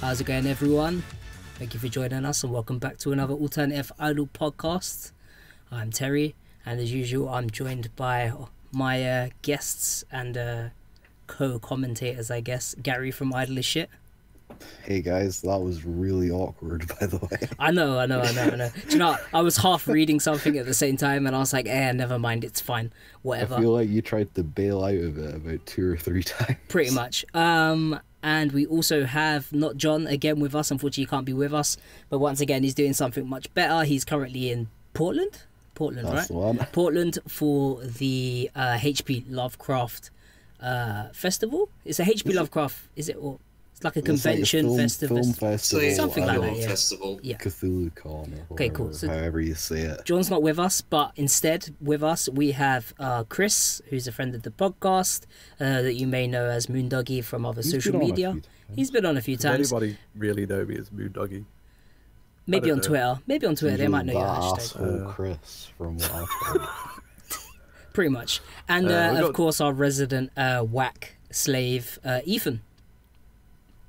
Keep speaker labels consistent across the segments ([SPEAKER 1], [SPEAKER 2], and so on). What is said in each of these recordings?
[SPEAKER 1] How's it going, everyone? Thank you for joining us and welcome back to another Alternative Idol podcast. I'm Terry, and as usual I'm joined by my guests and co-commentators, I guess. Garry from iDOL is Shit.
[SPEAKER 2] Hey guys, that was really awkward, by the way.
[SPEAKER 1] I know. Do you know, I was half reading something at the same time and I was like, never mind, it's fine, whatever.
[SPEAKER 2] I feel like you tried to bail out of it about 2 or 3 times.
[SPEAKER 1] Pretty much. And we also have not John again with us. Unfortunately, he can't be with us, but once again he's doing something much better. He's currently in Portland,
[SPEAKER 2] That's
[SPEAKER 1] right?
[SPEAKER 2] the one.
[SPEAKER 1] Portland for the HP Lovecraft festival. It's a HP Lovecraft, is it? Or it's like a convention festival.
[SPEAKER 2] Film festival.
[SPEAKER 1] Something like that, yeah.
[SPEAKER 3] Festival.
[SPEAKER 1] Yeah.
[SPEAKER 2] Cthulhu Con or
[SPEAKER 1] Okay, cool. So
[SPEAKER 2] however you say it.
[SPEAKER 1] John's not with us, but instead with us we have Kris, who's a friend of the podcast, that you may know as Moondoggy from other social media. He's been on a few times.
[SPEAKER 4] Does anybody really know me as Moondoggy?
[SPEAKER 1] Maybe on Twitter. Maybe on Twitter they might know your hashtag.
[SPEAKER 2] Asshole Chris from what I've heard.
[SPEAKER 1] Pretty much. And of course our resident whack slave, Ethan.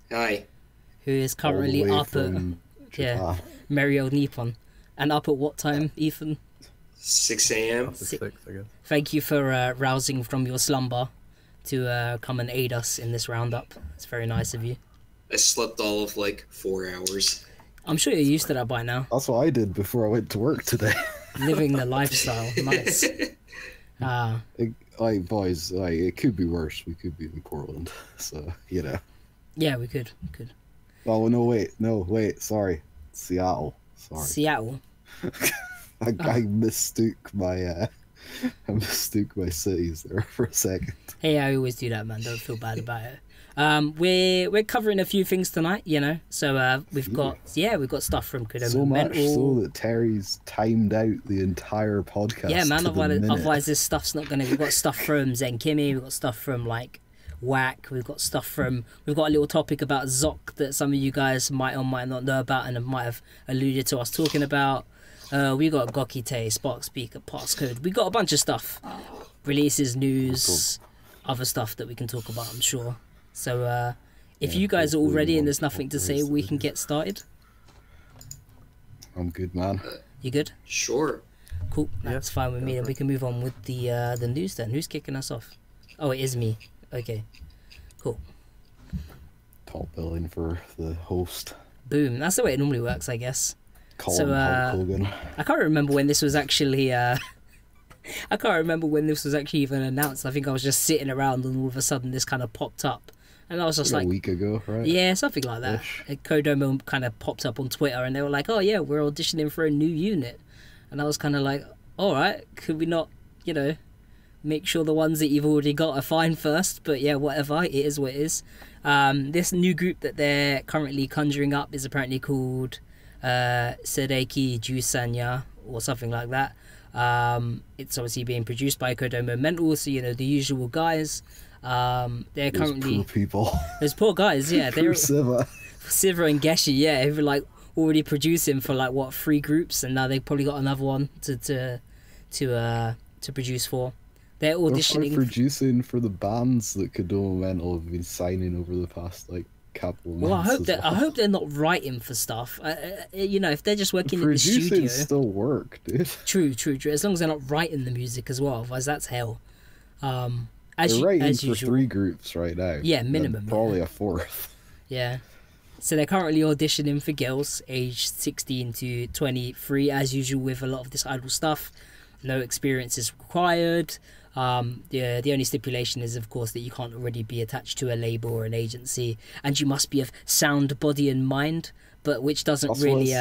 [SPEAKER 3] Hi.
[SPEAKER 1] Who is currently up at Merry Old Nippon. And up at what time, Ethan?
[SPEAKER 3] 6 a.m.
[SPEAKER 4] 6, I guess.
[SPEAKER 1] Thank you for rousing from your slumber to come and aid us in this roundup. It's very nice of you.
[SPEAKER 3] I slept all of like 4 hours.
[SPEAKER 1] I'm sure you're used to that by now.
[SPEAKER 2] That's what I did before I went to work today.
[SPEAKER 1] Living the lifestyle. Nice.
[SPEAKER 2] Boys, it could be worse. We could be in Portland, so, you know.
[SPEAKER 1] Yeah, we could.
[SPEAKER 2] Oh, no, wait, sorry. Seattle. Sorry.
[SPEAKER 1] Seattle.
[SPEAKER 2] I mistook my cities there for a second.
[SPEAKER 1] Hey, I always do that, man. Don't feel bad about it. We're covering a few things tonight, you know. So we've got stuff from Kodomo
[SPEAKER 2] So much
[SPEAKER 1] Mental.
[SPEAKER 2] so that Terry's timed out the entire podcast.
[SPEAKER 1] Yeah, man.
[SPEAKER 2] to the minute.
[SPEAKER 1] Otherwise, this stuff's not gonna. We've got stuff from Zenkimi. We've got stuff from like Whack. We've got a little topic about Zoc that some of you guys might or might not know about and might have alluded to us talking about. We got Gokite, Spark Speaker, Passcode. We got a bunch of stuff, releases, news, other stuff that we can talk about, I'm sure. So if you guys are all ready and there's nothing to say, we can get started.
[SPEAKER 2] I'm good, man.
[SPEAKER 1] You good?
[SPEAKER 3] Sure.
[SPEAKER 1] Cool. That's fine with me. Then we can move on with the news then. Who's kicking us off? Oh, it is me. Okay. Cool.
[SPEAKER 2] Top billing for the host.
[SPEAKER 1] Boom. That's the way it normally works, I guess.
[SPEAKER 2] Colin Hulk Hogan.
[SPEAKER 1] I can't remember when this was actually even announced. I think I was just sitting around and all of a sudden this kind of popped up. And I was just like
[SPEAKER 2] a week ago, right?
[SPEAKER 1] Yeah, something like that. Kodomo kind of popped up on Twitter and they were like, oh yeah, we're auditioning for a new unit. And I was kind of like, alright, could we not, you know, make sure the ones that you've already got are fine first? But yeah, whatever, it is what it is. This new group that they're currently conjuring up is apparently called Sereiki Jusanya or something like that. It's obviously being produced by Kodomo Mental, so you know, the usual guys. They're currently
[SPEAKER 2] poor people.
[SPEAKER 1] Those poor guys, yeah. They're
[SPEAKER 2] Siva
[SPEAKER 1] and Geshi, yeah, who were like already producing for like what 3 groups, and now they've probably got another one to produce for. They're auditioning.
[SPEAKER 2] They're producing for the bands that Kodomo Mental have been signing over the past like couple of months.
[SPEAKER 1] Well, I hope they're not writing for stuff. You know, if they're just working in the studio.
[SPEAKER 2] Producing still work, dude.
[SPEAKER 1] True. As long as they're not writing the music as well, otherwise that's hell.
[SPEAKER 2] They're writing for 3 groups right now.
[SPEAKER 1] Yeah, minimum.
[SPEAKER 2] Probably a 4th.
[SPEAKER 1] Yeah. So they're currently auditioning for girls aged 16 to 23, as usual with a lot of this idol stuff. No experience is required. The only stipulation is, of course, that you can't already be attached to a label or an agency, and you must be of sound body and mind, but which doesn't
[SPEAKER 2] That's
[SPEAKER 1] really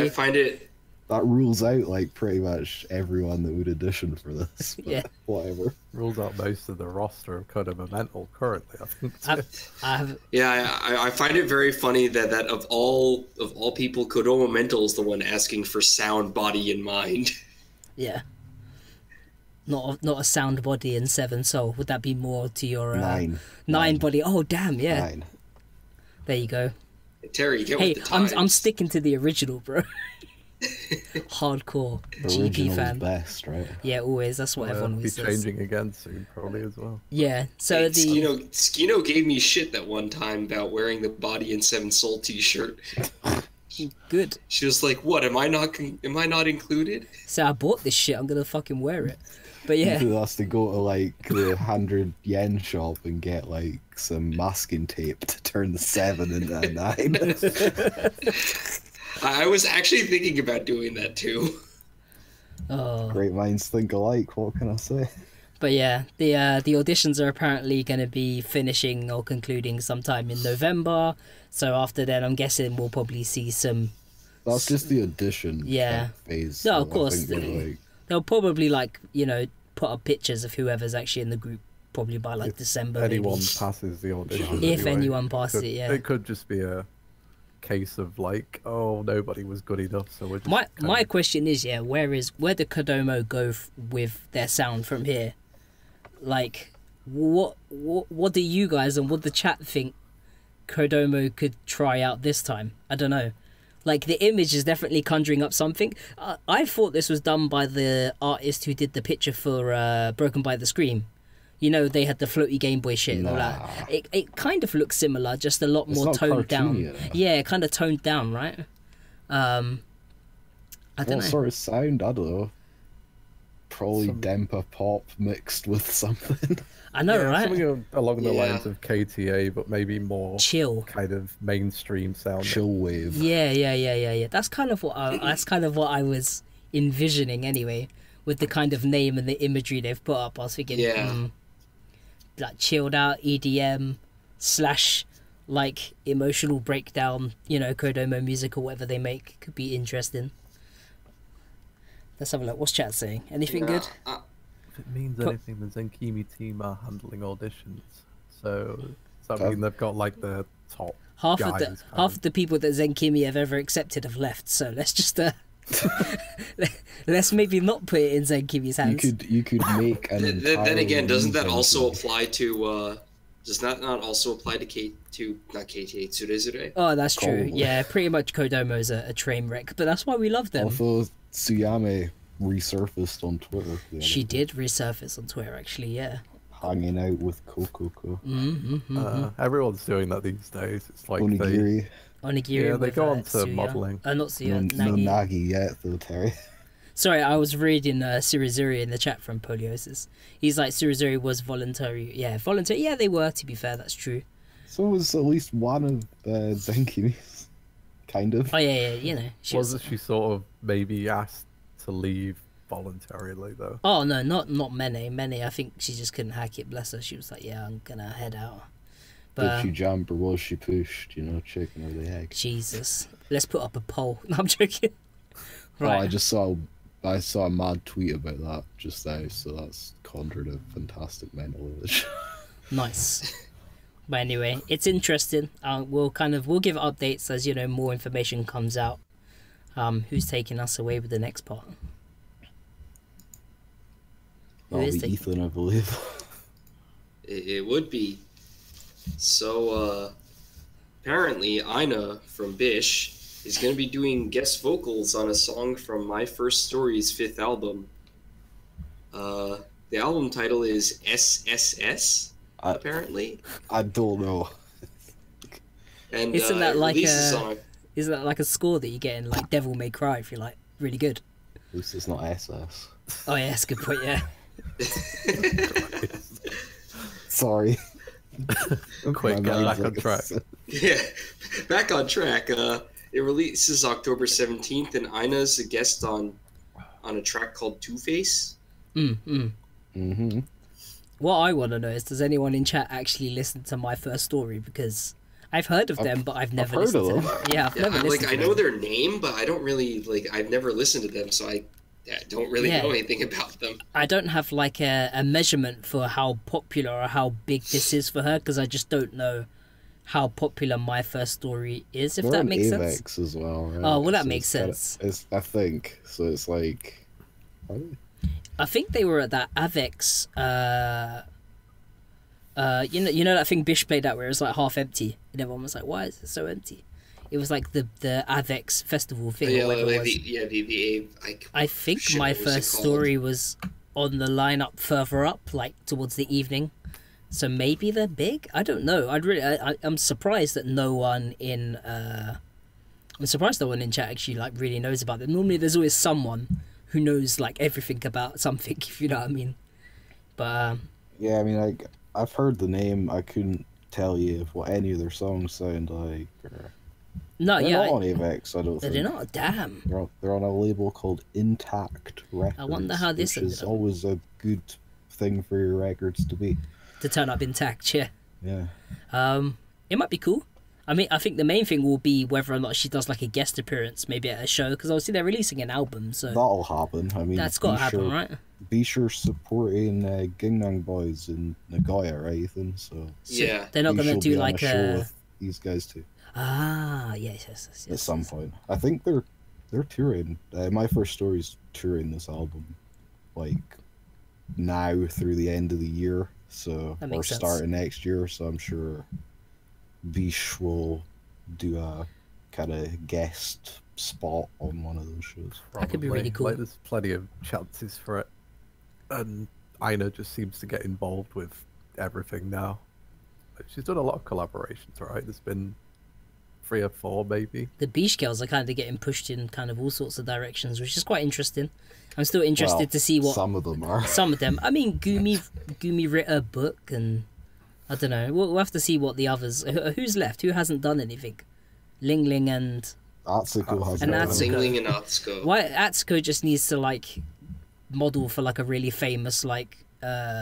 [SPEAKER 3] I find it.
[SPEAKER 2] That rules out like pretty much everyone that would audition for this. But
[SPEAKER 1] yeah,
[SPEAKER 2] whatever.
[SPEAKER 4] Rules out most of the roster of Kodomo Mental currently, I think.
[SPEAKER 3] I find it very funny that of all people, Kodomo Mental is the one asking for sound, body, and mind.
[SPEAKER 1] Yeah. Not a sound body and 7 soul. Would that be more to your 9 body? Oh damn, yeah.
[SPEAKER 2] 9.
[SPEAKER 1] There you go.
[SPEAKER 3] Terry, get with the times.
[SPEAKER 1] I'm sticking to the original, bro. hardcore
[SPEAKER 2] The
[SPEAKER 1] GP
[SPEAKER 2] original's
[SPEAKER 1] fan.
[SPEAKER 2] best, right?
[SPEAKER 1] Yeah, always. That's what everyone
[SPEAKER 4] Be
[SPEAKER 1] always says.
[SPEAKER 4] changing again soon, probably as well.
[SPEAKER 1] Yeah. So
[SPEAKER 3] Hey,
[SPEAKER 1] the
[SPEAKER 3] Skino gave me shit that one time about wearing the Body and Seven Soul T-shirt.
[SPEAKER 1] good.
[SPEAKER 3] She was like, "What? Am I not included?"
[SPEAKER 1] So I bought this shit. I'm gonna fucking wear it. But yeah.
[SPEAKER 2] Ethan has to go to like the 100 yen shop and get like some masking tape to turn the 7 into a 9.
[SPEAKER 3] I was actually thinking about doing that too.
[SPEAKER 1] Oh.
[SPEAKER 2] Great minds think alike. What can I say?
[SPEAKER 1] But yeah, the auditions are apparently going to be finishing or concluding sometime in November. So after then, I'm guessing we'll probably see some.
[SPEAKER 2] That's just the audition
[SPEAKER 1] Yeah.
[SPEAKER 2] phase.
[SPEAKER 1] No,
[SPEAKER 2] so
[SPEAKER 1] of course,
[SPEAKER 2] I think we're, like,
[SPEAKER 1] they'll probably put up pictures of whoever's actually in the group probably by like December.
[SPEAKER 4] Anyone
[SPEAKER 1] maybe.
[SPEAKER 4] passes the audition.
[SPEAKER 1] If
[SPEAKER 4] anyway.
[SPEAKER 1] anyone passes it, yeah.
[SPEAKER 4] It could just be a case of like, oh, nobody was good enough, so we're just
[SPEAKER 1] My question is, yeah, where did Kodomo go with their sound from here? Like, what do you guys and what the chat think Kodomo could try out this time? I don't know. Like, the image is definitely conjuring up something. I thought this was done by the artist who did the picture for Broken by the Scream. You know, they had the floaty Game Boy shit and all that. It kind of looks similar, just a lot
[SPEAKER 2] It's
[SPEAKER 1] more
[SPEAKER 2] not
[SPEAKER 1] toned down.
[SPEAKER 2] cartoony enough.
[SPEAKER 1] Yeah, kind of toned down, right? I don't
[SPEAKER 2] what
[SPEAKER 1] know.
[SPEAKER 2] sort of sound? I don't know. Probably
[SPEAKER 4] Some-
[SPEAKER 2] Dempa pop mixed with something.
[SPEAKER 1] I know, right?
[SPEAKER 4] Something along the
[SPEAKER 3] Yeah.
[SPEAKER 4] lines of KTA, but maybe more
[SPEAKER 1] Chill.
[SPEAKER 4] kind of mainstream sound.
[SPEAKER 2] Chill wave.
[SPEAKER 1] Yeah. That's kind of what I was envisioning anyway, with the kind of name and the imagery they've put up. I was thinking,
[SPEAKER 3] Yeah.
[SPEAKER 1] like chilled out EDM / like emotional breakdown, Kodomo music or whatever they make could be interesting. Let's have a look. What's chat saying? Anything good?
[SPEAKER 4] If it means
[SPEAKER 1] Co-
[SPEAKER 4] anything, the Zenkimi team are handling auditions. So does that mean they've got like the top
[SPEAKER 1] Half
[SPEAKER 4] guys?
[SPEAKER 1] of the people that Zenkimi have ever accepted have left. So let's just let's maybe not put it in Zenkimi's hands.
[SPEAKER 2] You could make an.
[SPEAKER 3] Then again, doesn't that
[SPEAKER 2] entirely
[SPEAKER 3] also
[SPEAKER 2] new
[SPEAKER 3] apply to? Does that not also apply to not KTA Tsurezure?
[SPEAKER 1] Oh, that's true.
[SPEAKER 2] Probably.
[SPEAKER 1] Yeah, pretty much Kodomo's a train wreck, but that's why we love them.
[SPEAKER 2] Although Tsuyame resurfaced on Twitter. the other
[SPEAKER 1] She
[SPEAKER 2] day,
[SPEAKER 1] did resurface on Twitter, actually. Yeah.
[SPEAKER 2] hanging out with Kokoko.
[SPEAKER 4] Everyone's doing that these days. It's like
[SPEAKER 2] Onigiri.
[SPEAKER 1] Onigiri.
[SPEAKER 4] Yeah, they
[SPEAKER 1] with,
[SPEAKER 4] go on to
[SPEAKER 1] Suya.
[SPEAKER 4] modelling.
[SPEAKER 1] Not Suya,
[SPEAKER 2] No
[SPEAKER 1] Nagi.
[SPEAKER 2] Nagi yet, though, Terry.
[SPEAKER 1] Sorry, I was reading Surizuri in the chat from Poliosis. He's like, Surizuri was voluntary. Yeah, voluntary. Yeah, they were, to be fair, that's true.
[SPEAKER 2] So it was at least one of Zenkimi's. Kind of.
[SPEAKER 1] Oh, yeah, she was.
[SPEAKER 4] Wasn't she sort of maybe asked to leave voluntarily though?
[SPEAKER 1] Oh, no, not Mene. Mene, I think she just couldn't hack it, bless her. She was like, yeah, I'm gonna head out.
[SPEAKER 2] Did
[SPEAKER 1] But,
[SPEAKER 2] she jump or was she pushed? Chicken or the egg.
[SPEAKER 1] Jesus. Let's put up a poll. No, I'm joking.
[SPEAKER 2] Oh, I
[SPEAKER 1] Right.
[SPEAKER 2] just saw a mad tweet about that just now, so that's conjured a fantastic mental image.
[SPEAKER 1] Nice. But anyway, it's interesting. We'll give updates as more information comes out. Who's taking us away with the next part? Who
[SPEAKER 2] That'll
[SPEAKER 1] is
[SPEAKER 2] be
[SPEAKER 1] taking-
[SPEAKER 2] Ethan, I believe.
[SPEAKER 3] It would be. So apparently, Ina from Bish is going to be doing guest vocals on a song from My First Story's 5th album. The album title is SSS, apparently.
[SPEAKER 2] I don't know.
[SPEAKER 3] And
[SPEAKER 1] Isn't that
[SPEAKER 3] it
[SPEAKER 1] like
[SPEAKER 3] releases
[SPEAKER 1] a-
[SPEAKER 3] on
[SPEAKER 1] Isn't that like a score that you get in like Devil May Cry if you're like really good?
[SPEAKER 2] At least it's not SS.
[SPEAKER 1] Oh yeah, that's a good point. Yeah.
[SPEAKER 2] Sorry.
[SPEAKER 4] Quick,
[SPEAKER 2] My
[SPEAKER 4] get
[SPEAKER 2] mind's
[SPEAKER 4] back on
[SPEAKER 2] like a-
[SPEAKER 4] track.
[SPEAKER 3] Yeah, back on track. It releases October 17th, and Ina's a guest on a track called Two Face.
[SPEAKER 2] Mm-hmm.
[SPEAKER 1] What I want to know is, does anyone in chat actually listen to My First Story? Because I've heard of them, but I've never
[SPEAKER 2] heard
[SPEAKER 1] listened to
[SPEAKER 2] of
[SPEAKER 1] them. Yeah, I've never listened
[SPEAKER 3] I
[SPEAKER 1] to
[SPEAKER 3] know
[SPEAKER 1] them.
[SPEAKER 3] their name, but I don't really I've never listened to them, so I don't really
[SPEAKER 1] Yeah.
[SPEAKER 3] know anything about them.
[SPEAKER 1] I don't have like a measurement for how popular or how big this is for her, because I just don't know how popular My First Story is, if
[SPEAKER 2] They're
[SPEAKER 1] that
[SPEAKER 2] on
[SPEAKER 1] makes
[SPEAKER 2] Avex
[SPEAKER 1] sense.
[SPEAKER 2] as well, right?
[SPEAKER 1] Oh, well, that
[SPEAKER 2] So
[SPEAKER 1] makes
[SPEAKER 2] it's kinda-
[SPEAKER 1] sense.
[SPEAKER 2] I think so. It's like, are they?
[SPEAKER 1] I think they were at that Avex. You know that thing Bish played at where it was like half empty, and everyone was like, "Why is it so empty?" It was like the Avex festival thing.
[SPEAKER 3] Yeah,
[SPEAKER 1] or whatever
[SPEAKER 3] like
[SPEAKER 1] it was. I think
[SPEAKER 3] shit,
[SPEAKER 1] my
[SPEAKER 3] what was it
[SPEAKER 1] first
[SPEAKER 3] called?
[SPEAKER 1] story was on the lineup further up, like towards the evening. So maybe they're big. I don't know. I'm surprised that no one in I'm surprised no one in chat actually like really knows about them. Normally, there's always someone who knows like everything about something, if you know what I mean. But
[SPEAKER 2] Yeah, I mean, I've heard the name. I couldn't tell you what any of their songs sound like. Or...
[SPEAKER 1] no,
[SPEAKER 2] They're
[SPEAKER 1] yeah,
[SPEAKER 2] not on Avex, I don't think.
[SPEAKER 1] they're not. Damn.
[SPEAKER 2] They're on a label called Intact Records.
[SPEAKER 1] I wonder how this
[SPEAKER 2] which is
[SPEAKER 1] ended up.
[SPEAKER 2] always a good thing for your records to be.
[SPEAKER 1] To turn up intact, yeah.
[SPEAKER 2] Yeah.
[SPEAKER 1] It might be cool. I mean, I think the main thing will be whether or not she does like a guest appearance, maybe at a show, because obviously they're releasing an album, so
[SPEAKER 2] That'll happen. I mean,
[SPEAKER 1] that's got to happen, right?
[SPEAKER 2] Be sure supporting Gingnam Boys in Nagoya, right, Ethan? So
[SPEAKER 3] Yeah.
[SPEAKER 1] They're not
[SPEAKER 2] you
[SPEAKER 1] going to
[SPEAKER 2] shall
[SPEAKER 1] do
[SPEAKER 2] be on
[SPEAKER 1] like
[SPEAKER 2] show with these guys too
[SPEAKER 1] yes.
[SPEAKER 2] at some point. I think they're touring. My first story's touring this album, like now through the end of the year. So
[SPEAKER 1] That
[SPEAKER 2] or
[SPEAKER 1] makes sense.
[SPEAKER 2] starting next year. So I'm sure Bish will do a kind of guest spot on one of those shows.
[SPEAKER 1] That could be really
[SPEAKER 4] Probably.
[SPEAKER 1] cool.
[SPEAKER 4] Like, there's plenty of chances for it. And Aina just seems to get involved with everything now. Like, she's done a lot of collaborations, right? There's been 3 or 4, maybe.
[SPEAKER 1] The Beach Girls are kind of getting pushed in kind of all sorts of directions, which is quite interesting. I'm still interested
[SPEAKER 2] Well,
[SPEAKER 1] to see what
[SPEAKER 2] some of them are.
[SPEAKER 1] some of them. I mean, Gumi wrote a book, and I don't know. We'll have to see what the others. Who's left? Who hasn't done anything? Ling Ling and
[SPEAKER 2] Atsuko has
[SPEAKER 1] And
[SPEAKER 2] done
[SPEAKER 1] Atsuko.
[SPEAKER 2] it.
[SPEAKER 3] Singling and Atsuko.
[SPEAKER 1] why Atsuko just needs to like model for like a really famous like.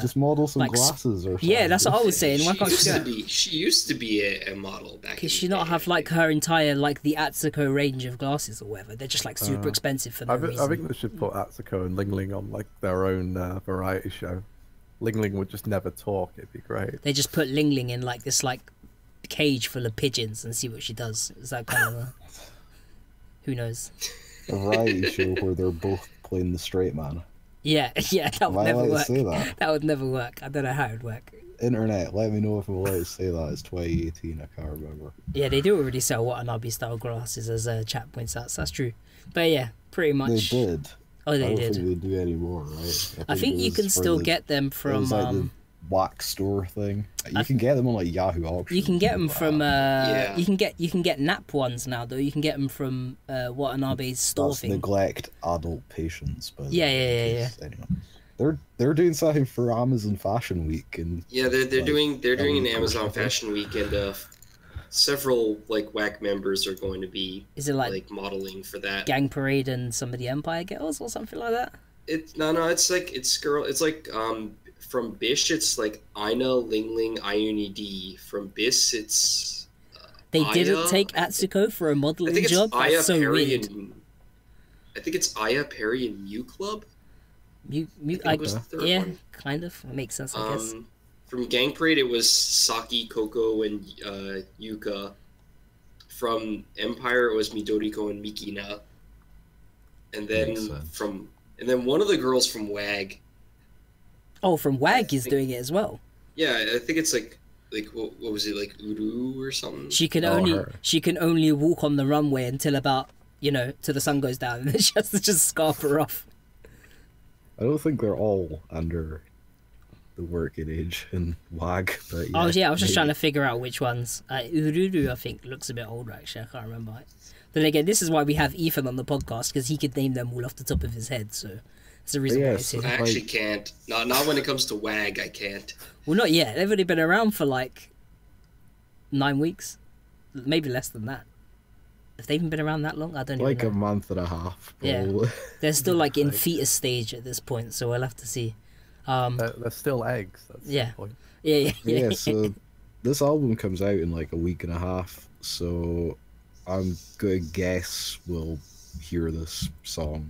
[SPEAKER 2] Just model some
[SPEAKER 1] like,
[SPEAKER 2] glasses or something.
[SPEAKER 1] Yeah, that's what I was saying. Why can't she do that?
[SPEAKER 3] She used to be a model back.
[SPEAKER 1] Could she not have like her entire like the Atsuko range of glasses or whatever? They're just like super expensive for no reason.
[SPEAKER 4] I think they should put Atsuko and Ling Ling on like their own variety show. Ling Ling would just never talk. It'd be great.
[SPEAKER 1] They just put Ling Ling in like this like cage full of pigeons and see what she does. Is that kind of a... Who knows?
[SPEAKER 2] A variety show where they're both playing the straight man.
[SPEAKER 1] Yeah, that would
[SPEAKER 2] Am I
[SPEAKER 1] never
[SPEAKER 2] allowed to
[SPEAKER 1] work.
[SPEAKER 2] say that?
[SPEAKER 1] That would never work. I don't know how it'd work.
[SPEAKER 2] Internet, let me know if I'm allowed to say that. It's 2018, I can't remember.
[SPEAKER 1] Yeah, they do already sell Watanabe style glasses, as chat points out. So that's true. But yeah, pretty much.
[SPEAKER 2] They did.
[SPEAKER 1] Oh,
[SPEAKER 2] I
[SPEAKER 1] they
[SPEAKER 2] don't
[SPEAKER 1] did.
[SPEAKER 2] think they do anymore, right?
[SPEAKER 1] I think
[SPEAKER 2] it
[SPEAKER 1] you
[SPEAKER 2] was
[SPEAKER 1] can
[SPEAKER 2] for
[SPEAKER 1] still
[SPEAKER 2] the-
[SPEAKER 1] get them
[SPEAKER 2] It
[SPEAKER 1] from.
[SPEAKER 2] was like the wax store thing. You can get them on like Yahoo auctions.
[SPEAKER 1] You can get them
[SPEAKER 2] and
[SPEAKER 1] from.
[SPEAKER 3] Yeah.
[SPEAKER 1] You can get Nap ones now though. You can get them from Watanabe's store
[SPEAKER 2] That's
[SPEAKER 1] thing.
[SPEAKER 2] neglect adult patients. But
[SPEAKER 1] Yeah.
[SPEAKER 2] Anyway, they're doing something for Amazon Fashion Week and
[SPEAKER 3] Yeah, they're
[SPEAKER 2] like,
[SPEAKER 3] doing an
[SPEAKER 2] every
[SPEAKER 3] Amazon
[SPEAKER 2] person.
[SPEAKER 3] Fashion Week, and several like WAC members are going to be
[SPEAKER 1] Is it like
[SPEAKER 3] like modeling for that.
[SPEAKER 1] Gang Parade and some of the Empire Girls or something like that?
[SPEAKER 3] It's like from Bish it's like Aina, Ling Ling, Iuni D. From Bis it's
[SPEAKER 1] They
[SPEAKER 3] Aya.
[SPEAKER 1] didn't take Atsuko for a
[SPEAKER 3] I
[SPEAKER 1] modeling
[SPEAKER 3] think it's
[SPEAKER 1] job.
[SPEAKER 3] Aya
[SPEAKER 1] That's so
[SPEAKER 3] Perry
[SPEAKER 1] weird.
[SPEAKER 3] and I think it's Aya Perry and Mew Club.
[SPEAKER 1] It
[SPEAKER 3] it was the third
[SPEAKER 1] yeah,
[SPEAKER 3] one.
[SPEAKER 1] kind of. It makes sense, I guess.
[SPEAKER 3] From Gang Parade, it was Saki, Coco, and Yuka. From Empire, it was Midoriko and Mikina. And then
[SPEAKER 2] Makes sense.
[SPEAKER 3] one of the girls from WAG.
[SPEAKER 1] Oh, from WAG is
[SPEAKER 3] think-
[SPEAKER 1] doing it as well.
[SPEAKER 3] Yeah, I think it's like what was it, like Uru or something?
[SPEAKER 1] She can
[SPEAKER 2] her.
[SPEAKER 1] only walk on the runway until about till the sun goes down, and then she has to just scarf her off.
[SPEAKER 2] I don't think they're all under the working age in WAG. But
[SPEAKER 1] I was just
[SPEAKER 2] maybe.
[SPEAKER 1] trying to figure out which ones. Ururu, I think, looks a bit older actually. I can't remember. Then again, this is why we have Ethan on the podcast, because he could name them all off the top of his head. So it's the reason why
[SPEAKER 2] Yes,
[SPEAKER 1] it's here.
[SPEAKER 3] I actually can't. Not when it comes to WAG, I can't.
[SPEAKER 1] Well, not yet. They've only been around for like 9 weeks, maybe less than that. Have they even been around that long? I don't
[SPEAKER 2] Like
[SPEAKER 1] even
[SPEAKER 2] a
[SPEAKER 1] know.
[SPEAKER 2] month and a half.
[SPEAKER 1] Yeah.
[SPEAKER 2] Probably.
[SPEAKER 1] They're still like in fetus stage at this point, so we'll have to see.
[SPEAKER 4] They're still eggs. That's
[SPEAKER 1] Yeah.
[SPEAKER 4] the point.
[SPEAKER 1] Yeah.
[SPEAKER 2] Yeah, so this album comes out in like a week and a half, so I'm gonna guess we'll hear this song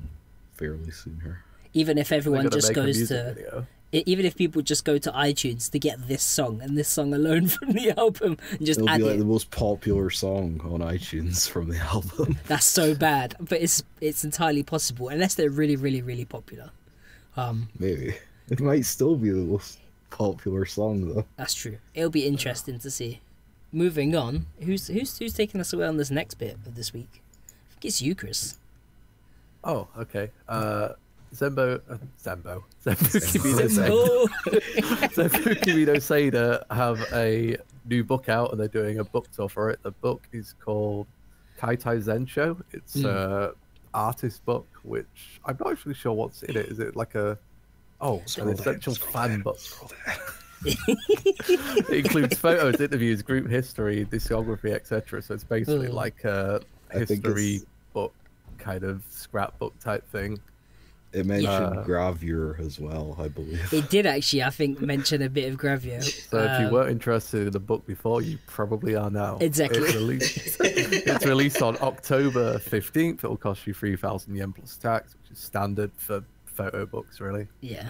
[SPEAKER 2] fairly soon here.
[SPEAKER 1] Even if
[SPEAKER 4] They're
[SPEAKER 1] everyone
[SPEAKER 4] gonna
[SPEAKER 1] just
[SPEAKER 4] make a
[SPEAKER 1] goes
[SPEAKER 4] music
[SPEAKER 1] to,
[SPEAKER 4] video.
[SPEAKER 1] even if people just go to iTunes to get this song and this song alone from the album and just
[SPEAKER 2] It'll
[SPEAKER 1] add
[SPEAKER 2] be like
[SPEAKER 1] it,
[SPEAKER 2] the most popular song on iTunes from the album.
[SPEAKER 1] that's so bad. But it's entirely possible unless they're really, really, really popular.
[SPEAKER 2] Maybe. It might still be the most popular song though.
[SPEAKER 1] That's true. It'll be interesting to see. moving on. Who's taking us away on this next bit of this week? I think it's you, Kris.
[SPEAKER 4] Oh, okay. Zembu Kimino Seda have a new book out, and they're doing a book tour for it. The book is called Kaitai Zensho. It's a artist book, which I'm not actually sure what's in it. Is it like an essential fan book? It includes photos, interviews, group history, discography, etc. So it's basically like a history book, kind of scrapbook type thing.
[SPEAKER 2] It mentioned gravure as well, I believe.
[SPEAKER 1] It did actually, I think, mention a bit of gravure.
[SPEAKER 4] So if you weren't interested in the book before, you probably are now.
[SPEAKER 1] Exactly.
[SPEAKER 4] It's released on October 15th. It'll cost you 3,000 yen plus tax, which is standard for photo books, really.
[SPEAKER 1] Yeah.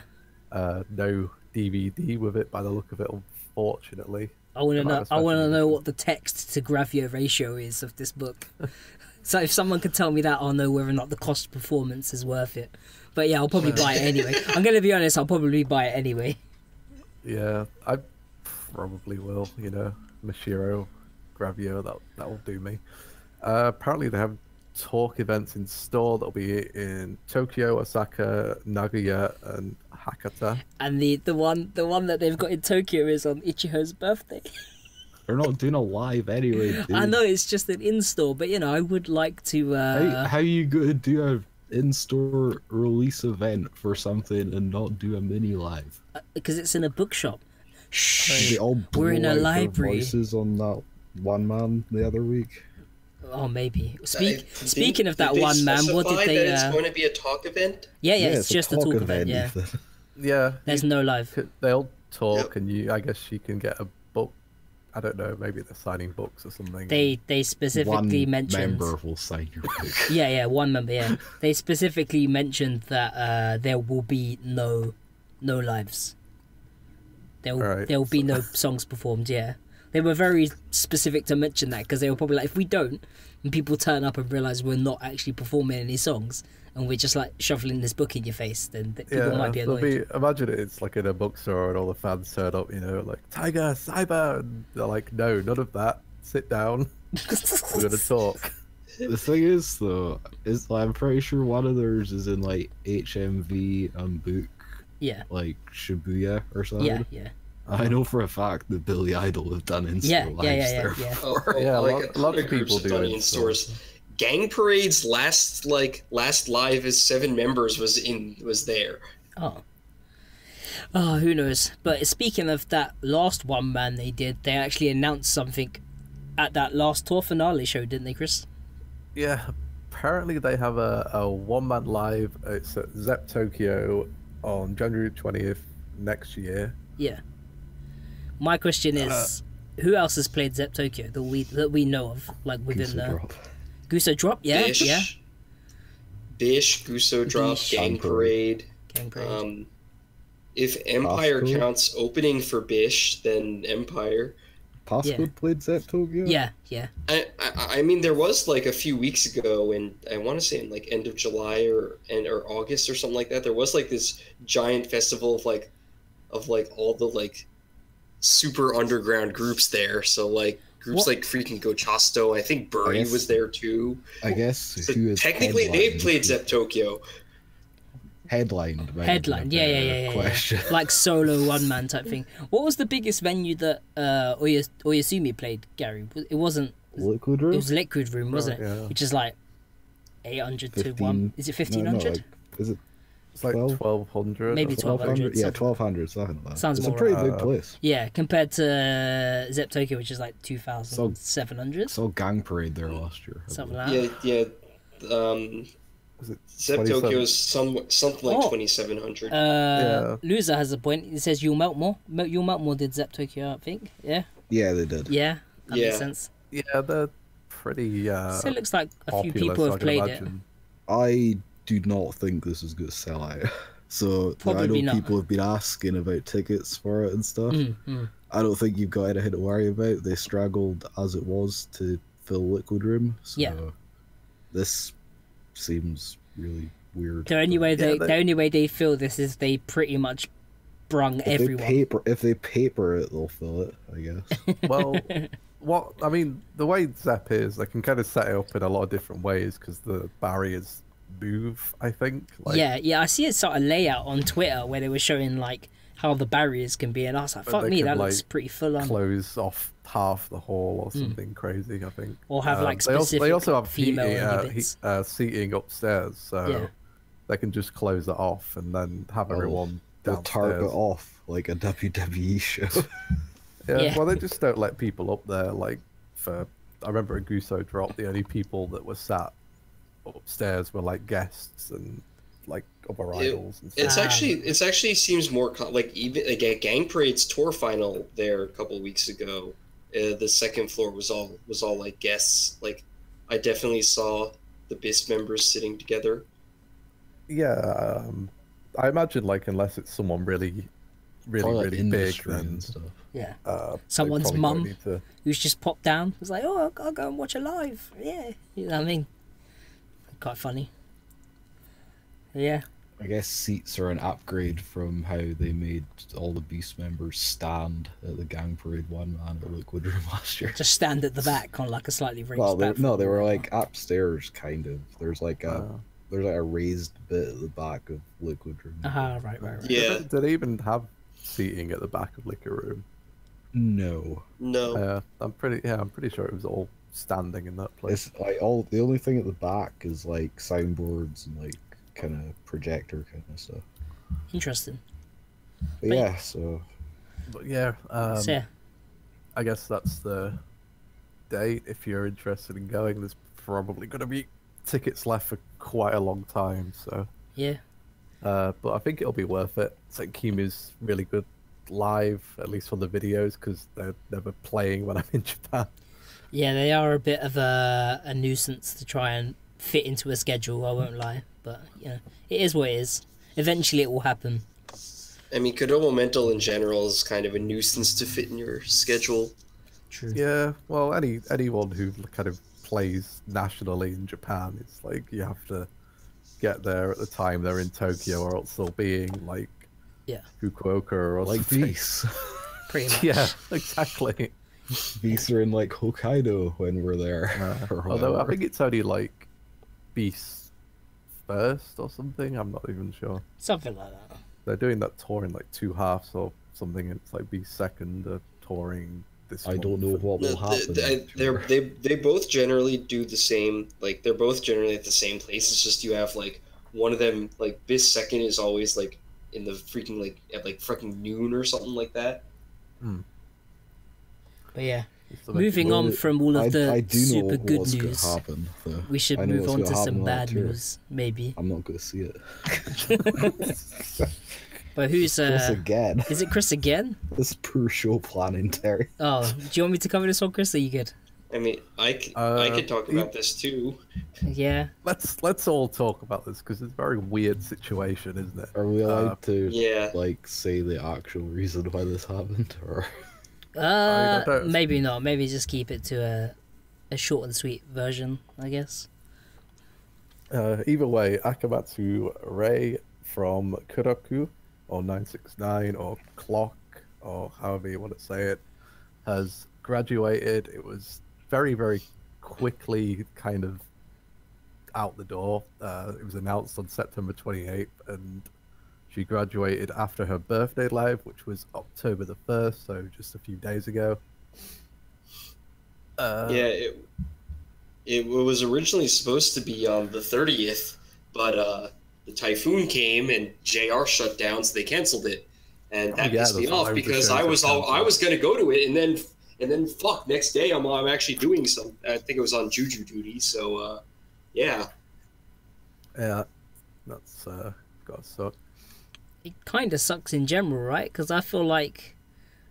[SPEAKER 4] No DVD with it by the look of it, unfortunately.
[SPEAKER 1] I want to know what the text to gravure ratio is of this book. So if someone could tell me that, I'll know whether or not the cost performance is worth it. But yeah, I'll probably buy it anyway. I'm going to be honest, I'll probably buy it anyway.
[SPEAKER 4] Yeah, I probably will, Mashiro, gravure, that'll do me. Apparently they have talk events in store that'll be in Tokyo, Osaka, Nagoya, and Hakata.
[SPEAKER 1] And the one that they've got in Tokyo is on Ichiho's birthday.
[SPEAKER 2] They're not doing a live anyway, dude.
[SPEAKER 1] I know, it's just an in-store, but I would like to...
[SPEAKER 2] How you gonna do a in-store release event for something and not do a mini live?
[SPEAKER 1] Because it's in a bookshop. Shh,
[SPEAKER 2] they all
[SPEAKER 1] we're in a library.
[SPEAKER 2] Voices on that one man the other week.
[SPEAKER 1] Oh, maybe. Speaking of that one man, what did they...
[SPEAKER 3] That it's going to be a talk event?
[SPEAKER 1] Yeah, it's just a talk event, yeah.
[SPEAKER 4] Yeah.
[SPEAKER 1] There's no live.
[SPEAKER 4] They'll talk, and I guess you can get a book. I don't know, maybe they're signing books or something.
[SPEAKER 1] They specifically mentioned...
[SPEAKER 2] One member will sign your book.
[SPEAKER 1] Yeah, one member, yeah. They specifically mentioned that there will be no lives. There will be no songs performed, yeah. They were very specific to mention that, because they were probably like, if we don't, and people turn up and realise we're not actually performing any songs, and we're just like shoveling this book in your face, then people might be annoyed.
[SPEAKER 4] Imagine it's like in a bookstore and all the fans turn up, like, Tiger, Cyber, and they're like, no, none of that. Sit down. We're going to talk.
[SPEAKER 2] The thing is, though, I'm pretty sure one of theirs is in like HMV and Book.
[SPEAKER 1] Yeah.
[SPEAKER 2] Like Shibuya or something.
[SPEAKER 1] Yeah.
[SPEAKER 2] I know for a fact that Billy Idol have done in-store lives there before.
[SPEAKER 4] A lot of people do
[SPEAKER 3] in stores. Gang Parade's last live as 7 members was there.
[SPEAKER 1] Oh, who knows? But speaking of that last one man they did, they actually announced something at that last tour finale show, didn't they, Kris?
[SPEAKER 4] Yeah, apparently they have a one-man live. It's at Zep Tokyo on January 20th next year.
[SPEAKER 1] Yeah. My question is, who else has played Zep Tokyo that we know of, like within the Guso Drop? Yeah,
[SPEAKER 3] Bish,
[SPEAKER 1] yeah.
[SPEAKER 3] Bish, Guso Drop, Gang Parade. If Empire counts opening for Bish, then Empire.
[SPEAKER 2] Passcode played Zep Tokyo?
[SPEAKER 1] Yeah.
[SPEAKER 3] I mean, there was like a few weeks ago, and I want to say in like end of July or August or something like that. There was like this giant festival of all the like super underground groups there. So like groups like freaking Gochasto. I think Bury was there too.
[SPEAKER 2] I guess
[SPEAKER 3] so technically they played Zep Tokyo.
[SPEAKER 2] Headline,
[SPEAKER 1] yeah.
[SPEAKER 2] Question.
[SPEAKER 1] Like solo one man type thing. What was the biggest venue that Oyasumi played, Garry? It wasn't
[SPEAKER 2] Liquid Room.
[SPEAKER 1] It was Liquid Room, wasn't it?
[SPEAKER 4] Yeah.
[SPEAKER 1] Which is like 800 to 1. Is it 1500?
[SPEAKER 2] Is it?
[SPEAKER 4] It's like 1200.
[SPEAKER 1] Maybe 1200.
[SPEAKER 2] Yeah, 1200. Something like that.
[SPEAKER 1] Sounds
[SPEAKER 2] it's
[SPEAKER 1] more
[SPEAKER 2] a pretty
[SPEAKER 1] right.
[SPEAKER 2] big place.
[SPEAKER 1] Yeah, compared to Zep Tokyo, which is like 2700.
[SPEAKER 2] Saw Gang Parade there last year.
[SPEAKER 1] Something like that.
[SPEAKER 3] Yeah. Zep Tokyo is something like 2700.
[SPEAKER 1] Loser has a point. It says You'll Melt More. You'll Melt More did Zep Tokyo, I think. Yeah.
[SPEAKER 2] Yeah, they did.
[SPEAKER 1] Yeah, that makes sense.
[SPEAKER 4] Yeah, they're pretty.
[SPEAKER 1] So it looks like a few
[SPEAKER 4] popular,
[SPEAKER 1] people have played it.
[SPEAKER 2] I do not think this is going to sell out. So
[SPEAKER 1] Probably
[SPEAKER 2] I know
[SPEAKER 1] not.
[SPEAKER 2] people have been asking about tickets for it and stuff. I don't think you've got anything to worry about. They struggled as it was to fill Liquid Room. So this seems really weird.
[SPEAKER 1] The only way they feel this is they pretty much brung everyone.
[SPEAKER 2] If they paper it, they'll fill it, I guess.
[SPEAKER 4] Well, what I mean, the way Zep is, they can kind of set it up in a lot of different ways because the barriers move. I think. Like,
[SPEAKER 1] yeah. I see a sort of layout on Twitter where they were showing like how the barriers can be, and I was like, "Fuck me, that looks pretty full on."
[SPEAKER 4] Close off half the hall or something crazy. I think.
[SPEAKER 1] Or have like specific
[SPEAKER 4] they also have
[SPEAKER 1] female
[SPEAKER 4] seating upstairs, so they can just close it off and then have everyone downstairs.
[SPEAKER 2] Target off like a WWE show.
[SPEAKER 4] Yeah, well, they just don't let people up there. Like, I remember at Guso Drop, the only people that were sat upstairs were like guests and like other idols. And stuff.
[SPEAKER 3] It's actually seems more like even like at Gang Parade's tour final there a couple of weeks ago. The second floor was all like guests. Like, I definitely saw the BIS members sitting together.
[SPEAKER 4] Yeah, I imagine like unless it's someone really big, then
[SPEAKER 2] stuff.
[SPEAKER 1] Yeah, someone's mum
[SPEAKER 4] to...
[SPEAKER 1] who's just popped down was like, "Oh, I'll go and watch a live." Yeah, you know what I mean. Quite funny. Yeah.
[SPEAKER 2] I guess seats are an upgrade from how they made all the Beast members stand at the Gang Parade one man at Liquid Room last year.
[SPEAKER 1] Just stand at the back on like a slightly raised
[SPEAKER 2] they were like upstairs kind of. There's like a raised bit at the back of Liquid Room.
[SPEAKER 1] Right.
[SPEAKER 3] Yeah.
[SPEAKER 4] Did they even have seating at the back of Liquor Room?
[SPEAKER 2] No.
[SPEAKER 4] I'm pretty sure it was all standing in that place.
[SPEAKER 2] It's like the only thing at the back is like soundboards and like kind of projector kind of stuff.
[SPEAKER 1] Interesting.
[SPEAKER 2] But yeah, so.
[SPEAKER 4] But yeah, I guess that's the date. If you're interested in going, there's probably going to be tickets left for quite a long time. So
[SPEAKER 1] yeah.
[SPEAKER 4] But I think it'll be worth it. It's like Kimu's really good live, at least on the videos, because they're never playing when I'm in Japan.
[SPEAKER 1] Yeah, they are a bit of a nuisance to try and fit into a schedule, I won't lie. But, you know, it is what it is. Eventually it will happen.
[SPEAKER 3] I mean, Kodomo Mental in general is kind of a nuisance to fit in your schedule.
[SPEAKER 1] True.
[SPEAKER 4] Yeah, well, anyone who kind of plays nationally in Japan, it's like you have to get there at the time they're in Tokyo, or else they'll be in, like, Fukuoka or
[SPEAKER 2] like
[SPEAKER 4] something.
[SPEAKER 2] Beast.
[SPEAKER 1] Pretty much.
[SPEAKER 4] Yeah, exactly.
[SPEAKER 2] Beasts are in like Hokkaido when we're there.
[SPEAKER 4] Although I think it's only like Beast first or something. I'm not even sure.
[SPEAKER 1] Something like that.
[SPEAKER 4] They're doing that tour in like 2 halves or something. It's like Beast second touring this.
[SPEAKER 2] I don't know what will happen.
[SPEAKER 3] They both generally do the same. Like, they're both generally at the same place. It's just you have like one of them, like Beast second is always like in the freaking like at like freaking noon or something like that.
[SPEAKER 1] But yeah, moving on from all of the super good news, we should move on to some bad news, maybe.
[SPEAKER 2] I'm not going to see it.
[SPEAKER 1] But who's
[SPEAKER 2] Kris again?
[SPEAKER 1] Is it Kris again?
[SPEAKER 2] This poor show planning, Terry.
[SPEAKER 1] Oh, do you want me to cover this one, Kris? Are you good?
[SPEAKER 3] I mean, I could talk about this too.
[SPEAKER 1] Yeah.
[SPEAKER 4] Let's all talk about this because it's a very weird situation, isn't it?
[SPEAKER 2] Are we allowed to like say the actual reason why this happened, or?
[SPEAKER 1] Maybe not. Maybe just keep it to a short and sweet version, I guess.
[SPEAKER 4] Either way, Akamatsu Rei from Kuroku, or 969, or Clock, or however you want to say it, has graduated. It was very, very quickly kind of out the door. It was announced on September 28th, and she graduated after her birthday live, which was October the 1st, so just a few days ago. It
[SPEAKER 3] was originally supposed to be on the 30th, but the typhoon came and JR shut down, so they canceled it, and that pissed me off because I was going to go to it, and then fuck, next day I'm actually doing some. I think it was on Juju duty, so yeah. Yeah,
[SPEAKER 4] that's gotta suck.
[SPEAKER 1] It kind of sucks in general, right? Because I feel like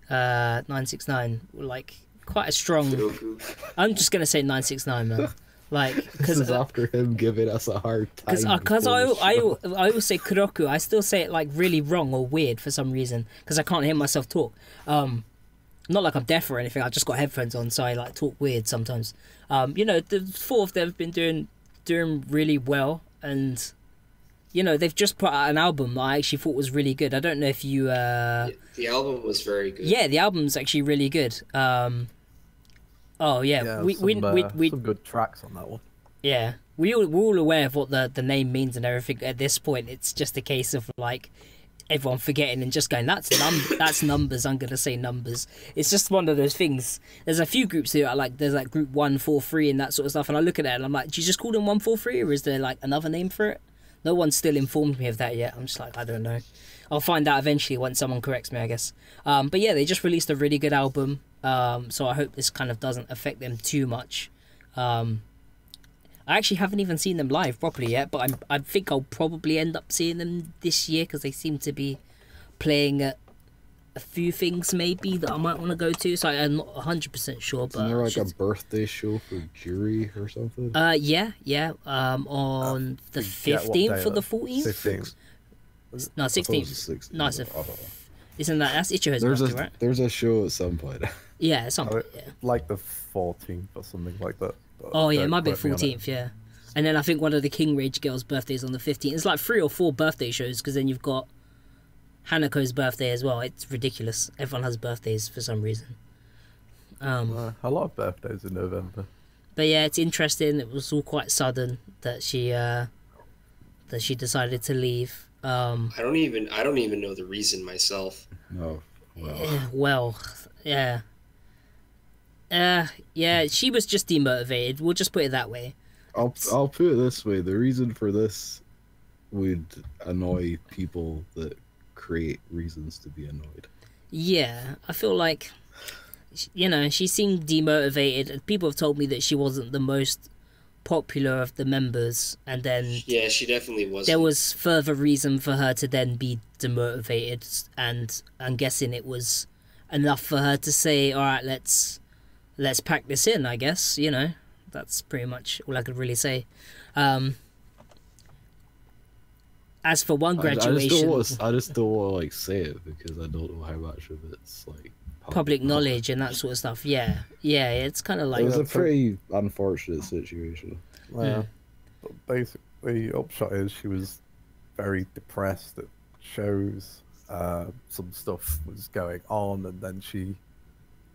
[SPEAKER 1] 969 were like quite a strong. I'm just gonna say 969, man. Like, because
[SPEAKER 2] after him giving us a hard time.
[SPEAKER 1] Because I always say Kuroku. I still say it like really wrong or weird for some reason because I can't hear myself talk. Not like I'm deaf or anything. I've just got headphones on, so I like talk weird sometimes. You know, the 4 of them have been doing really well, and you know they've just put out an album that I actually thought was really good. I don't know if you.
[SPEAKER 3] The album was very good.
[SPEAKER 1] Yeah, the album's actually really good. Oh yeah,
[SPEAKER 4] Yeah,
[SPEAKER 1] we
[SPEAKER 4] some good tracks on that one.
[SPEAKER 1] yeah, we're all aware of what the name means and everything. At this point, it's just a case of like everyone forgetting and just going, that's numbers. I'm gonna say numbers. It's just one of those things. There's a few groups here. There's like group 143 and that sort of stuff. And I look at it and I'm like, do you just call them 143 or is there like another name for it? No one's still informed me of that yet. I'm just like, I don't know. I'll find out eventually once someone corrects me, I guess. But yeah, they just released a really good album. So I hope this kind of doesn't affect them too much. I actually haven't even seen them live properly yet, but I think I'll probably end up seeing them this year because they seem to be playing at a few things maybe that I might want to go to. So I'm not 100% sure. But
[SPEAKER 2] isn't there like a birthday show for Garry or something?
[SPEAKER 1] Yeah. On the 15th or the 14th.
[SPEAKER 4] 16th.
[SPEAKER 1] No, 16th. No, isn't that's Ichigo's birthday, right?
[SPEAKER 2] There's a show at some point.
[SPEAKER 1] Yeah, at some point. Yeah.
[SPEAKER 4] Like the 14th or something like that.
[SPEAKER 1] Oh yeah, it might be 14th, yeah. And then I think one of the King Rage girls' birthdays on the 15th. It's like 3 or 4 birthday shows because then you've got Hanako's birthday as well. It's ridiculous. Everyone has birthdays for some reason.
[SPEAKER 4] A lot of birthdays in November.
[SPEAKER 1] But yeah, it's interesting. It was all quite sudden that she decided to leave.
[SPEAKER 3] I don't even know the reason myself.
[SPEAKER 2] No.
[SPEAKER 1] Well, yeah. Yeah, she was just demotivated. We'll just put it that way.
[SPEAKER 2] I'll put it this way: the reason for this would annoy people that create reasons to be annoyed.
[SPEAKER 1] Yeah, I feel like, you know, she seemed demotivated. People have told me that she wasn't the most popular of the members, and then
[SPEAKER 3] yeah, she definitely wasn't.
[SPEAKER 1] There was further reason for her to then be demotivated, and I'm guessing it was enough for her to say, "All right, let's pack this in." I guess, you know, that's pretty much all I could really say. As for one graduation,
[SPEAKER 2] I just don't want to like say it because I don't know how much of it's like
[SPEAKER 1] public knowledge and that sort of stuff. Yeah, it's kind of like
[SPEAKER 2] it was a pretty unfortunate situation.
[SPEAKER 4] Yeah, but basically, upshot is she was very depressed at shows. Some stuff was going on, and then she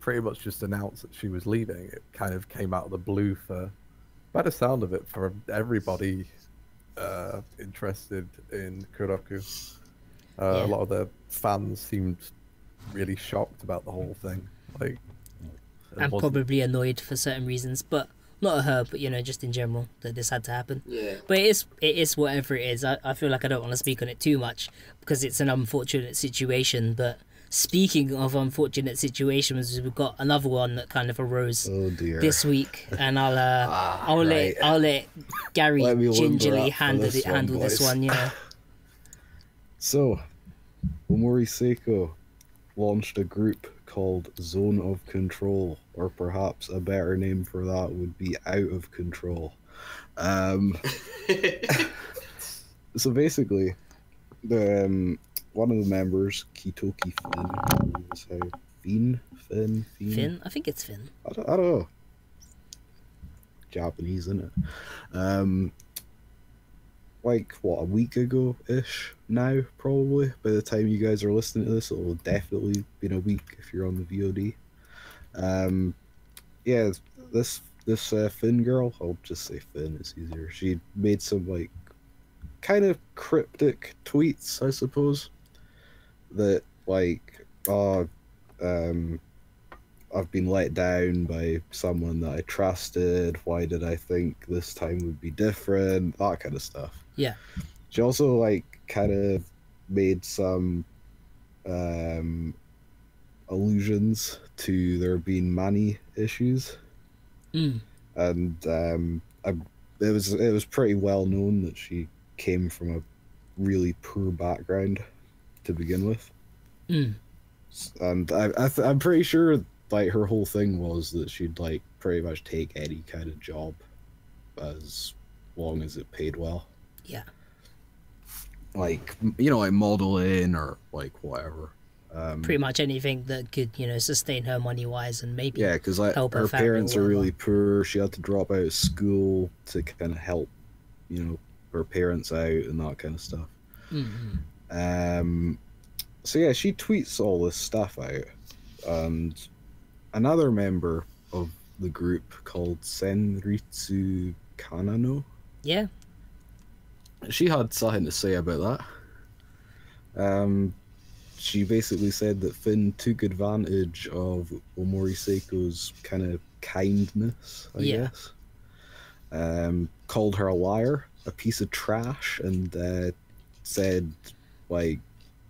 [SPEAKER 4] pretty much just announced that she was leaving. It kind of came out of the blue by the sound of it, for everybody interested in Kuroku. A lot of the fans seemed really shocked about the whole thing. Like,
[SPEAKER 1] and probably annoyed for certain reasons, but not at her, but you know, just in general that this had to happen.
[SPEAKER 3] Yeah.
[SPEAKER 1] But it is whatever it is. I feel like I don't want to speak on it too much because it's an unfortunate situation. But speaking of unfortunate situations, we've got another one that kind of arose this week, and I'll let Garry gingerly handle this one. Yeah.
[SPEAKER 2] So, Omori Seiko launched a group called Zone of Control, or perhaps a better name for that would be Out of Control. So basically, the one of the members, Kitoki Finn,
[SPEAKER 1] Finn? I think it's Finn.
[SPEAKER 2] I don't know. Japanese, isn't it? Like, what, a week ago-ish now, probably. By the time you guys are listening to this, it'll definitely been a week if you're on the VOD. Yeah, this Finn girl, I'll just say Finn, it's easier. She made some, like, kind of cryptic tweets, I suppose. That, like, I've been let down by someone that I trusted. Why did I think this time would be different? That kind of stuff.
[SPEAKER 1] Yeah.
[SPEAKER 2] She also, like, kind of made some allusions to there being money issues. And it was pretty well known that she came from a really poor background to begin with. And I'm pretty sure, like, her whole thing was that she'd, like, pretty much take any kind of job as long as it paid well.
[SPEAKER 1] Yeah.
[SPEAKER 2] Like, you know, like modeling or, like, whatever.
[SPEAKER 1] Pretty much anything that could, you know, sustain her money-wise and maybe
[SPEAKER 2] because, like, her parents are really poor. She had to drop out of school to kind of help, you know, her parents out and that kind of stuff. So, yeah, she tweets all this stuff out. And another member of the group called Senritsu Kanano.
[SPEAKER 1] Yeah.
[SPEAKER 2] She had something to say about that. She basically said that Finn took advantage of Omori Seiko's kind of kindness, I guess. Called her a liar, a piece of trash, and said, like,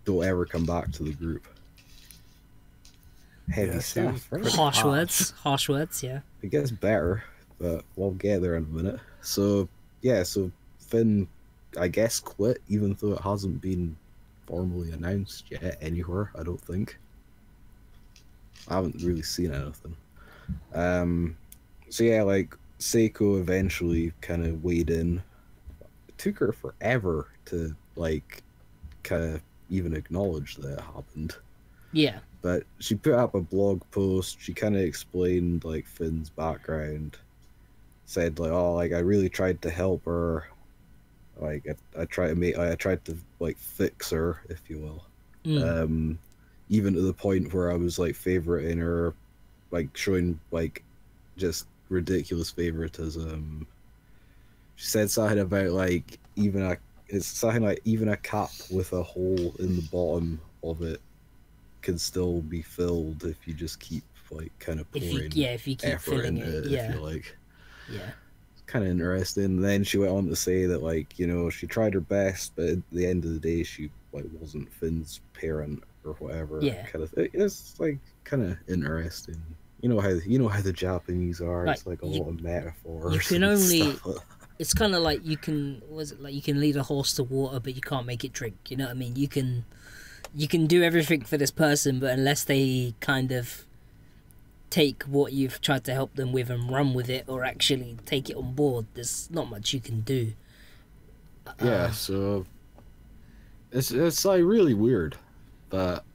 [SPEAKER 2] don't ever come back to the group. Heavy stuff, right?
[SPEAKER 1] Harsh words, yeah.
[SPEAKER 2] It gets better, but we'll get there in a minute. So, yeah, so Finn, I guess, quit, even though it hasn't been formally announced yet anywhere, I don't think. I haven't really seen anything. So, yeah, like, Seiko eventually kind of weighed in. It took her forever to, like, kind of even acknowledge that it happened.
[SPEAKER 1] Yeah.
[SPEAKER 2] But she put up a blog post. She kind of explained, like, Finn's background. Said, like, oh, like, I really tried to help her. Like, I tried to, like, fix her, if you will. Even to the point where I was, like, favoriting her, like, showing, like, just ridiculous favoritism. She said something about, like, even a cup with a hole in the bottom of it can still be filled if you just keep, like, kind of pouring
[SPEAKER 1] if you keep
[SPEAKER 2] effort
[SPEAKER 1] filling
[SPEAKER 2] into it,
[SPEAKER 1] yeah.
[SPEAKER 2] if you like.
[SPEAKER 1] Yeah.
[SPEAKER 2] It's kind of interesting. And then she went on to say that, like, you know, she tried her best, but at the end of the day, she, like, wasn't Finn's parent or whatever.
[SPEAKER 1] Yeah.
[SPEAKER 2] Kind of. It's, like, kind of interesting. You know how the Japanese are. Like, it's like a lot of metaphors.
[SPEAKER 1] You can only.
[SPEAKER 2] Stuff.
[SPEAKER 1] It's kind of like you can. You can lead a horse to water, but you can't make it drink. You know what I mean? You can do everything for this person, but unless they kind of take what you've tried to help them with and run with it, or actually take it on board, there's not much you can do.
[SPEAKER 2] Yeah, so it's like really weird, but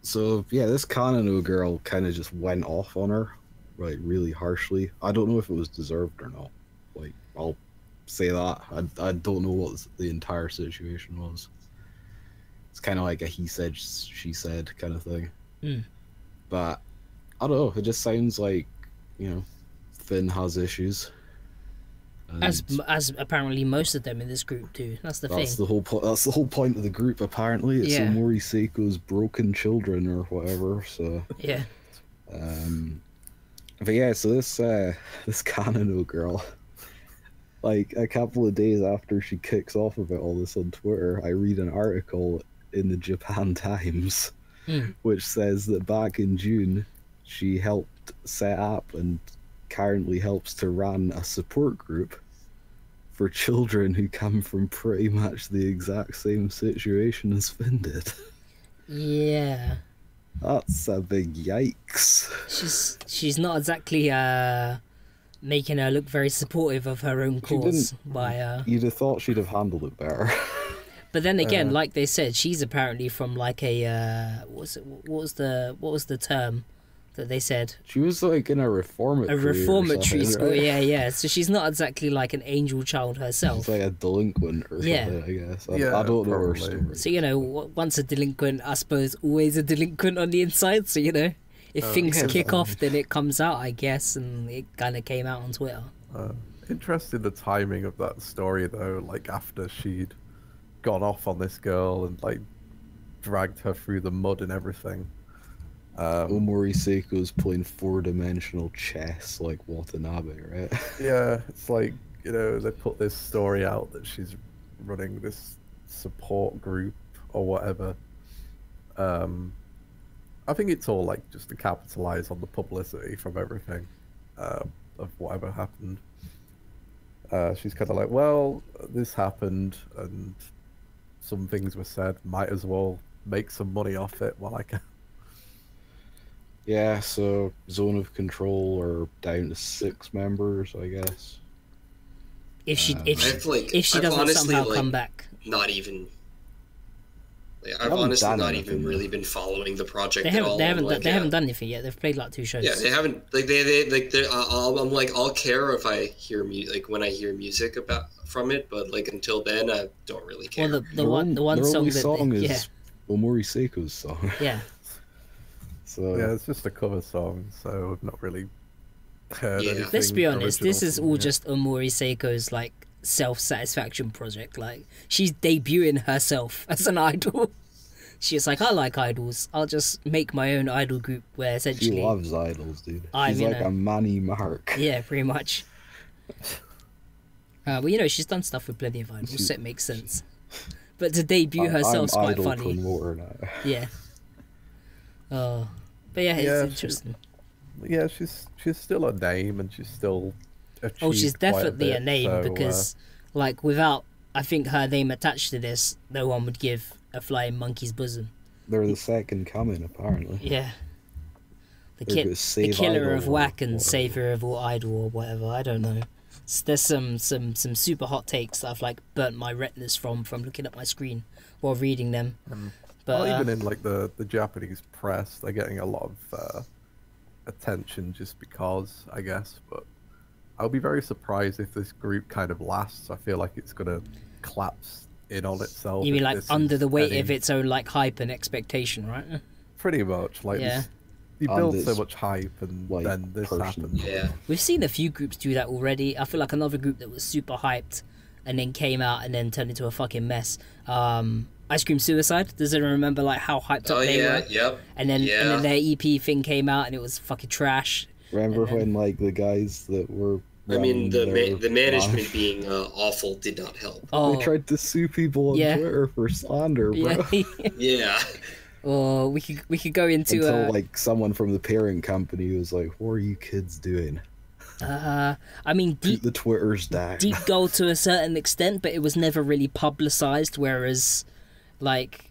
[SPEAKER 2] so yeah, this Kanano girl kind of just went off on her, like, really harshly. I don't know if it was deserved or not. Like, I'll say that I don't know what the entire situation was. It's kind of like a he said, she said kind of thing. But I don't know. It just sounds like, you know, Finn has issues.
[SPEAKER 1] As apparently most of them in this group do. That's the thing.
[SPEAKER 2] That's the whole point of the group. Apparently, it's Omori Seiko's broken children or whatever. So
[SPEAKER 1] yeah.
[SPEAKER 2] But yeah, so this Kanano girl, like, a couple of days after she kicks off about all this on Twitter, I read an article in the Japan Times, which says that back in June, she helped set up and currently helps to run a support group for children who come from pretty much the exact same situation as Finn did.
[SPEAKER 1] Yeah.
[SPEAKER 2] That's a big yikes.
[SPEAKER 1] She's not exactly making her look very supportive of her own cause by
[SPEAKER 2] You'd have thought she'd have handled it better.
[SPEAKER 1] But then again, like they said, she's apparently from like a what was the term that they said?
[SPEAKER 2] She was like in a reformatory
[SPEAKER 1] school.
[SPEAKER 2] Right?
[SPEAKER 1] Yeah. So she's not exactly like an angel child herself.
[SPEAKER 2] She's like a delinquent or something, I guess. I don't know her story.
[SPEAKER 1] So, you know, once a delinquent, I suppose always a delinquent on the inside. So, you know, if things kick off, then it comes out, I guess, and it kind of came out on Twitter.
[SPEAKER 4] Interesting the timing of that story though. Like, after she'd gone off on this girl and, like, dragged her through the mud and everything.
[SPEAKER 2] Omori Seiko's playing 4-dimensional chess like Watanabe, right?
[SPEAKER 4] Yeah, it's like, you know, they put this story out that she's running this support group or whatever. I think it's all, like, just to capitalize on the publicity from everything of whatever happened. She's kind of like, well, this happened and some things were said, might as well make some money off it while I can.
[SPEAKER 2] Yeah, so Zone of Control are down to 6 members, I guess.
[SPEAKER 1] If she doesn't somehow come back.
[SPEAKER 3] Not even. Like, I've honestly not even really been following the project
[SPEAKER 1] at all. They haven't done anything yet. They've played like 2 shows.
[SPEAKER 3] Yeah, they haven't. Like I'm like, I'll care if I hear like when I hear music from it, but like until then, I don't really care.
[SPEAKER 1] Well, the one song
[SPEAKER 2] is Omori Seiko's song.
[SPEAKER 1] Yeah.
[SPEAKER 2] So
[SPEAKER 4] yeah, it's just a cover song, so I've not really heard
[SPEAKER 3] Yeah.
[SPEAKER 4] anything.
[SPEAKER 1] Let's be honest, this
[SPEAKER 4] original
[SPEAKER 1] is
[SPEAKER 4] from
[SPEAKER 1] all
[SPEAKER 4] him yet.
[SPEAKER 1] just Omori Seiko's like self-satisfaction project. Like, she's debuting herself as an idol. She's like, I like idols, I'll just make my own idol group where
[SPEAKER 2] She
[SPEAKER 1] essentially
[SPEAKER 2] loves idols, dude.
[SPEAKER 1] I'm,
[SPEAKER 2] She's
[SPEAKER 1] you
[SPEAKER 2] like
[SPEAKER 1] know-
[SPEAKER 2] a Manny Mark.
[SPEAKER 1] yeah, pretty much. Well, you know, she's done stuff with plenty of idols, so it makes sense. But to debut herself's
[SPEAKER 2] I'm
[SPEAKER 1] quite
[SPEAKER 2] idol
[SPEAKER 1] funny.
[SPEAKER 2] promoter now.
[SPEAKER 1] Yeah. Oh, but yeah, it's
[SPEAKER 4] Yeah,
[SPEAKER 1] interesting.
[SPEAKER 4] Yeah, she's still a name, and she's still.
[SPEAKER 1] Oh, she's
[SPEAKER 4] achieved quite
[SPEAKER 1] definitely a
[SPEAKER 4] bit,
[SPEAKER 1] name
[SPEAKER 4] so,
[SPEAKER 1] because, like, without, I think, her name attached to this, no one would give a flying monkey's bosom.
[SPEAKER 2] They're the second coming, apparently.
[SPEAKER 1] Yeah. The,
[SPEAKER 2] They're gonna
[SPEAKER 1] the
[SPEAKER 2] save
[SPEAKER 1] killer
[SPEAKER 2] Idol
[SPEAKER 1] of
[SPEAKER 2] or
[SPEAKER 1] whack and
[SPEAKER 2] whatever.
[SPEAKER 1] savior of all idol or whatever. I don't know. There's some super hot takes that I've like burnt my retinas from looking at my screen while reading them. But
[SPEAKER 4] well, even in like the Japanese press, they're getting a lot of attention just because, I guess. But I'll be very surprised if this group kind of lasts. I feel like it's gonna collapse in on itself.
[SPEAKER 1] you mean
[SPEAKER 4] if
[SPEAKER 1] like
[SPEAKER 4] this
[SPEAKER 1] under
[SPEAKER 4] is
[SPEAKER 1] the weight
[SPEAKER 4] any-
[SPEAKER 1] of its own like hype and expectation, right?
[SPEAKER 4] Pretty much, like
[SPEAKER 1] Yeah.
[SPEAKER 4] you
[SPEAKER 2] And
[SPEAKER 4] build so
[SPEAKER 2] it's,
[SPEAKER 4] much hype, and
[SPEAKER 2] like,
[SPEAKER 4] then this
[SPEAKER 2] personal.
[SPEAKER 4] happens.
[SPEAKER 3] Yeah.
[SPEAKER 1] We've seen a few groups do that already. I feel like another group that was super hyped and then came out and then turned into a fucking mess. Ice Cream Suicide. Does anyone remember like how hyped up
[SPEAKER 3] Oh
[SPEAKER 1] they
[SPEAKER 3] yeah,
[SPEAKER 1] were?
[SPEAKER 3] yep.
[SPEAKER 1] And then
[SPEAKER 3] Yeah.
[SPEAKER 1] their EP thing came out and it was fucking trash.
[SPEAKER 2] Remember
[SPEAKER 1] And then-
[SPEAKER 2] when, like, the guys that were.
[SPEAKER 3] I mean,
[SPEAKER 2] running their
[SPEAKER 3] the management
[SPEAKER 2] band,
[SPEAKER 3] being awful did not help.
[SPEAKER 1] Oh,
[SPEAKER 2] They tried to sue people on
[SPEAKER 1] Yeah.
[SPEAKER 2] Twitter for slander, bro.
[SPEAKER 1] yeah.
[SPEAKER 3] Yeah.
[SPEAKER 1] Or we could go into
[SPEAKER 2] Until, like, someone from the parent company was like, what are you kids doing?
[SPEAKER 1] I mean
[SPEAKER 2] Put
[SPEAKER 1] deep
[SPEAKER 2] the Twitters down.
[SPEAKER 1] deep goal to a certain extent, but it was never really publicized. Whereas, like,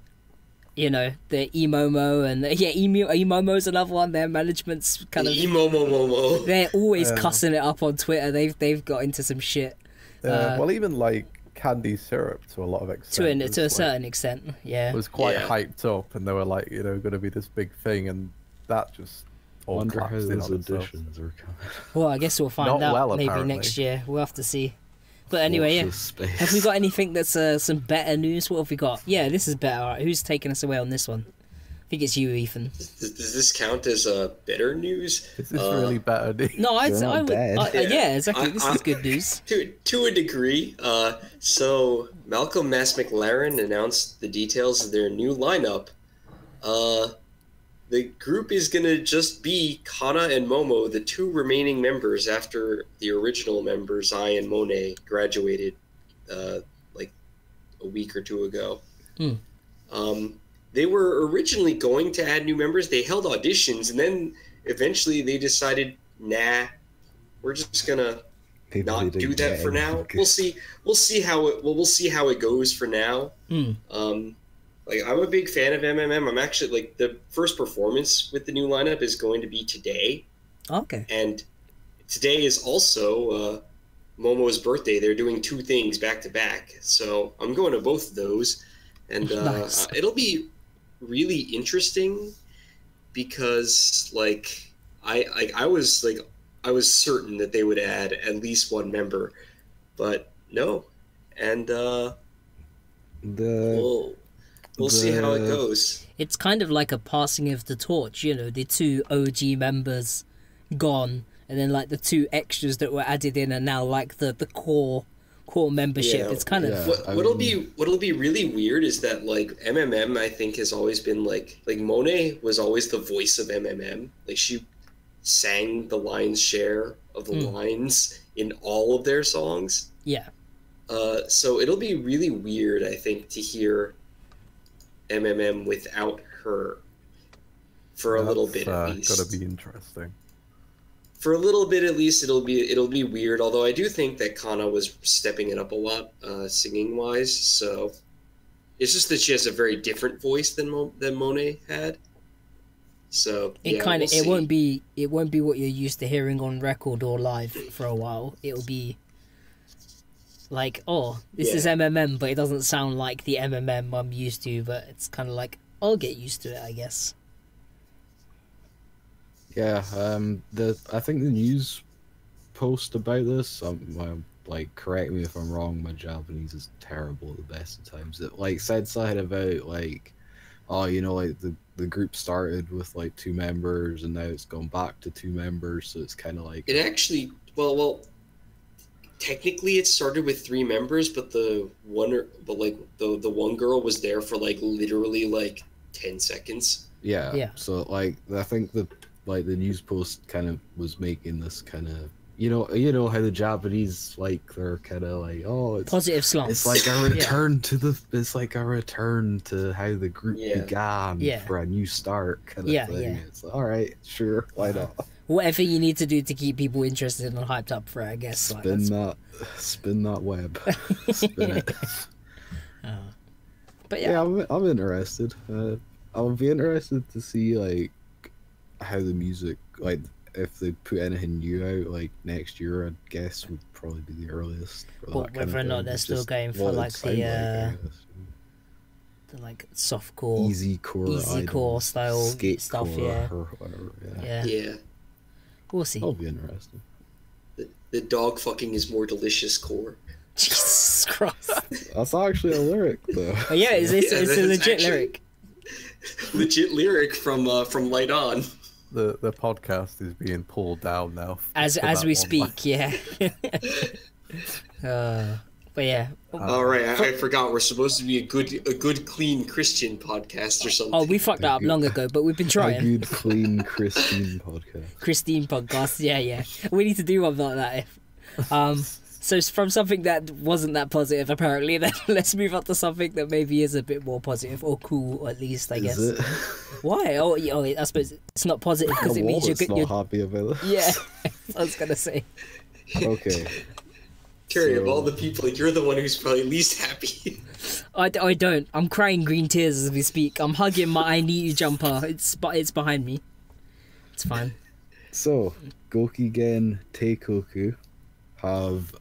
[SPEAKER 1] you know, the Emomo and Emomo's another one. Their management's kind of
[SPEAKER 3] Emo mo mo mo.
[SPEAKER 1] they're always
[SPEAKER 4] Yeah.
[SPEAKER 1] cussing it up on Twitter. They've got into some shit
[SPEAKER 4] Well, even like Candy Syrup to a lot of extent.
[SPEAKER 1] to a
[SPEAKER 4] was, like,
[SPEAKER 1] certain extent. Yeah.
[SPEAKER 4] was quite
[SPEAKER 3] Yeah.
[SPEAKER 4] hyped up, and they were like, going to be this big thing, and that just all
[SPEAKER 2] Wonder how
[SPEAKER 4] collapsed in
[SPEAKER 2] those
[SPEAKER 4] on itself.
[SPEAKER 2] editions are coming.
[SPEAKER 1] Well, I guess we'll find
[SPEAKER 4] Not
[SPEAKER 1] out
[SPEAKER 4] well,
[SPEAKER 1] maybe
[SPEAKER 4] apparently.
[SPEAKER 1] next year. We'll have to see. But anyway,
[SPEAKER 2] Watch
[SPEAKER 1] yeah.
[SPEAKER 2] this space.
[SPEAKER 1] Have we got anything that's some better news? What have we got? Yeah, this is better. All right, who's taking us away on this one? I think it's you, Ethan.
[SPEAKER 3] Does this count as better news?
[SPEAKER 4] Is this really better news?
[SPEAKER 1] No, I
[SPEAKER 2] You're not
[SPEAKER 1] would.
[SPEAKER 2] dead.
[SPEAKER 1] Yeah, exactly. This
[SPEAKER 3] I-
[SPEAKER 1] is good news.
[SPEAKER 3] To a degree. So Malcolm Mass McLaren announced the details of their new lineup. The group is gonna just be Kana and Momo, the two remaining members after the original members, Ai and Monet, graduated like a week or two ago. They were originally going to add new members. They held auditions, and then eventually they decided, nah, we're just gonna
[SPEAKER 2] Maybe they
[SPEAKER 3] not
[SPEAKER 2] didn't
[SPEAKER 3] do that
[SPEAKER 2] get
[SPEAKER 3] for
[SPEAKER 2] anything
[SPEAKER 3] now.
[SPEAKER 2] good.
[SPEAKER 3] We'll see how it goes for now. Like, I'm a big fan of MMM. I'm actually, like, the first performance with the new lineup is going to be today,
[SPEAKER 1] Okay.
[SPEAKER 3] and today is also Momo's birthday. They're doing two things back to back, so I'm going to both of those, and
[SPEAKER 1] Nice.
[SPEAKER 3] it'll be really interesting because, like, I was certain that they would add at least one member, but no, and we'll see how it goes.
[SPEAKER 1] It's kind of like a passing of the torch, you know, the two OG members gone, and then like the two extras that were added in are now like the core membership.
[SPEAKER 3] Yeah.
[SPEAKER 1] It's kind of
[SPEAKER 2] Yeah.
[SPEAKER 3] What'll be really weird is that, like, MMM, I think, has always been like Monet was always the voice of MMM. Like, she sang the lion's share of the lines in all of their songs.
[SPEAKER 1] yeah.
[SPEAKER 3] So it'll be really weird, I think, to hear MMM without her for a little bit at least.
[SPEAKER 4] Gotta be interesting.
[SPEAKER 3] For a little bit at least, it'll be weird. Although I do think that Kana was stepping it up a lot, singing wise. So it's just that she has a very different voice than Monet had. So
[SPEAKER 1] It
[SPEAKER 3] we'll
[SPEAKER 1] it
[SPEAKER 3] see.
[SPEAKER 1] won't be what you're used to hearing on record or live for a while. It'll be like, oh, this is MMM, but it doesn't sound like the MMM I'm used to. But it's kind of like, I'll get used to it, I guess.
[SPEAKER 2] Yeah, I think the news post about this, like, correct me if I'm wrong, my Japanese is terrible at the best of times. It, like, said something about, like, oh, you know, like, the the group started with like 2 members and now it's gone back to 2 members, so it's kind of like
[SPEAKER 3] it actually technically it started with 3 members, but the one girl was there for like literally like 10 seconds.
[SPEAKER 2] yeah. So like I think the news post kind of was making this kind of you know how the Japanese like they're kind of like it's
[SPEAKER 1] positive slump.
[SPEAKER 2] It's like a return it's like a return to how the group began for a new start kind of thing.
[SPEAKER 1] Yeah.
[SPEAKER 2] It's like, all right, sure, why not?
[SPEAKER 1] Whatever you need to do to keep people interested and hyped up for it, I guess.
[SPEAKER 2] Spin that web. Spin it.
[SPEAKER 1] But
[SPEAKER 2] yeah, I'm interested. I'll be interested to see like how the music, like if they put anything new out like next year. I guess would probably be the earliest.
[SPEAKER 1] But whether or not they're still going for like the like softcore, easy core style stuff,
[SPEAKER 2] or whatever.
[SPEAKER 3] Yeah.
[SPEAKER 1] We'll see.
[SPEAKER 2] I'll be interested.
[SPEAKER 3] The dog fucking is more delicious core.
[SPEAKER 1] Jesus Christ.
[SPEAKER 2] That's actually a lyric, though.
[SPEAKER 1] Oh, yeah, it's a legit lyric.
[SPEAKER 3] Legit lyric from Light On.
[SPEAKER 4] The podcast is being pulled down now.
[SPEAKER 1] As we speak, yeah. But yeah.
[SPEAKER 3] All right, I forgot we're supposed to be a good clean Christian podcast or something.
[SPEAKER 1] Oh, we fucked that up long ago, but we've been trying.
[SPEAKER 2] A good clean Christine podcast.
[SPEAKER 1] Christine podcast, yeah. We need to do one like that. So from something that wasn't that positive, apparently, then let's move on to something that maybe is a bit more positive or cool, at least, I guess.
[SPEAKER 2] Is it?
[SPEAKER 1] Why? Oh, I suppose it's not positive because it means you're
[SPEAKER 2] not happy about it.
[SPEAKER 1] Yeah, I was gonna say.
[SPEAKER 2] Okay.
[SPEAKER 3] Terry, of all the people, you're the one who's probably least happy.
[SPEAKER 1] I don't. I'm crying green tears as we speak. I'm hugging my I Need You jumper. It's behind me. It's fine.
[SPEAKER 2] So, Gokigen Teikoku have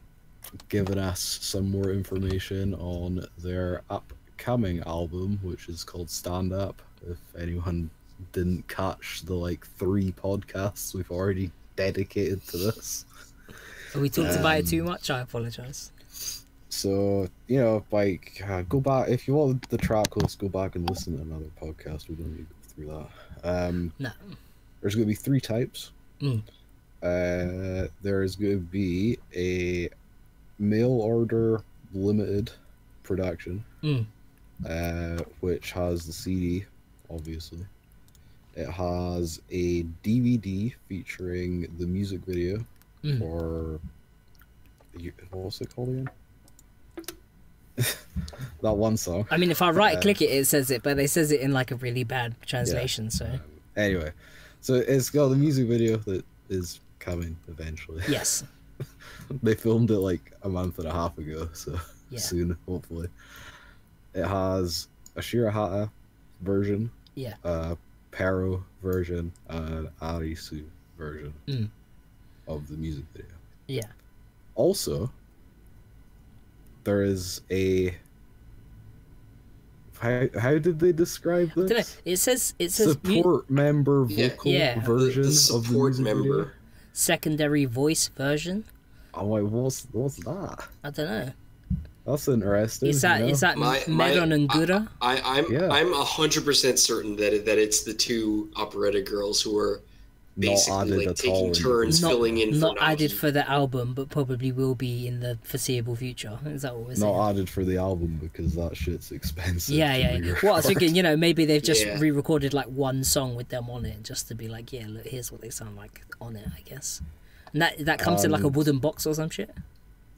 [SPEAKER 2] given us some more information on their upcoming album, which is called Stand Up. If anyone didn't catch the 3 podcasts we've already dedicated to this.
[SPEAKER 1] We talked about it too much. I apologize.
[SPEAKER 2] So, go back if you want the track list, go back and listen to another podcast. We don't need to go through that.
[SPEAKER 1] No.
[SPEAKER 2] There's going to be 3 types.
[SPEAKER 1] Mm.
[SPEAKER 2] There's going to be a mail order limited production, which has the CD, obviously. It has a DVD featuring the music video for what's it called again? That one song.
[SPEAKER 1] I mean, if I right click it says it, but it says it in a really bad translation. So
[SPEAKER 2] anyway, so it's got the music video that is coming eventually.
[SPEAKER 1] Yes.
[SPEAKER 2] They filmed it a month and a half ago, so soon, hopefully. It has a Shirahata version, a Pero version, and an Arisu version of the music video.
[SPEAKER 1] Yeah.
[SPEAKER 2] Also, there is a how did they describe this?
[SPEAKER 1] I don't know. It says
[SPEAKER 2] support member vocal version
[SPEAKER 3] the support
[SPEAKER 2] of the music
[SPEAKER 3] member
[SPEAKER 2] video.
[SPEAKER 1] Secondary voice version.
[SPEAKER 2] I'm like, what's that?
[SPEAKER 1] I don't know.
[SPEAKER 2] That's interesting.
[SPEAKER 1] Is that Meron and Gura?
[SPEAKER 3] I'm 100% certain that it's the 2 operetta girls who are basically taking turns filling in.
[SPEAKER 1] Not added for the album, but probably will be in the foreseeable future. Is that what we're saying?
[SPEAKER 2] Not added for the album because that shit's expensive.
[SPEAKER 1] Yeah. Well, I was thinking, maybe they've just re-recorded one song with them on it, just to be like, yeah, look, here's what they sound like on it, I guess. And that comes in a wooden box or some shit.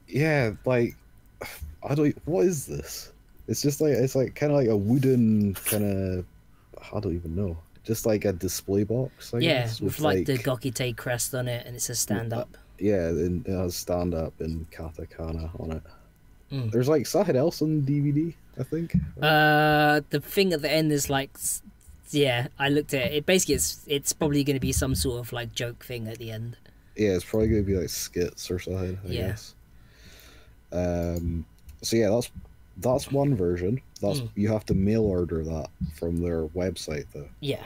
[SPEAKER 2] Yeah, what is this? It's just it's kind of like a wooden kind of, I don't even know. Just a display box, I guess.
[SPEAKER 1] With the Gokite crest on it, and it says stand up.
[SPEAKER 2] Yeah, and it has stand up and katakana on it. There's something else on the DVD, I think.
[SPEAKER 1] The thing at the end is I looked at it. Basically, it's probably going to be some sort of joke thing at the end.
[SPEAKER 2] Yeah, it's probably going to be skits or something, I guess. So yeah, that's one version. You have to mail order that from their website, though. Yeah.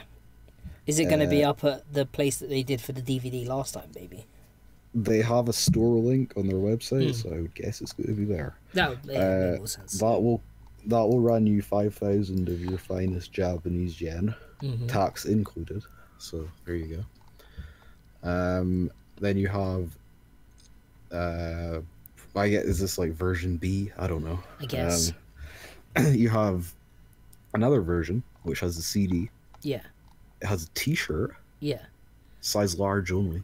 [SPEAKER 1] Is it going to be up at the place that they did for the DVD last time, maybe?
[SPEAKER 2] They have a store link on their website, so I would guess it's going to be there.
[SPEAKER 1] That would make more sense.
[SPEAKER 2] That will run you 5,000 of your finest Japanese yen. tax included. So there you go. Then you have, I guess, is this like version B? I don't know.
[SPEAKER 1] I guess.
[SPEAKER 2] You have another version which has a CD.
[SPEAKER 1] Yeah.
[SPEAKER 2] It has a T-shirt.
[SPEAKER 1] Yeah.
[SPEAKER 2] Size large only.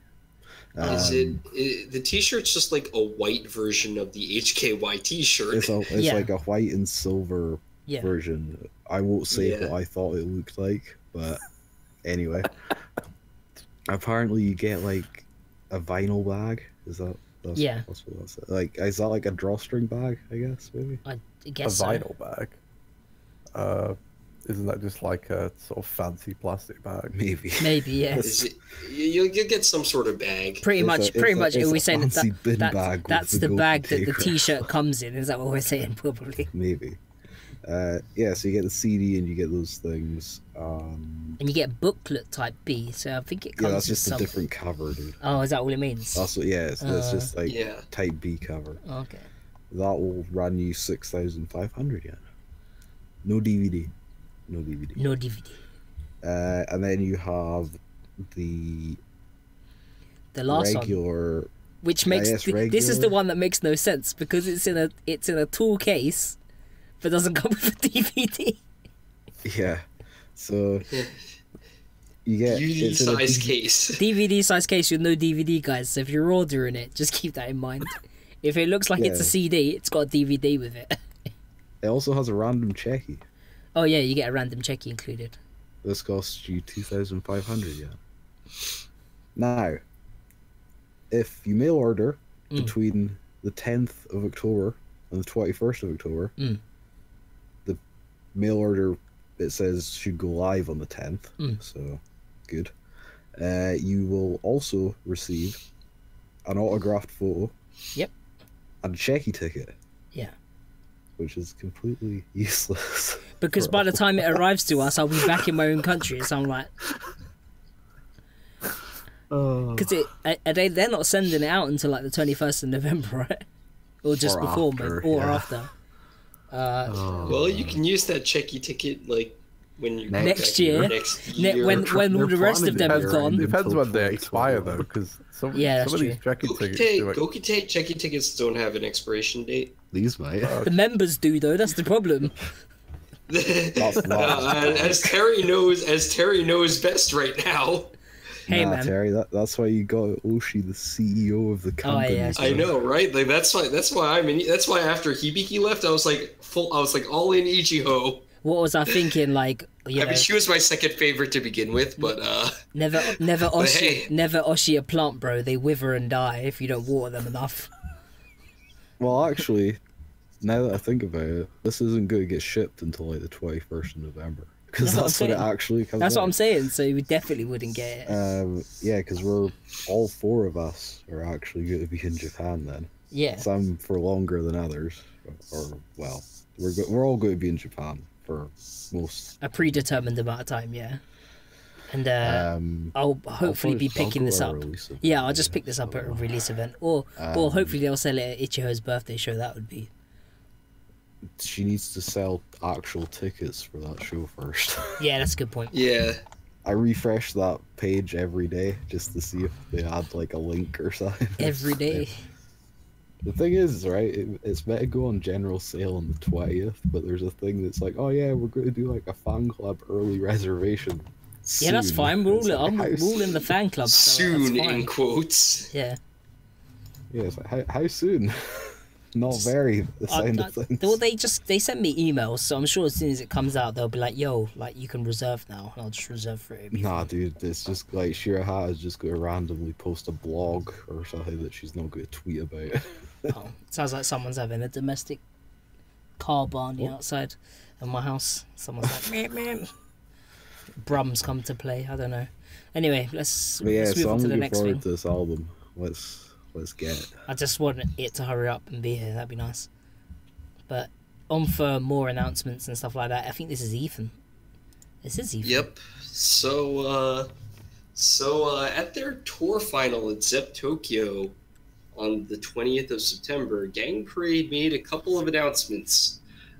[SPEAKER 3] Is the T-shirt's just like a white version of the HKY T-shirt?
[SPEAKER 2] It's like a white and silver version. I won't say what I thought it looked like, but anyway. Apparently, you get like a vinyl bag. Is that? That's what that's like. Is that like a drawstring bag? I guess maybe.
[SPEAKER 1] I guess
[SPEAKER 4] a vinyl bag. Isn't that just like a sort of fancy plastic bag?
[SPEAKER 2] Maybe.
[SPEAKER 1] Maybe, yeah.
[SPEAKER 3] You'll get some sort of bag.
[SPEAKER 1] Pretty much. We're saying that's the bag that the T-shirt comes in. Is that what we're saying? Probably.
[SPEAKER 2] Maybe. Yeah. So you get the CD and you get those things.
[SPEAKER 1] And you get booklet type B. So I think it comes.
[SPEAKER 2] Yeah, that's just
[SPEAKER 1] with
[SPEAKER 2] a different cover, dude.
[SPEAKER 1] Oh, is that all it means?
[SPEAKER 2] That's what. Yeah. It's just like type B cover.
[SPEAKER 1] Okay.
[SPEAKER 2] That will run you 6,500 yen. No DVD. No DVD.
[SPEAKER 1] No DVD.
[SPEAKER 2] And then you have the
[SPEAKER 1] last
[SPEAKER 2] regular
[SPEAKER 1] one, which makes this is the one that makes no sense because it's in a tool case, but doesn't come with a DVD.
[SPEAKER 2] Yeah, so you get
[SPEAKER 3] DVD size case.
[SPEAKER 1] DVD size case with no DVD, guys. So if you're ordering it, just keep that in mind. If it looks like it's a CD, it's got a DVD with it.
[SPEAKER 2] It also has a random checky.
[SPEAKER 1] Oh yeah, you get a random checky included.
[SPEAKER 2] This costs you 2,500 yen. Now, if you mail order between the 10th of October and the 21st of October, the mail order, it says, should go live on the 10th, so good. You will also receive an autographed photo.
[SPEAKER 1] Yep.
[SPEAKER 2] And a checky ticket.
[SPEAKER 1] Yeah.
[SPEAKER 2] Which is completely useless.
[SPEAKER 1] Because by the time it arrives to us, I'll be back in my own country. So I'm like, because they're not sending it out until like the 21st of November, right? Or just before, after.
[SPEAKER 3] Well, you can use that checky ticket like when you
[SPEAKER 1] next year. When all the rest of them have gone.
[SPEAKER 4] Depends when they expire though, because some of these checky tickets.
[SPEAKER 3] Gokite checky tickets don't have an expiration date.
[SPEAKER 2] These might.
[SPEAKER 1] The members do though. That's the problem.
[SPEAKER 3] As Terry knows best right now.
[SPEAKER 1] Hey man,
[SPEAKER 2] Terry, that's why you got Oshi, the CEO of the company.
[SPEAKER 1] Oh, yeah.
[SPEAKER 3] I know, right? Like that's why after Hibiki left, I was like all in Ichigo.
[SPEAKER 1] What was I thinking? Like, I mean,
[SPEAKER 3] she was my second favorite to begin with, but
[SPEAKER 1] never Oshi a plant, bro. They wither and die if you don't water them enough.
[SPEAKER 2] Well, actually, now that I think about it, this isn't going to get shipped until like the 21st of November. Because that's when it actually comes
[SPEAKER 1] That's
[SPEAKER 2] out.
[SPEAKER 1] what I'm saying, so we definitely wouldn't get it.
[SPEAKER 2] Yeah, because all four of us are actually going to be in Japan then.
[SPEAKER 1] Yeah.
[SPEAKER 2] Some for longer than others. Well, we're all going to be in Japan for most...
[SPEAKER 1] A predetermined amount of time, yeah. And I'll hopefully be picking this up. Yeah, I'll just pick this up at a release event. Or hopefully they'll sell it at Ichiho's birthday show, that would be...
[SPEAKER 2] She needs to sell actual tickets for that show first.
[SPEAKER 1] Yeah, that's a good point.
[SPEAKER 3] Yeah.
[SPEAKER 2] I refresh that page every day just to see if they add like a link or something.
[SPEAKER 1] Every day.
[SPEAKER 2] The thing is, right, it's meant to go on general sale on the 20th, but there's a thing that's like, oh yeah, we're going to do like a fan club early reservation. Soon.
[SPEAKER 1] Yeah, that's fine. We're all in the fan club. So
[SPEAKER 3] soon, in quotes.
[SPEAKER 1] Yeah.
[SPEAKER 2] Yeah, it's like, how soon? Not very, the sound of things.
[SPEAKER 1] Well, they sent me emails, so I'm sure as soon as it comes out, they'll be like, yo, like, you can reserve now. And I'll just reserve for it.
[SPEAKER 2] Nah, dude, it's just like Shirahata is just going to randomly post a blog or something that she's not going to tweet about.
[SPEAKER 1] Oh, sounds like someone's having a domestic car barney outside of my house. Someone's like, man. Brums come to play, I don't know. Anyway, let's move on to the next thing.
[SPEAKER 2] I'm looking forward to this album. Let's get it.
[SPEAKER 1] I just want it to hurry up and be here. That'd be nice. But on for more announcements and stuff like that. I think this is Ethan. This is Ethan.
[SPEAKER 3] Yep. So at their tour final at ZEP Tokyo on the 20th of September, Gang Parade made a couple of announcements.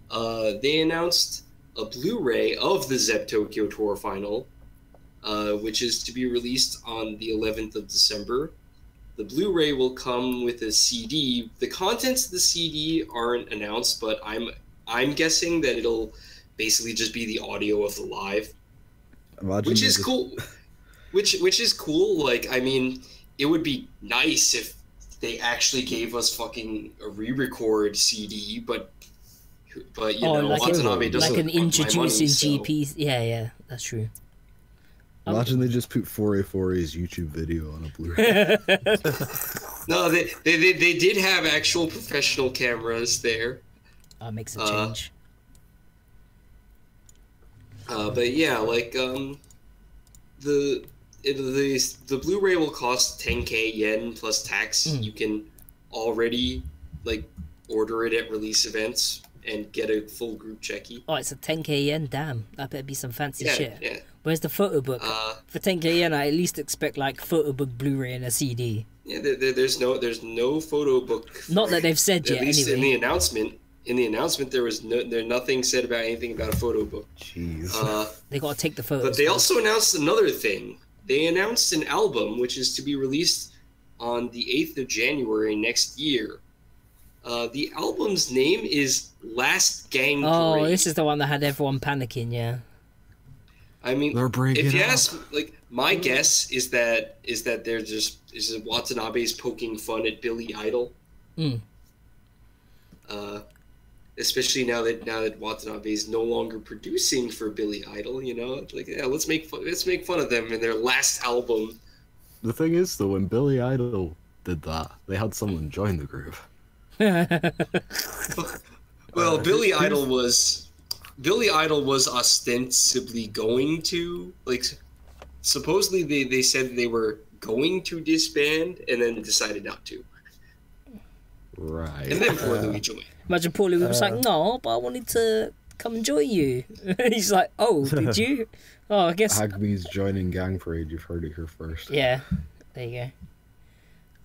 [SPEAKER 3] They announced a Blu-ray of the ZEP Tokyo Tour final, which is to be released on the 11th of December. The Blu-ray will come with a CD. The contents of the CD aren't announced, but I'm guessing that it'll basically just be the audio of the live, which is cool. Which is cool. Like, I mean, it would be nice if they actually gave us fucking a re-record CD, but you know,
[SPEAKER 1] like
[SPEAKER 3] Watanabe doesn't
[SPEAKER 1] like an
[SPEAKER 3] want my
[SPEAKER 1] introducing
[SPEAKER 3] money,
[SPEAKER 1] GP. Yeah, that's true.
[SPEAKER 2] Imagine they just put 4A4A's YouTube video on a Blu-ray.
[SPEAKER 3] No, they did have actual professional cameras there.
[SPEAKER 1] Makes a change.
[SPEAKER 3] But yeah, like the Blu-ray will cost 10k yen plus tax. You can already like order it at release events and get a full group checky.
[SPEAKER 1] Oh, it's a 10k yen. Damn, that better be some fancy shit.
[SPEAKER 3] Yeah.
[SPEAKER 1] Where's the photo book? For 10k yen, I at least expect like photo book Blu-ray and a CD.
[SPEAKER 3] Yeah, there's no photo book.
[SPEAKER 1] Not that they've said yet.
[SPEAKER 3] At least
[SPEAKER 1] anyway.
[SPEAKER 3] in the announcement, there was nothing said about anything about a photo book.
[SPEAKER 2] Jeez.
[SPEAKER 1] They gotta take the photos.
[SPEAKER 3] But they also announced another thing. They announced an album which is to be released on the 8th of January next year. The album's name is Last Gang Parade.
[SPEAKER 1] Oh, this is the one that had everyone panicking. Yeah.
[SPEAKER 3] I mean,
[SPEAKER 2] if
[SPEAKER 3] you ask, like, my guess is that they're just Watanabe's poking fun at Billy Idol. Especially now that Watanabe is no longer producing for Billy Idol, you know, like, yeah, let's make fun of them in their last album.
[SPEAKER 2] The thing is, though, when Billy Idol did that, they had someone join the group.
[SPEAKER 3] Well, Billy Idol was ostensibly going to, like, supposedly they said they were going to disband and then decided not to.
[SPEAKER 2] Right.
[SPEAKER 3] And then poor Louis joined.
[SPEAKER 1] Imagine poor Louis was like, no, but I wanted to come and join you. He's like, oh, did you? Oh, I guess.
[SPEAKER 2] Hagme's joining Gang Parade. You've heard it here first.
[SPEAKER 1] Yeah, there you go.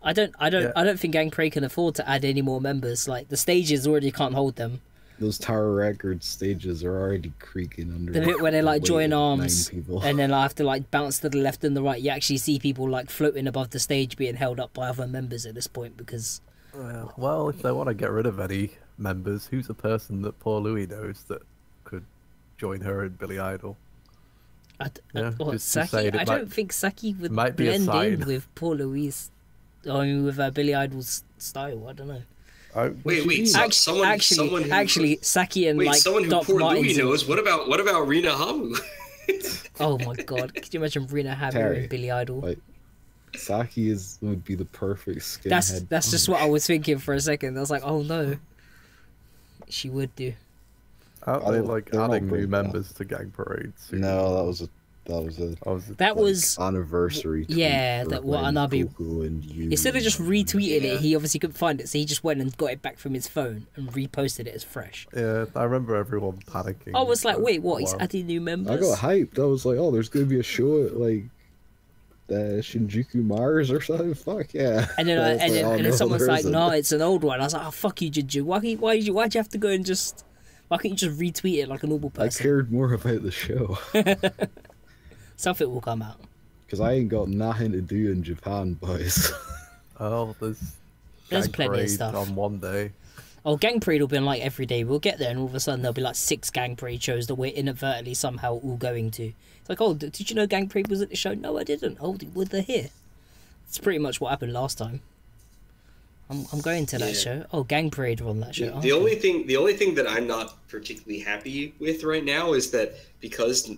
[SPEAKER 1] I don't think Gang Parade can afford to add any more members. Like, the stages already can't hold them.
[SPEAKER 2] Those Tower Records stages are already creaking under.
[SPEAKER 1] The bit where they like join arms
[SPEAKER 2] people.
[SPEAKER 1] and then I have to like bounce to the left and the right. You actually see people like floating above the stage being held up by other members at this point because.
[SPEAKER 4] Well, if they want to get rid of any members, who's a person that poor Louis knows that could join her in Billy Idol?
[SPEAKER 1] Saki? I don't think Saki would blend in with poor Louis. I mean, with Billy Idol's style. I don't know.
[SPEAKER 3] Wait.
[SPEAKER 1] Actually, Saki and like
[SPEAKER 3] someone who
[SPEAKER 1] Doc
[SPEAKER 3] poor
[SPEAKER 1] Martens
[SPEAKER 3] Louis knows. What about Rina Hamu?
[SPEAKER 1] Oh my god! Could you imagine Rina Hamu and Billy Idol?
[SPEAKER 2] Like, Saki would be the perfect skinhead.
[SPEAKER 1] That's just what I was thinking for a second. I was like, oh no, she would do.
[SPEAKER 4] Aren't they like adding new members to Gang Parade soon?
[SPEAKER 2] No, that was anniversary.
[SPEAKER 1] Yeah, that Watanabe. Instead of just retweeting it, he obviously couldn't find it, so he just went and got it back from his phone and reposted it as fresh.
[SPEAKER 4] Yeah, I remember everyone panicking.
[SPEAKER 1] I was like, wait, what? He's adding new members?
[SPEAKER 2] I got hyped. I was like, oh, there's gonna be a show at like Shinjuku Mars or something. Fuck yeah! And
[SPEAKER 1] then someone's like, no, it's an old one. I was like, oh fuck you, Juju. Why'd you have to go and just? Why can't you just retweet it like a normal person?
[SPEAKER 2] I cared more about the show.
[SPEAKER 1] Something will come out.
[SPEAKER 2] Because I ain't got nothing to do in Japan, boys.
[SPEAKER 4] Oh,
[SPEAKER 1] there's plenty of stuff
[SPEAKER 4] on one day.
[SPEAKER 1] Oh, Gang Parade will be like every day. We'll get there, and all of a sudden there'll be like 6 Gang Parade shows that we're inadvertently somehow all going to. It's like, oh, did you know Gang Parade was at the show? No, I didn't. Oh, were they here? It's pretty much what happened last time. I'm going to that show. Oh, Gang Parade are on that show.
[SPEAKER 3] The only thing that I'm not particularly happy with right now is that because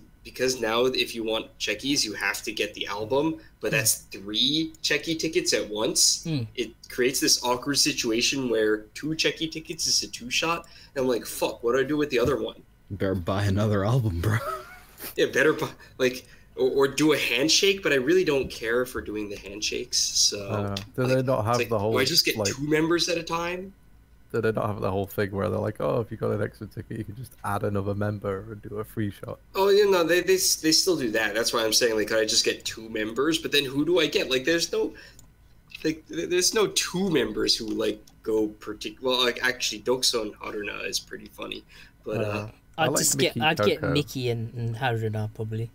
[SPEAKER 3] now if you want checkies, you have to get the album, but that's 3 checky tickets at once. It creates this awkward situation where 2 checky tickets is a 2-shot, and I'm like, fuck, what do I do with the other one?
[SPEAKER 2] Better buy another album, bro.
[SPEAKER 3] Yeah, better buy, like, or do a handshake, but I really don't care for doing the handshakes. So
[SPEAKER 4] do they not have the whole?
[SPEAKER 3] Do I just get 2 members at a time?
[SPEAKER 4] Do they not have the whole thing where they're like, oh, if you got an extra ticket, you can just add another member and do a free shot?
[SPEAKER 3] Oh, you know, they still do that. That's why I'm saying, like, could I just get 2 members? But then who do I get? Like, there's no 2 members who like go well. Like, actually, Dokso and Haruna is pretty funny, but
[SPEAKER 1] I'd
[SPEAKER 4] like
[SPEAKER 1] just
[SPEAKER 4] Mickey,
[SPEAKER 1] I'd get
[SPEAKER 4] Coco.
[SPEAKER 1] Mickey and Haruna probably,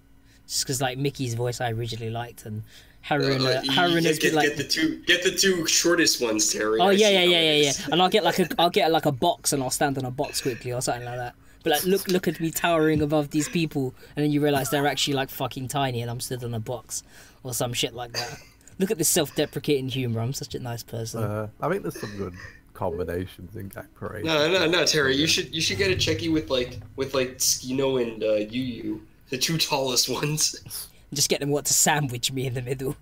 [SPEAKER 1] just because like Mickey's voice I originally liked, and Haruna's been like
[SPEAKER 3] get the two shortest ones, Terry.
[SPEAKER 1] oh
[SPEAKER 3] I
[SPEAKER 1] yeah
[SPEAKER 3] see
[SPEAKER 1] yeah
[SPEAKER 3] how
[SPEAKER 1] yeah
[SPEAKER 3] it
[SPEAKER 1] yeah yeah,
[SPEAKER 3] is.
[SPEAKER 1] and I'll get like a box and I'll stand on a box quickly or something like that. But like look at me towering above these people, and then you realise they're actually like fucking tiny, and I'm stood on a box or some shit like that. Look at this self-deprecating humour. I'm such a nice person.
[SPEAKER 4] I think there's some good combinations in Gag Parade.
[SPEAKER 3] No, Terry. You should get a Checky with Skino and Yu, the two tallest ones.
[SPEAKER 1] Just get them to sandwich me in the middle.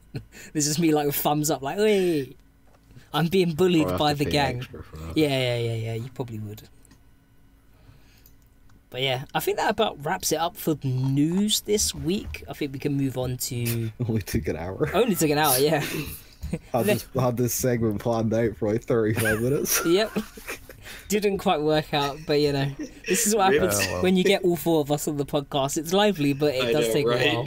[SPEAKER 1] This is me like with thumbs up, like, hey, I'm being bullied
[SPEAKER 2] I'll have
[SPEAKER 1] by
[SPEAKER 2] to
[SPEAKER 1] the
[SPEAKER 2] pay
[SPEAKER 1] gang.
[SPEAKER 2] extra for that.
[SPEAKER 1] Yeah. You probably would. But yeah, I think that about wraps it up for news this week. I think we can move on to.
[SPEAKER 2] Only took an hour.
[SPEAKER 1] Only took an hour, yeah.
[SPEAKER 2] Had this segment planned out for like 35 minutes.
[SPEAKER 1] Yep. Didn't quite work out, but you know, this is what happens when you get all four of us on the podcast. It's lively, but it does take a while.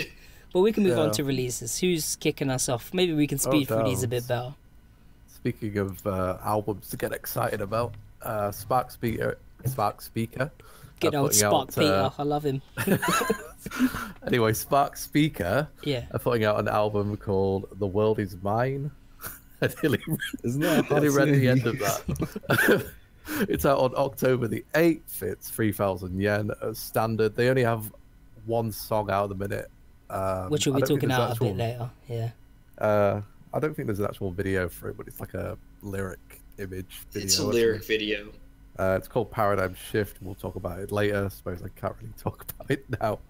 [SPEAKER 1] But we can move on to releases. Who's kicking us off? Maybe we can speed through these a bit better.
[SPEAKER 4] Speaking of albums to get excited about, Spark Speaker.
[SPEAKER 1] Get old Spark Peter, I love him.
[SPEAKER 4] Anyway, Spark Speaker
[SPEAKER 1] are
[SPEAKER 4] putting out an album called The World Is Mine. I nearly read the end of that. It's out on October the 8th. It's 3,000 yen as standard. They only have one song out at the minute.
[SPEAKER 1] Which we'll be talking about a bit later, yeah.
[SPEAKER 4] I don't think there's an actual video for it, but it's like a lyric image video.
[SPEAKER 3] It's a lyric video.
[SPEAKER 4] It's called Paradigm Shift. We'll talk about it later. I suppose I can't really talk about it now.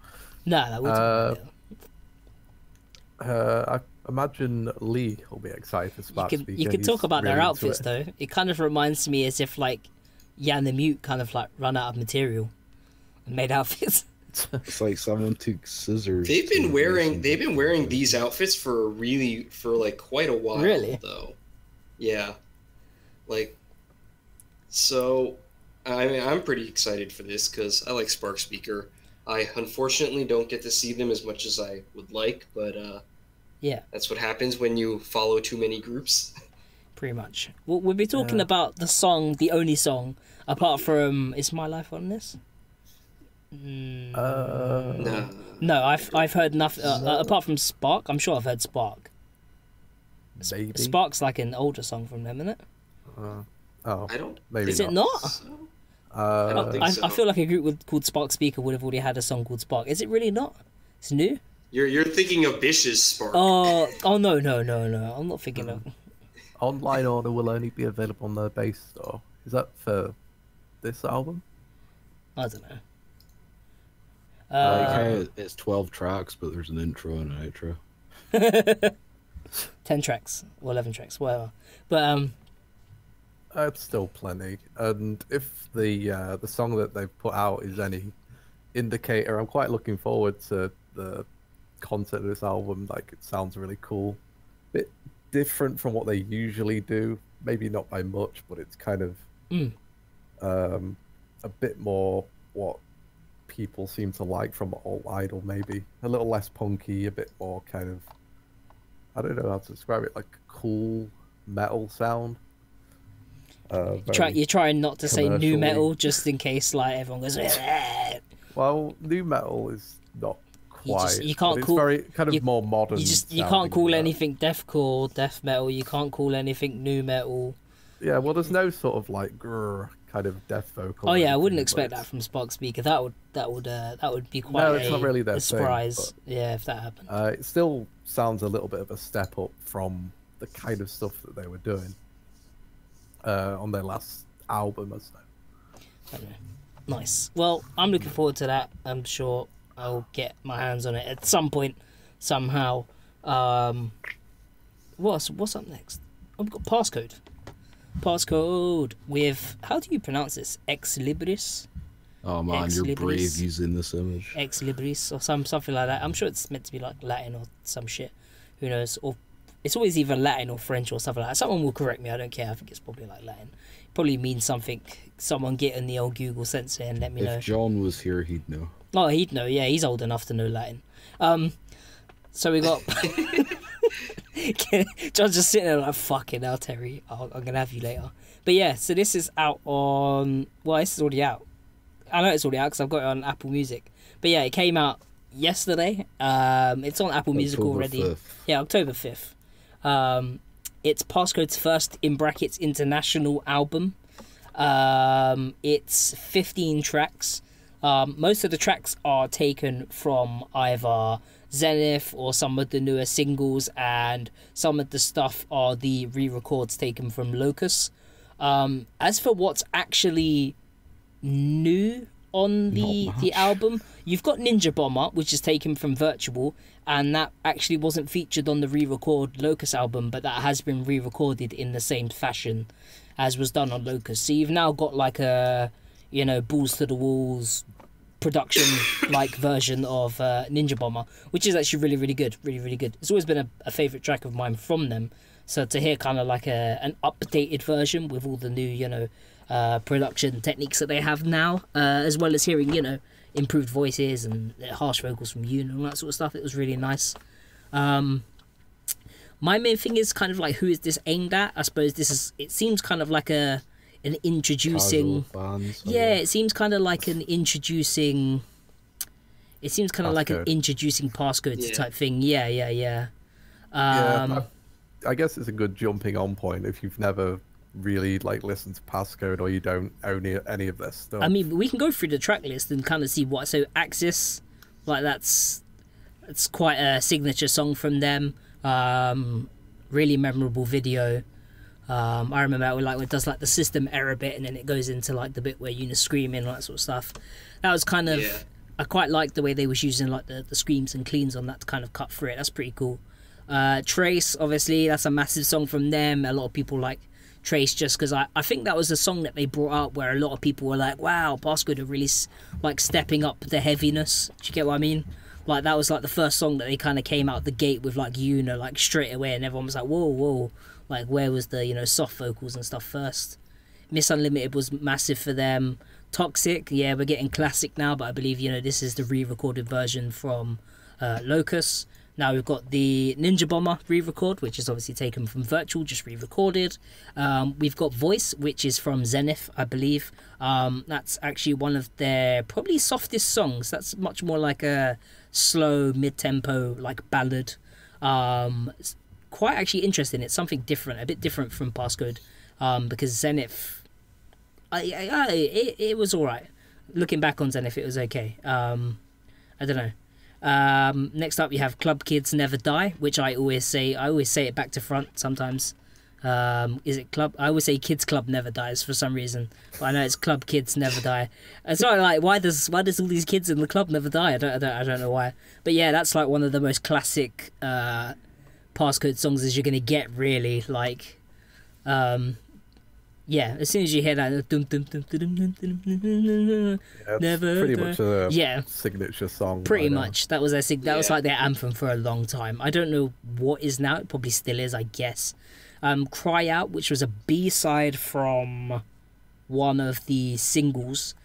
[SPEAKER 1] No, we'll talk about it.
[SPEAKER 4] I imagine Lee will be excited for Spark Speaker.
[SPEAKER 1] You could talk about their outfits, though. It kind of reminds me as if, like, Yan the Mute kind of, like, run out of material and made outfits.
[SPEAKER 2] It's like someone took scissors.
[SPEAKER 3] They've been wearing these outfits for like quite a while.
[SPEAKER 1] Really?
[SPEAKER 3] Though. Yeah. Like. So, I mean, I'm pretty excited for this because I like Spark Speaker. I unfortunately don't get to see them as much as I would like, but
[SPEAKER 1] yeah,
[SPEAKER 3] that's what happens when you follow too many groups.
[SPEAKER 1] Pretty much. Well, we'll be talking about the song, the only song, apart from "Is My Life on This?"
[SPEAKER 3] No.
[SPEAKER 1] No, I've heard nothing apart from Spark. I'm sure I've heard Spark.
[SPEAKER 4] Maybe.
[SPEAKER 1] Spark's like an older song from them, isn't it?
[SPEAKER 3] I don't.
[SPEAKER 4] Maybe
[SPEAKER 1] Is it not?
[SPEAKER 3] So. I don't think so.
[SPEAKER 1] I feel like a group called Spark Speaker would have already had a song called Spark. Is it really not? It's new.
[SPEAKER 3] You're thinking of Bish's Spark.
[SPEAKER 1] Oh no! I'm not thinking of.
[SPEAKER 4] Online order will only be available on their base store. Is that for this album?
[SPEAKER 1] I don't know.
[SPEAKER 2] Like how it's 12 tracks, but there's an intro and an outro.
[SPEAKER 1] 10 tracks or 11 tracks, whatever. But
[SPEAKER 4] It's still plenty, and if the song that they've put out is any indicator, I'm quite looking forward to the content of this album. Like, it sounds really cool, bit different from what they usually do. Maybe not by much, but it's kind of a bit more what people seem to like from alt iDOL. Maybe a little less punky, a bit more kind of, I don't know how to describe it, like cool metal sound.
[SPEAKER 1] You're trying not to say new
[SPEAKER 4] commercially.
[SPEAKER 1] metal just in case like everyone goes.
[SPEAKER 4] Well, new metal is not quite.
[SPEAKER 1] You can't
[SPEAKER 4] it's
[SPEAKER 1] call
[SPEAKER 4] very kind of more modern.
[SPEAKER 1] You can't call anything deathcore death metal. You can't call anything new metal.
[SPEAKER 4] Yeah, well, there's no sort of like grrr kind of death vocal.
[SPEAKER 1] Oh yeah, I wouldn't
[SPEAKER 4] but
[SPEAKER 1] expect
[SPEAKER 4] it's-
[SPEAKER 1] that from Spark Speaker. That would be quite
[SPEAKER 4] No, it's not really their
[SPEAKER 1] a
[SPEAKER 4] thing,
[SPEAKER 1] surprise.
[SPEAKER 4] but-
[SPEAKER 1] Yeah, if that happened.
[SPEAKER 4] It still sounds a little bit of a step up from the kind of stuff that they were doing on their last album, I say.
[SPEAKER 1] Okay. Nice. Well, I'm looking forward to that. I'm sure I'll get my hands on it at some point, somehow. What's up next? I've got Passcode. Passcode with, how do you pronounce this? Ex Libris?
[SPEAKER 2] Oh man,
[SPEAKER 1] Ex
[SPEAKER 2] you're
[SPEAKER 1] Libris.
[SPEAKER 2] brave using this image.
[SPEAKER 1] Ex Libris or something like that. I'm sure it's meant to be like Latin or some shit. Who knows? Or it's always either Latin or French or something like that. Someone will correct me. I don't care. I think it's probably like Latin. Probably means something. Someone get in the old Google sensor and let me know.
[SPEAKER 2] If John was here, he'd know.
[SPEAKER 1] Oh, he'd know. Yeah, he's old enough to know Latin. So we got. John's just sitting there like, fucking hell, Terry. I'm gonna have you later. But yeah, so this is out on. Well, this is already out. I know it's already out because I've got it on Apple Music. But yeah, it came out yesterday. It's on Apple Music already.
[SPEAKER 2] 5th.
[SPEAKER 1] Yeah, October 5th. It's Passcode's first, in brackets, international album. It's 15 tracks. Most of the tracks are taken from either Zenith or some of the newer singles, and some of the stuff are the re-records taken from Locus. As for what's actually new on the album, you've got Ninja Bomber, which is taken from Virtual, and that actually wasn't featured on the re-record Locus album, but that has been re-recorded in the same fashion as was done on Locus. So you've now got like a, you know, balls to the walls production like version of Ninja Bomber, which is actually really, really good. Really, really good. It's always been a favourite track of mine from them. So to hear kind of like an updated version with all the new, you know, production techniques that they have now, as well as hearing, you know, improved voices and harsh vocals from Yoon and all that sort of stuff, it was really nice. My main thing is kind of like, who is this aimed at? I suppose it seems kind of like an introducing
[SPEAKER 2] fans,
[SPEAKER 1] it seems kind of like an introducing Passcode type thing.
[SPEAKER 4] I guess it's a good jumping on point if you've never really like listened to Passcode or you don't own any of this stuff.
[SPEAKER 1] I mean, we can go through the track list and kind of see what. So Axis, like that's quite a signature song from them. Really memorable video. I remember when it does like the system error bit and then it goes into like the bit where Yuna's screaming and all that sort of stuff. That was kind of I quite liked the way they was using like the screams and cleans on that to kind of cut through it. That's pretty cool. Trace, obviously, that's a massive song from them. A lot of people like Trace just because I think that was a song that they brought up where a lot of people were like, wow, Passcode are really like stepping up the heaviness. Do you get what I mean? Like that was like the first song that they kind of came out the gate with like Yuna like straight away, and everyone was like, whoa, like where was the, you know, soft vocals and stuff first? Miss Unlimited was massive for them. Toxic, yeah, we're getting classic now, but I believe, you know, this is the re-recorded version from Locus. Now we've got the Ninja Bomber re-record, which is obviously taken from Virtual, just re-recorded. We've got Voice, which is from Zenith, I believe. That's actually one of their probably softest songs. That's much more like a slow, mid-tempo, like ballad. It's quite actually interesting. It's something different, a bit different from Passcode, because Zenith, it was alright. Looking back on Zenith, it was okay. I don't know. Next up, you have Club Kids Never Die, which I always say it back to front sometimes. Is it Club? I always say Kids Club Never Dies for some reason, but I know it's Club Kids Never Die. It's not like why does all these kids in the club never die? I don't know why. But yeah, that's like one of the most classic Passcode songs as you're gonna get, really. Like, yeah, as soon as you hear that, never
[SPEAKER 4] pretty much a
[SPEAKER 1] yeah,
[SPEAKER 4] signature song.
[SPEAKER 1] Pretty much, that was their that was like their anthem for a long time. I don't know what is now. It probably still is, I guess. Cry Out, which was a B-side from one of the singles,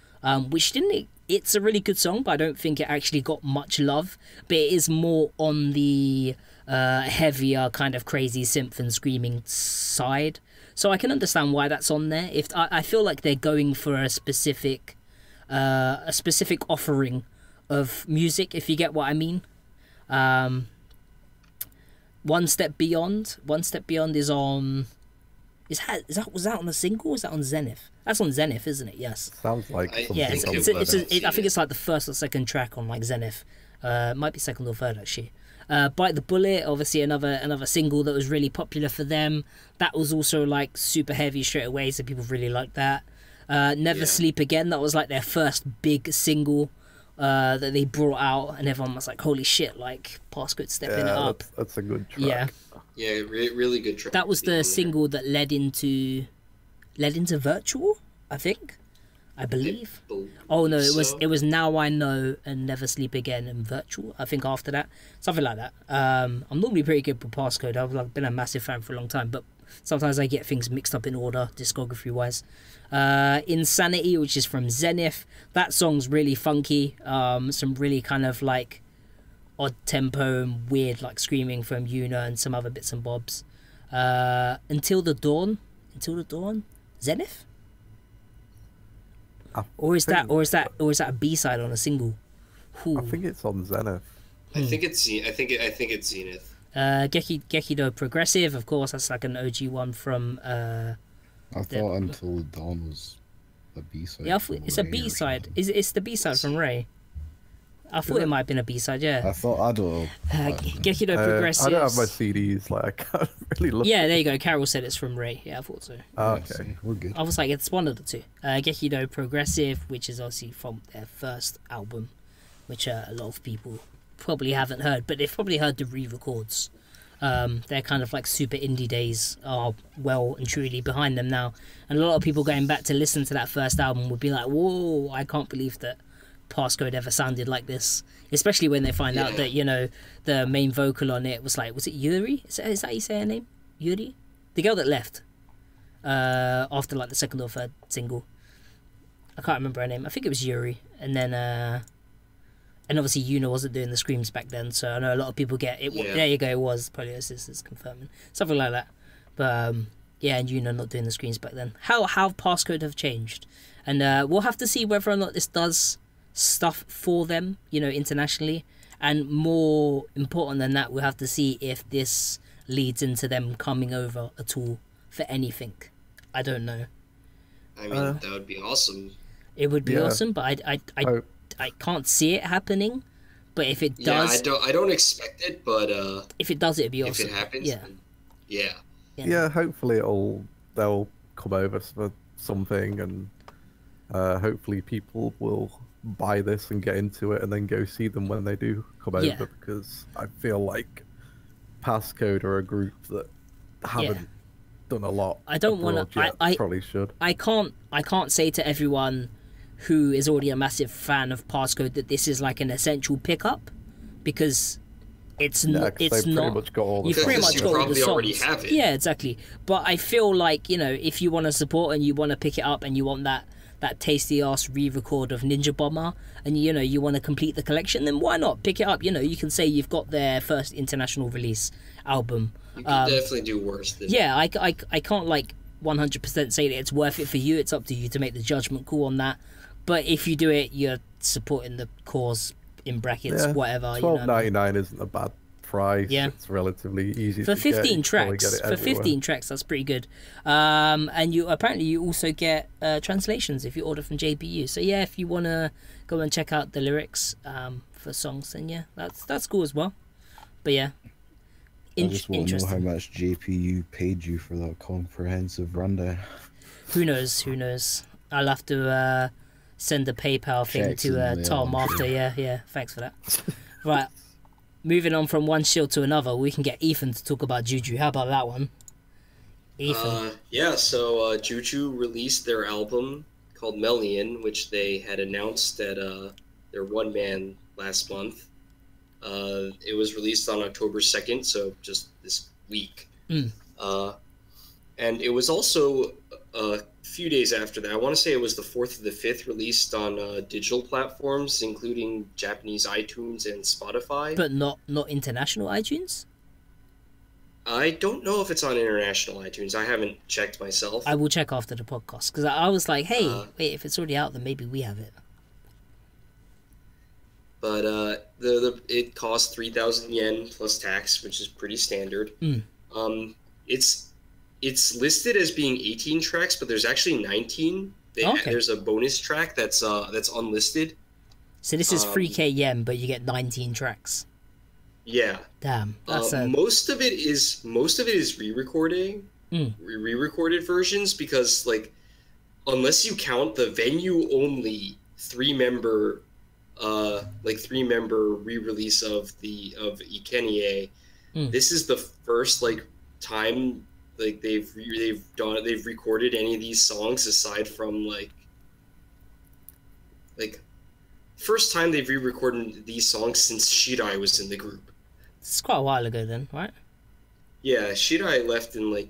[SPEAKER 1] which didn't. It's a really good song, but I don't think it actually got much love. But it is more on the heavier kind of crazy synth and screaming side. So I can understand why that's on there. If I feel like they're going for a specific offering of music, if you get what I mean. One Step Beyond is on. Was that on the single? Or is that on Zenith? That's on Zenith, isn't it? Yes.
[SPEAKER 4] Sounds like
[SPEAKER 3] I
[SPEAKER 1] I think it's like the first or second track on like Zenith. Might be second or third actually. Bite the Bullet, obviously another single that was really popular for them. That was also like super heavy straight away, so people really liked that. Never Sleep Again, that was like their first big single that they brought out, and everyone was like, holy shit, like Passcode stepping it up.
[SPEAKER 4] That's a good track.
[SPEAKER 3] Yeah, really good track.
[SPEAKER 1] That was the single that led into Virtual, I think. I believe. Oh no, it was Now I Know and Never Sleep Again and Virtual. I think after that, something like that. I'm normally pretty good with Passcode. I've like been a massive fan for a long time, but sometimes I get things mixed up in order, discography wise. Insanity, which is from Zenith. That song's really funky. Some really kind of like odd tempo and weird like screaming from Yuna and some other bits and bobs. Until the Dawn, Zenith. Or is that a B-side on a single? Ooh.
[SPEAKER 4] I think it's on Zenith.
[SPEAKER 3] I think it's Zenith.
[SPEAKER 1] Gekido Progressive, of course, that's like an OG one from
[SPEAKER 2] I thought Until Dawn was a B-side.
[SPEAKER 1] Yeah, it's a B-side. It's the B-side from Rei. I thought it might have been a B-side, yeah.
[SPEAKER 2] I thought iDOL.
[SPEAKER 1] Gekido Progressive.
[SPEAKER 4] I don't have my CDs, like I can't really look.
[SPEAKER 1] Yeah, there you go. Carol said it's from Rei. Yeah, I thought so.
[SPEAKER 4] Oh, okay,
[SPEAKER 2] we're good.
[SPEAKER 1] I was like, it's one of the two. Gekido Progressive, which is obviously from their first album, which a lot of people probably haven't heard, but they've probably heard the re-records. Their kind of like super indie days are well and truly behind them now, and a lot of people going back to listen to that first album would be like, whoa, I can't believe that Passcode ever sounded like this, especially when they find out that, you know, the main vocal on it was it Yuri? Is that how you say her name? Yuri? The girl that left after like the second or third single. I can't remember her name. I think it was Yuri. And then and obviously Yuna wasn't doing the screams back then, so I know a lot of people get it. There you go, it was Poliosis is confirming something like that. But yeah, and Yuna not doing the screams back then. How Passcode have changed, and we'll have to see whether or not this does stuff for them, you know, internationally, and more important than that, we'll have to see if this leads into them coming over at all for anything. I don't know.
[SPEAKER 3] I mean, that would be awesome.
[SPEAKER 1] It would be awesome, but I can't see it happening. But if it does,
[SPEAKER 3] I don't expect it, but
[SPEAKER 1] if it does, it'd be awesome.
[SPEAKER 3] If it happens,
[SPEAKER 4] yeah. Hopefully they'll come over for something, and hopefully people will buy this and get into it and then go see them when they do come over, because I feel like Passcode are a group that haven't done a lot.
[SPEAKER 1] I don't want to. I
[SPEAKER 4] probably should.
[SPEAKER 1] I can't say to everyone who is already a massive fan of Passcode that this is like an essential pickup, because it's not. It's not.
[SPEAKER 4] Pretty much got all the
[SPEAKER 1] you've pretty much got all the songs.
[SPEAKER 3] Already have it.
[SPEAKER 1] Yeah, exactly. But I feel like, you know, if you want to support and you want to pick it up and you want that tasty ass re-record of Ninja Bomber, and you know you want to complete the collection, then why not pick it up? You know, you can say you've got their first international release album.
[SPEAKER 3] You can definitely do worse than
[SPEAKER 1] I can't like 100% say that it's worth it for you. It's up to you to make the judgment call on that. But if you do it, you're supporting the cause, in brackets, whatever.
[SPEAKER 4] $12.99 isn't a bad price.
[SPEAKER 1] Yeah,
[SPEAKER 4] it's relatively easy
[SPEAKER 1] for
[SPEAKER 4] to
[SPEAKER 1] 15
[SPEAKER 4] get.
[SPEAKER 1] tracks. For 15 tracks, that's pretty good. And you also get translations if you order from JPU. So yeah, if you want to go and check out the lyrics for songs, then yeah, that's cool as well. But yeah,
[SPEAKER 2] I just want to know how much JPU paid you for that comprehensive rundown.
[SPEAKER 1] Who knows? I'll have to send a PayPal thing to Tom after. Yeah, thanks for that. Right, moving on from one shield to another, we can get Ethan to talk about Juju. How about that one, Ethan?
[SPEAKER 3] So Juju released their album called Melian, which they had announced at their one man last month. It was released on October 2nd, so just this week. And it was also a few days after that. I want to say it was the 4th or the 5th, released on digital platforms, including Japanese iTunes and Spotify.
[SPEAKER 1] But not international iTunes?
[SPEAKER 3] I don't know if it's on international iTunes. I haven't checked myself.
[SPEAKER 1] I will check after the podcast, because I was like, hey, wait, if it's already out, then maybe we have it.
[SPEAKER 3] But it costs 3,000 yen plus tax, which is pretty standard. It's listed as being 18 tracks, but there's actually 19. There's a bonus track that's unlisted. So this is 3K yen, but you get 19 tracks. Yeah. Damn. That's most of it is re-recorded versions, because like, unless you count the venue only three-member re-release of Ikenie, this is the first like time like they've recorded any of these songs, aside from like first time they've re-recorded these songs since Shirai was in the group. It's quite a while ago then, right? Yeah, Shirai left in like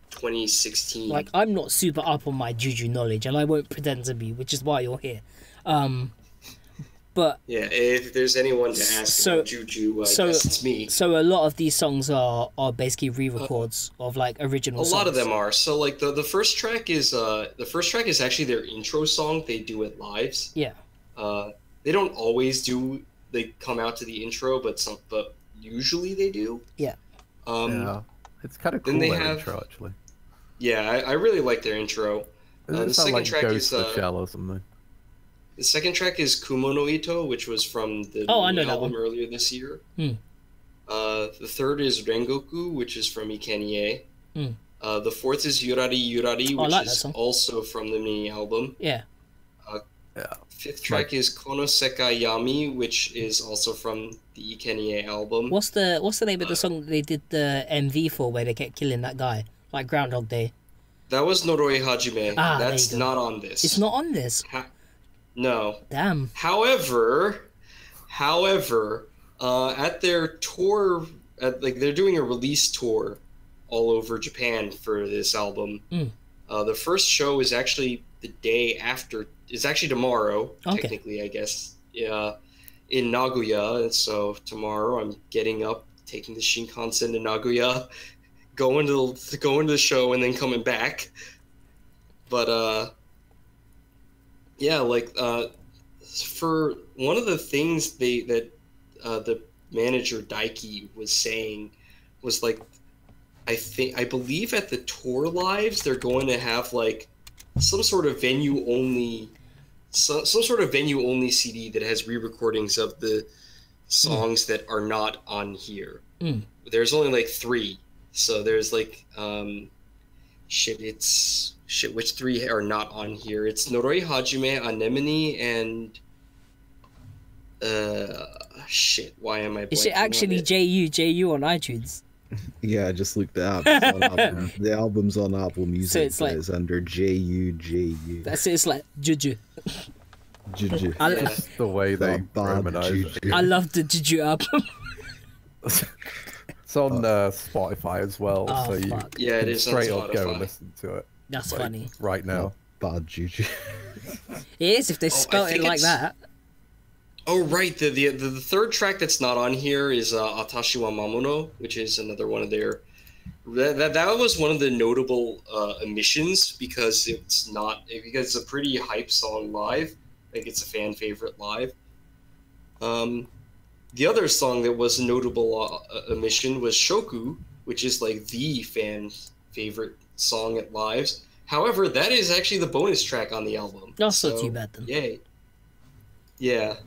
[SPEAKER 3] 2016. Like, I'm not super up on my Juju knowledge, and I won't pretend to be, which is why you're here. But
[SPEAKER 1] But
[SPEAKER 3] yeah, if there's anyone to ask about Juju, I guess it's me.
[SPEAKER 1] So a lot of these songs are basically re-records of like original songs.
[SPEAKER 3] A lot of them are. So like the first track is actually their intro song. They do it lives.
[SPEAKER 1] Yeah.
[SPEAKER 3] They don't always do. They come out to the intro, but usually they do.
[SPEAKER 1] Yeah.
[SPEAKER 4] Yeah, it's kind of cool. Their intro, actually.
[SPEAKER 3] Yeah, I really like their intro. The second track is
[SPEAKER 4] Shell or something.
[SPEAKER 3] The second track is Kumo no Ito, which was from the album earlier this year. The third is Rengoku, which is from Ikenie. The fourth is Yurari Yurari, which is also from the mini album.
[SPEAKER 1] Yeah.
[SPEAKER 3] Fifth track is Kono Sekai Yami, which is also from the Ikenie album.
[SPEAKER 1] What's the name of the song that they did the MV for, where they kept killing that guy, like Groundhog Day?
[SPEAKER 3] That was Noroi Hajime. That's not on this.
[SPEAKER 1] It's not on this.
[SPEAKER 3] No.
[SPEAKER 1] Damn.
[SPEAKER 3] However, at their tour, they're doing a release tour all over Japan for this album. The first show is actually the day after. It's actually tomorrow, technically, I guess. Yeah, in Nagoya. And so tomorrow, I'm getting up, taking the Shinkansen to Nagoya, going to the show, and then coming back. But yeah, for one of the things that the manager Daiki was saying was like, I believe at the tour lives they're going to have like some sort of venue only CD that has re-recordings of the songs that are not on here. There's only like 3, so there's like which 3 are not on here? It's Noroi Hajime, Anemone, and why am I blanking?
[SPEAKER 1] Is it actually JU on iTunes?
[SPEAKER 2] Yeah, I just looked it up. The album's on Apple Music, so it's, it's under JU.
[SPEAKER 1] That's it. It's like Juju.
[SPEAKER 2] Juju.
[SPEAKER 4] That's the way they harmonize it.
[SPEAKER 1] I love the Juju album.
[SPEAKER 4] It's on Spotify as well, so you
[SPEAKER 3] it is
[SPEAKER 4] straight
[SPEAKER 3] on
[SPEAKER 4] up go and listen to it.
[SPEAKER 1] That's funny.
[SPEAKER 4] Right now.
[SPEAKER 2] Bad Juju.
[SPEAKER 1] It is if they spell it like that.
[SPEAKER 3] Oh right, the third track that's not on here is Atashi wa Mamono, which is another one of their. That was one of the notable omissions because it's a pretty hype song live. Like it's a fan favorite live. The other song that was a notable omission was Shoku, which is like the fan favorite song at lives. However, that is actually the bonus track on the album.
[SPEAKER 1] Not so too bad then.
[SPEAKER 3] Yay. Yeah.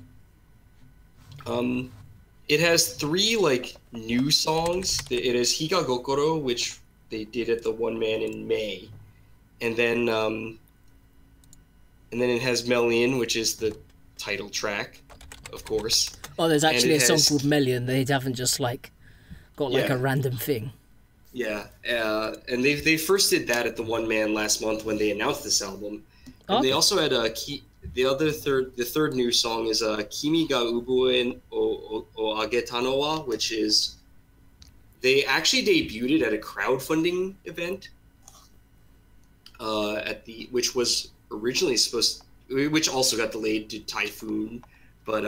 [SPEAKER 3] It has 3 like new songs. It is Higa Gokoro, which they did at the One Man in May, and then it has Melian, which is the title track, of course.
[SPEAKER 1] Oh, there's actually a song called Melian. They haven't just like got like a random thing.
[SPEAKER 3] Yeah, and they first did that at the One Man last month when they announced this album, and they also had the third new song is Kimi ga Ubuen o Ageta wa, which is they actually debuted at a crowdfunding event which was originally which also got delayed to Typhoon, but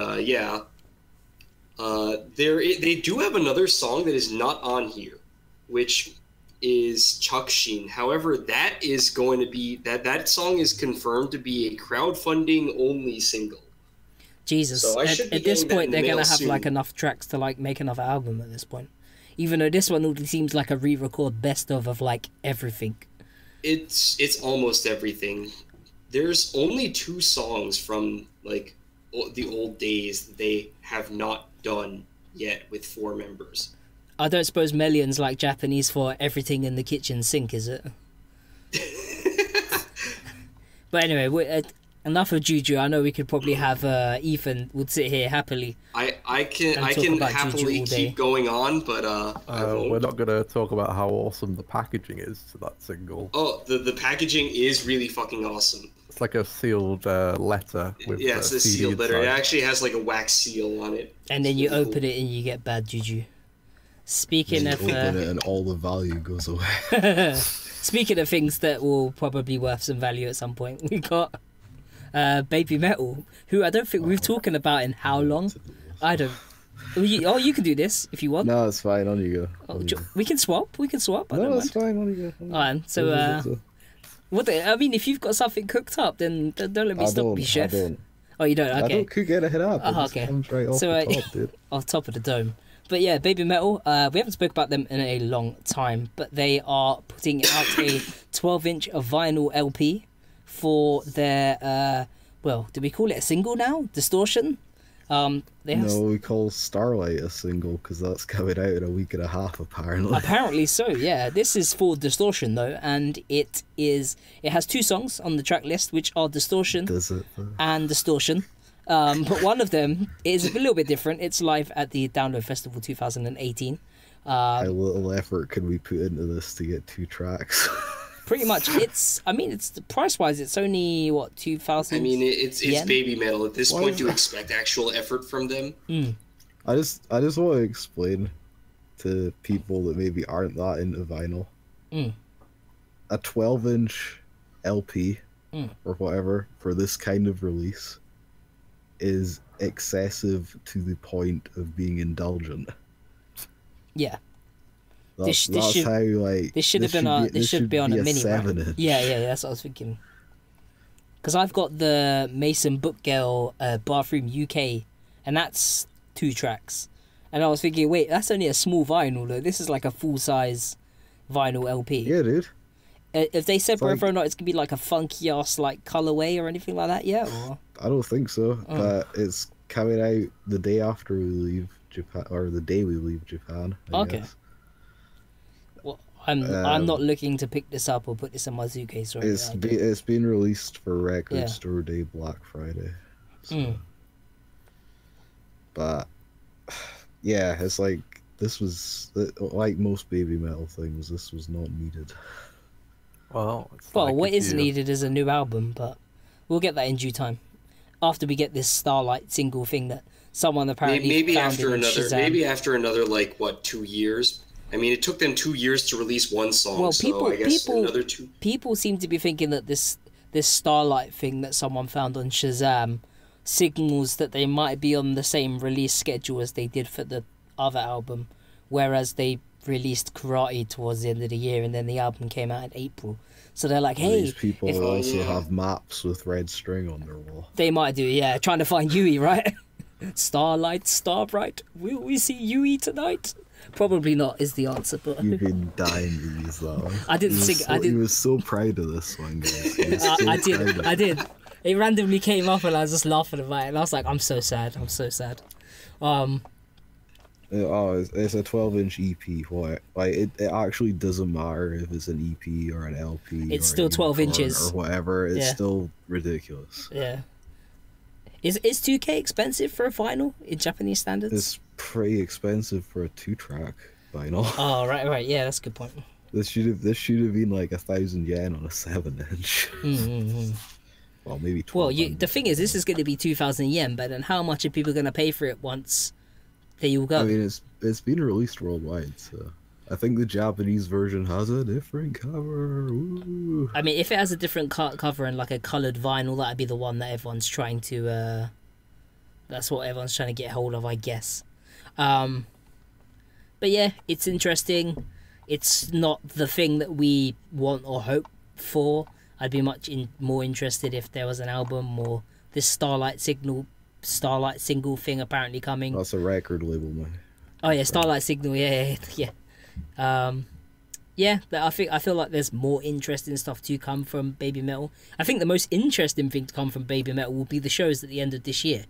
[SPEAKER 3] they do have another song that is not on here, which is Chakushin. However, that is going to be that song is confirmed to be a crowdfunding only single.
[SPEAKER 1] Jesus,
[SPEAKER 3] so
[SPEAKER 1] at this point they're gonna have like enough tracks to like make another album at this point. Even though this one only seems like a re-record best of like everything.
[SPEAKER 3] It's almost everything. There's only 2 songs from like the old days that they have not done yet with 4 members.
[SPEAKER 1] I don't suppose Melian's like Japanese for everything in the kitchen sink, is it? But anyway, enough of Juju. I know we could probably have Ethan would sit here happily.
[SPEAKER 3] I can happily keep going on, but
[SPEAKER 4] we're not going to talk about how awesome the packaging is to that single.
[SPEAKER 3] Oh, the packaging is really fucking awesome.
[SPEAKER 4] It's like a sealed letter. With
[SPEAKER 3] it's a sealed letter. It actually has like a wax seal on it.
[SPEAKER 1] And then you open it and you get bad Juju. Speaking of
[SPEAKER 2] open it and all the value goes away.
[SPEAKER 1] Speaking of things that will probably worth some value at some point, we got Baby Metal, who I don't think we've talking about in how long. I don't. You can do this if you want.
[SPEAKER 2] No, it's fine. On you go.
[SPEAKER 1] We can swap. We can swap. I don't
[SPEAKER 2] it's
[SPEAKER 1] mind.
[SPEAKER 2] fine. On you go.
[SPEAKER 1] Alright, so I mean, if you've got something cooked up, then don't let me stop you, chef.
[SPEAKER 2] I don't.
[SPEAKER 1] Oh, you don't? Okay.
[SPEAKER 2] I don't cook anything up.
[SPEAKER 1] Oh, okay.
[SPEAKER 2] Comes right off the top, dude.
[SPEAKER 1] Off top of the dome. But yeah, Baby Metal, we haven't spoke about them in a long time, but they are putting out a 12-inch vinyl LP for their, do we call it a single now? Distortion?
[SPEAKER 2] We call Starlight a single because that's coming out in a week and a half, apparently.
[SPEAKER 1] Apparently so, yeah. This is for Distortion, though, and it has 2 songs on the track list, which are Distortion and Distortion. But one of them is a little bit different. It's live at the Download Festival 2018.
[SPEAKER 2] How little effort can we put into this to get 2 tracks?
[SPEAKER 1] Pretty much. It's price-wise, it's only, what, 2,000
[SPEAKER 3] I mean, it's
[SPEAKER 1] yen?
[SPEAKER 3] Baby Metal. At this point, to expect actual effort from them.
[SPEAKER 2] I just want to explain to people that maybe aren't that into vinyl. A 12-inch LP or whatever for this kind of release is excessive to the point of being indulgent.
[SPEAKER 1] Yeah.
[SPEAKER 2] This should be
[SPEAKER 1] on a mini.
[SPEAKER 2] 7-inch.
[SPEAKER 1] Yeah, that's what I was thinking. Because I've got the Mason Book Girl Bathroom UK, and that's 2 tracks. And I was thinking, wait, that's only a small vinyl though. This is like a full-size vinyl LP.
[SPEAKER 2] Yeah, dude.
[SPEAKER 1] If they said whether or not it's gonna be like a funky ass like colorway or anything like that, yeah. Or...
[SPEAKER 2] I don't think so. But it's coming out the day after we leave Japan, or the day we leave Japan. I guess.
[SPEAKER 1] Well, I'm not looking to pick this up or put this in my suitcase. Right?
[SPEAKER 2] It's been released for Record Store Day Black Friday. So. But yeah, it's like this was like most Baby Metal things. This was not needed.
[SPEAKER 4] Well,
[SPEAKER 1] what is needed is a new album, but we'll get that in due time. After we get this Starlight single thing that someone apparently
[SPEAKER 3] maybe
[SPEAKER 1] found
[SPEAKER 3] after
[SPEAKER 1] in
[SPEAKER 3] another
[SPEAKER 1] Shazam.
[SPEAKER 3] maybe after another 2 years. I mean, it took them 2 years to release one song.
[SPEAKER 1] Well,
[SPEAKER 3] I guess another 2.
[SPEAKER 1] People seem to be thinking that this Starlight thing that someone found on Shazam signals that they might be on the same release schedule as they did for the other album, whereas they released Karate towards the end of the year and then the album came out in April. So they're like, hey,
[SPEAKER 2] these people also have maps with red string on their wall.
[SPEAKER 1] They might do, yeah, trying to find Yui, right? Starlight, Starbright, will we see Yui tonight? Probably not is the answer, but
[SPEAKER 2] you've been dying to use that one.
[SPEAKER 1] I didn't sing.
[SPEAKER 2] He was so proud of this one, guys.
[SPEAKER 1] I did. It randomly came up and I was just laughing about it, and I was like, I'm so sad.
[SPEAKER 2] It's a 12-inch EP. It actually doesn't matter if it's an EP or an LP.
[SPEAKER 1] It's still 12 inches
[SPEAKER 2] or whatever. It's still ridiculous.
[SPEAKER 1] Yeah. Is 2K expensive for a vinyl in Japanese standards?
[SPEAKER 2] It's pretty expensive for a 2-track vinyl.
[SPEAKER 1] Oh right, yeah, that's a good point.
[SPEAKER 2] This should have been like 1,000 yen on a 7-inch. Well, maybe 12.
[SPEAKER 1] Well, the thing is, this is going to be 2,000 yen, but then how much are people going to pay for it once they all go?
[SPEAKER 2] I mean, it's been released worldwide, so I think the Japanese version has a different cover. Ooh.
[SPEAKER 1] I mean, if it has a different cover and like a coloured vinyl, that'd be the one that everyone's trying to. That's what everyone's trying to get hold of, I guess. But yeah, it's interesting. It's not the thing that we want or hope for. I'd be much more interested if there was an album or this Starlight Signal Starlight single thing apparently coming.
[SPEAKER 2] That's a record label, man.
[SPEAKER 1] Oh yeah, Starlight Signal. Yeah. I feel like there's more interesting stuff to come from Baby Metal. I think the most interesting thing to come from Baby Metal will be the shows at the end of this year,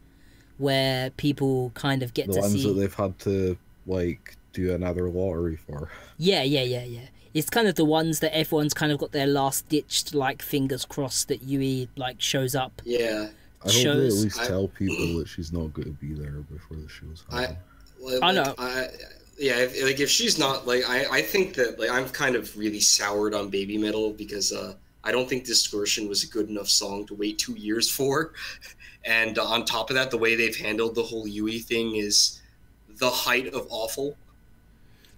[SPEAKER 1] where people kind of get to see the
[SPEAKER 2] ones that they've had to like do another lottery for.
[SPEAKER 1] Yeah. It's kind of the ones that everyone's kind of got their last ditched like fingers crossed that Yui like shows up.
[SPEAKER 3] Yeah.
[SPEAKER 2] I hope they at least tell people that she's not going to be there before the show's happen.
[SPEAKER 1] I know.
[SPEAKER 3] If she's not, I think that, I'm kind of really soured on Baby Metal because I don't think Distortion was a good enough song to wait 2 years for. And on top of that, the way they've handled the whole Yui thing is the height of awful.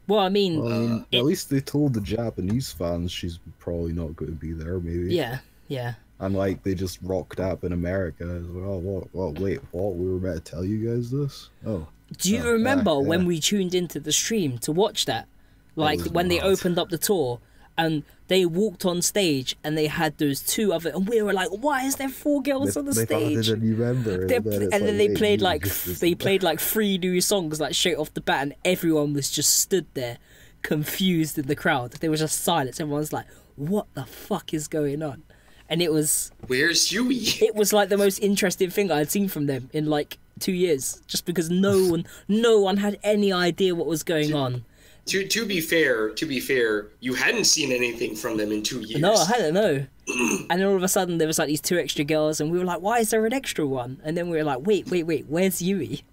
[SPEAKER 1] Well, I mean,
[SPEAKER 2] at least they told the Japanese fans she's probably not going to be there, maybe.
[SPEAKER 1] Yeah.
[SPEAKER 2] And like they just rocked up in America. I was like, oh, what? Wait, what? We were about to tell you guys this? Oh.
[SPEAKER 1] Do you remember when we tuned into the stream to watch that? Like when they opened up the tour and they walked on stage and they had those two other, and we were like, why is there 4 girls on the stage?
[SPEAKER 2] They didn't remember.
[SPEAKER 1] And then they played like 3 new songs like straight off the bat, and everyone was just stood there confused in the crowd. There was just silence. Everyone's like, what the fuck is going on? And it was,
[SPEAKER 3] where's Yui?
[SPEAKER 1] It was like the most interesting thing I had seen from them in like 2 years, just because no one had any idea what was going on.
[SPEAKER 3] To be fair, you hadn't seen anything from them in 2 years.
[SPEAKER 1] No, I hadn't, no. And then all of a sudden there was like these 2 extra girls, and we were like, why is there an extra one? And then we were like, wait, where's Yui?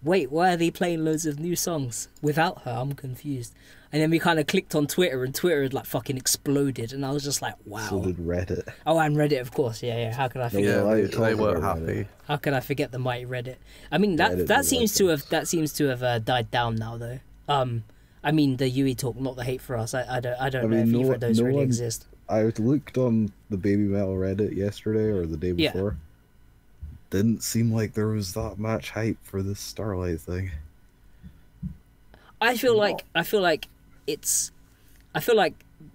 [SPEAKER 1] Wait, why are they playing loads of new songs without her? I'm confused. And then we kind of clicked on Twitter, and Twitter had like fucking exploded, and I was just like, wow.
[SPEAKER 2] So did Reddit.
[SPEAKER 1] Oh, and Reddit, of course. Yeah. How could I forget?
[SPEAKER 4] Yeah, they weren't happy.
[SPEAKER 1] How could I forget the mighty Reddit? I mean, that seems to have died down now, though. I mean, the Yui talk, not the hate for us. I don't know if either of those really exist.
[SPEAKER 2] I looked on the Baby Metal Reddit yesterday or the day before. Didn't seem like there was that much hype for this Starlight thing.
[SPEAKER 1] I feel like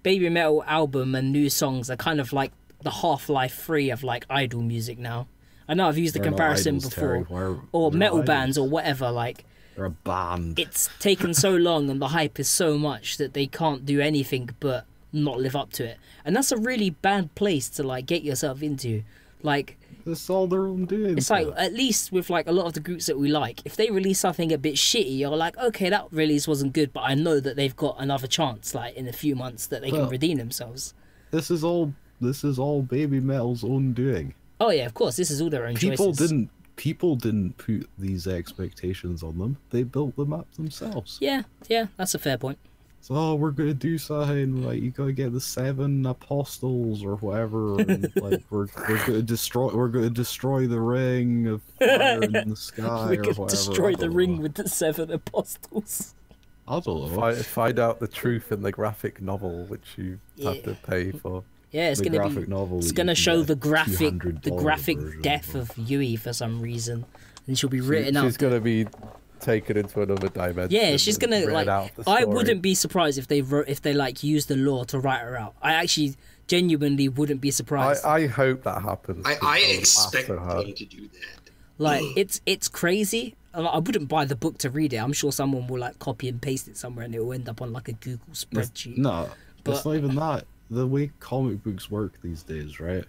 [SPEAKER 1] Baby Metal album and new songs are kind of like the Half-Life 3 of like idol music now. I know I've used the comparison before, or metal bands or whatever. Like,
[SPEAKER 2] they're a band.
[SPEAKER 1] It's taken so long and the hype is so much that they can't do anything but not live up to it, and that's a really bad place to like get yourself into. Like,
[SPEAKER 2] that's all they're doing.
[SPEAKER 1] It's like, at least with like a lot of the groups that we like, if they release something a bit shitty, you're like, okay, that release wasn't good, but I know that they've got another chance, like in a few months, that they can redeem themselves.
[SPEAKER 2] This is all Baby Metal's own doing.
[SPEAKER 1] Oh yeah, of course, this is all their own choices.
[SPEAKER 2] People didn't put these expectations on them. They built them up themselves.
[SPEAKER 1] Yeah, that's a fair point.
[SPEAKER 2] So we're gonna do something like you gotta get the 7 apostles or whatever, and like we're gonna destroy the ring of fire in the sky.
[SPEAKER 1] We're gonna destroy the ring with the 7 apostles.
[SPEAKER 2] I don't know.
[SPEAKER 4] Find out the truth in the graphic novel, which you have to pay for.
[SPEAKER 1] Yeah, it's gonna show the graphic death of Yui for some reason, and she'll be written up.
[SPEAKER 4] She's gonna be taken into another dimension.
[SPEAKER 1] Yeah, she's gonna like. I wouldn't be surprised if they like use the law to write her out. I actually genuinely wouldn't be surprised.
[SPEAKER 4] I hope that happens.
[SPEAKER 3] I expect them to do that.
[SPEAKER 1] Like, it's crazy. I wouldn't buy the book to read it. I'm sure someone will like copy and paste it somewhere, and it will end up on like a Google spreadsheet.
[SPEAKER 2] No, it's not even that. The way comic books work these days, right?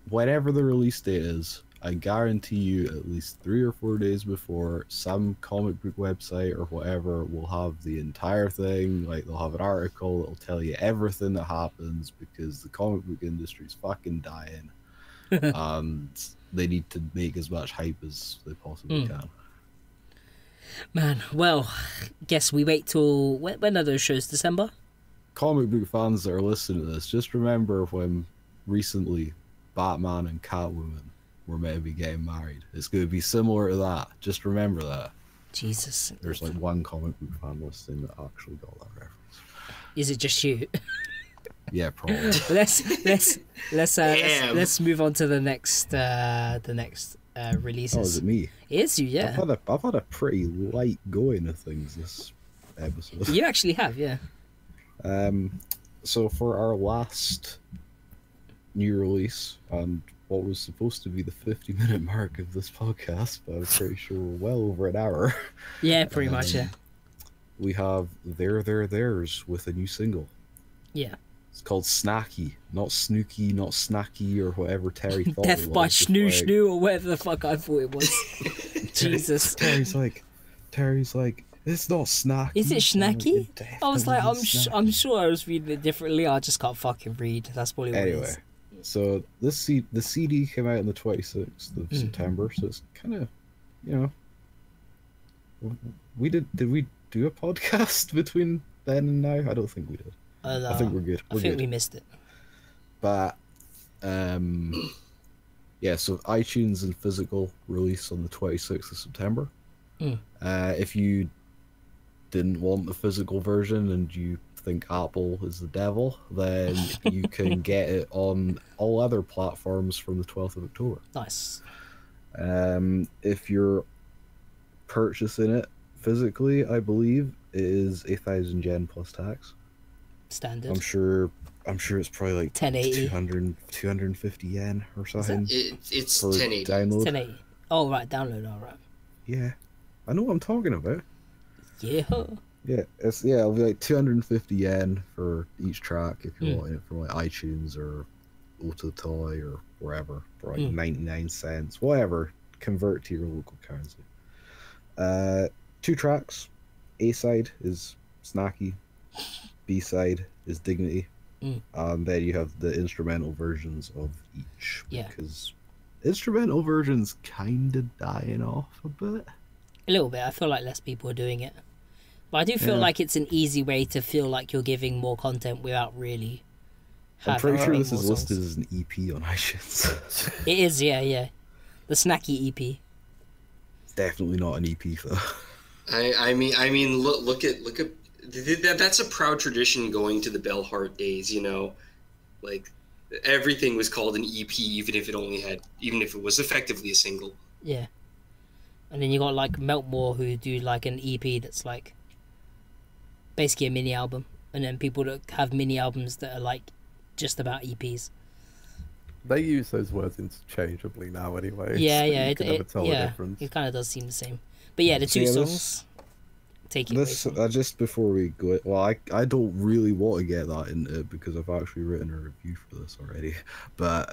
[SPEAKER 2] Whatever the release date is, I guarantee you at least 3 or 4 days before, some comic book website or whatever will have the entire thing. Like, they'll have an article that'll tell you everything that happens because the comic book industry's fucking dying. And they need to make as much hype as they possibly can.
[SPEAKER 1] Man, well, guess we wait till... When are those shows? December?
[SPEAKER 2] Comic book fans that are listening to this, just remember when recently Batman and Catwoman were meant to be getting married. It's going to be similar to that. Just remember that.
[SPEAKER 1] Jesus.
[SPEAKER 2] There's like one comic book fan listening that actually got that reference.
[SPEAKER 1] Is it just you?
[SPEAKER 2] Yeah, probably.
[SPEAKER 1] Let's move on to the next releases.
[SPEAKER 2] Oh, is it me?
[SPEAKER 1] It is you, yeah.
[SPEAKER 2] I've had a pretty light going of things this episode.
[SPEAKER 1] You actually have, yeah.
[SPEAKER 2] So for our last new release, and what was supposed to be the 50-minute mark of this podcast, but I'm pretty sure we're well over an hour.
[SPEAKER 1] Yeah, pretty much, yeah.
[SPEAKER 2] We have Theirs with a new single.
[SPEAKER 1] Yeah.
[SPEAKER 2] It's called Snacky, not Snooky, not Snacky, or whatever Terry thought
[SPEAKER 1] Death
[SPEAKER 2] it was.
[SPEAKER 1] by Snoo Snoo, or whatever the fuck I thought it was. Jesus.
[SPEAKER 2] Terry's like, it's not snacky.
[SPEAKER 1] Is it snacky? I was like, I'm sure I was reading it differently. I just can't fucking read. That's probably what it is.
[SPEAKER 2] So the CD came out on the 26th of September, so it's kind of, you know, did we do a podcast between then and now? I don't think we did.
[SPEAKER 1] No,
[SPEAKER 2] I think we're good.
[SPEAKER 1] I think we missed it.
[SPEAKER 2] But yeah, so iTunes and physical release on the 26th of September. If you didn't want the physical version and you think Apple is the devil, then you can get it on all other platforms from the 12th of October.
[SPEAKER 1] Nice.
[SPEAKER 2] If you're purchasing it physically, I believe it is 1,000 yen plus tax.
[SPEAKER 1] Standard.
[SPEAKER 2] I'm sure it's probably like
[SPEAKER 1] 1080.
[SPEAKER 2] 250 yen or something.
[SPEAKER 3] It's
[SPEAKER 2] for
[SPEAKER 3] 1080.
[SPEAKER 2] download.
[SPEAKER 1] 1080. Oh, right, download, all right.
[SPEAKER 2] Yeah, I know what I'm talking about.
[SPEAKER 1] Yeah.
[SPEAKER 2] Yeah, it'll be like 250 yen for each track if you're wanting it from like iTunes or Ototoy or wherever for like 99 cents, whatever. Convert to your local currency. 2 tracks. A side is Snacky, B side is Dignity, and then you have the instrumental versions of each.
[SPEAKER 1] Yeah.
[SPEAKER 2] Because instrumental versions kind of dying off a bit.
[SPEAKER 1] A little bit. I feel like less people are doing it. But I do feel like it's an easy way to feel like you're giving more content without really
[SPEAKER 2] I'm pretty sure this is
[SPEAKER 1] songs.
[SPEAKER 2] listed as an EP on iTunes.
[SPEAKER 1] It is, yeah. The Snacky EP.
[SPEAKER 2] It's definitely not an EP though.
[SPEAKER 3] I mean, look at that's a proud tradition going to the Bellheart days. You know, like everything was called an EP, even if it was effectively a single.
[SPEAKER 1] Yeah. And then you got like Meltmore who do like an EP that's like basically a mini album, and then people that have mini albums that are like just about EPs.
[SPEAKER 4] They use those words interchangeably now anyway.
[SPEAKER 1] Yeah,
[SPEAKER 4] so
[SPEAKER 1] yeah,
[SPEAKER 4] you can never tell the
[SPEAKER 1] yeah.
[SPEAKER 4] difference.
[SPEAKER 1] It kind of does seem the same. But yeah, the two songs take it away from.
[SPEAKER 2] Just before we go, well, I don't really want to get that into it because I've actually written a review for this already. But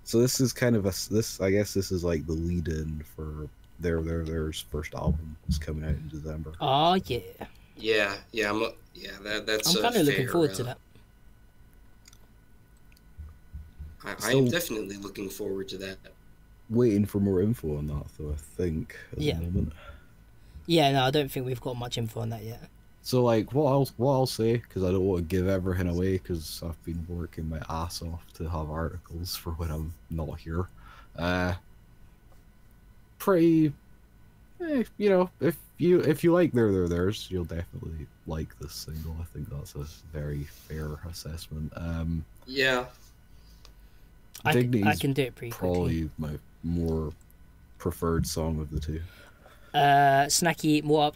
[SPEAKER 2] so this is kind of I guess this is like the lead-in for their first album is coming out in December.
[SPEAKER 1] Oh yeah.
[SPEAKER 3] Yeah, that's.
[SPEAKER 1] I'm kind of looking forward to that.
[SPEAKER 3] I am definitely looking forward to that.
[SPEAKER 2] Waiting for more info on that, though. I think at the moment.
[SPEAKER 1] Yeah, no, I don't think we've got much info on that yet.
[SPEAKER 2] So, like, what I'll say, because I don't want to give everything away, because I've been working my ass off to have articles for when I'm not here. You know, if you like theirs, you'll definitely like this single. I think that's a very fair assessment.
[SPEAKER 3] Yeah.
[SPEAKER 1] I can do it pretty quickly.
[SPEAKER 2] Probably my more preferred song of the two.
[SPEAKER 1] Snacky, more up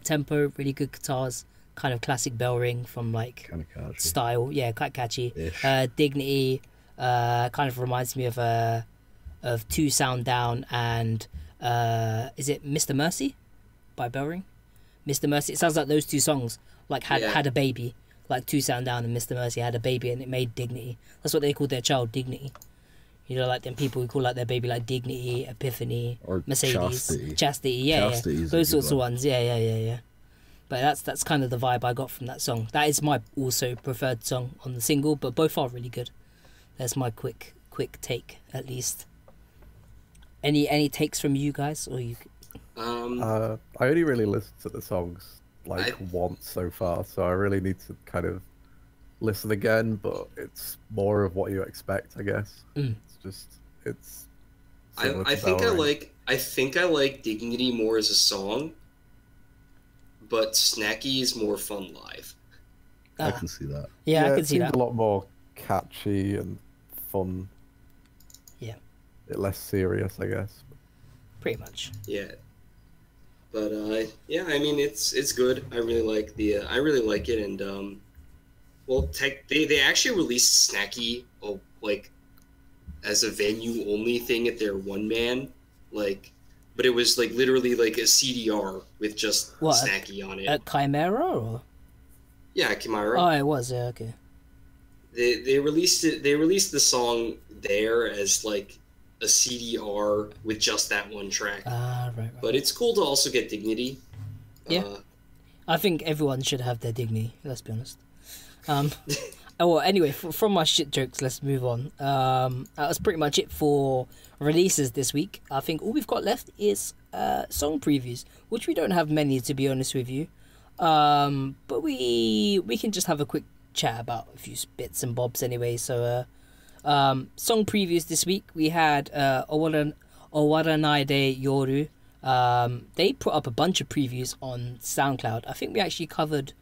[SPEAKER 1] tempo, really good guitars, kind of classic bell ring from like
[SPEAKER 2] kind of catchy
[SPEAKER 1] style, yeah, quite catchy.
[SPEAKER 2] Ish.
[SPEAKER 1] Dignity, kind of reminds me of Two Sound Down and is it Mr. Mercy by Bell Ring? Mr. Mercy. It sounds like those two songs like had a baby. Like Two Sound Down and Mr. Mercy had a baby and it made Dignity. That's what they called their child, Dignity. You know, like them people who call like their baby like Dignity, Epiphany,
[SPEAKER 2] or
[SPEAKER 1] Mercedes, Chastity, yeah, those sorts of ones, yeah. But that's kind of the vibe I got from that song. That is my also preferred song on the single, but both are really good. That's my quick take, at least. Any takes from you guys, or you?
[SPEAKER 4] I only really listened to the songs once so far, so I really need to kind of listen again. But it's more of what you expect, I guess. It's.
[SPEAKER 3] I think I like Dignity more as a song, but Snacky is more fun live.
[SPEAKER 2] I can see that.
[SPEAKER 1] Yeah, I can see that.
[SPEAKER 4] A lot more catchy and fun.
[SPEAKER 1] Yeah.
[SPEAKER 4] A bit less serious, I guess.
[SPEAKER 1] Pretty much.
[SPEAKER 3] Yeah. But yeah, I mean it's good. I really like it, and they actually released Snacky as a venue only thing at their one man, but it was like literally like a CDR with just Snacky on it.
[SPEAKER 1] At Chimera or?
[SPEAKER 3] Yeah, Chimera.
[SPEAKER 1] Oh, it was, yeah, okay.
[SPEAKER 3] They released it. They released the song there as like a CDR with just that one track.
[SPEAKER 1] Right.
[SPEAKER 3] But it's cool to also get Dignity.
[SPEAKER 1] Yeah. I think everyone should have their dignity, let's be honest. Well, anyway, from my shit jokes, let's move on. That was pretty much it for releases this week. I think all we've got left is song previews, which we don't have many, to be honest with you. But we can just have a quick chat about a few bits and bobs anyway. So song previews this week, we had Owaranaide Yoru They put up a bunch of previews on SoundCloud. I think we actually covered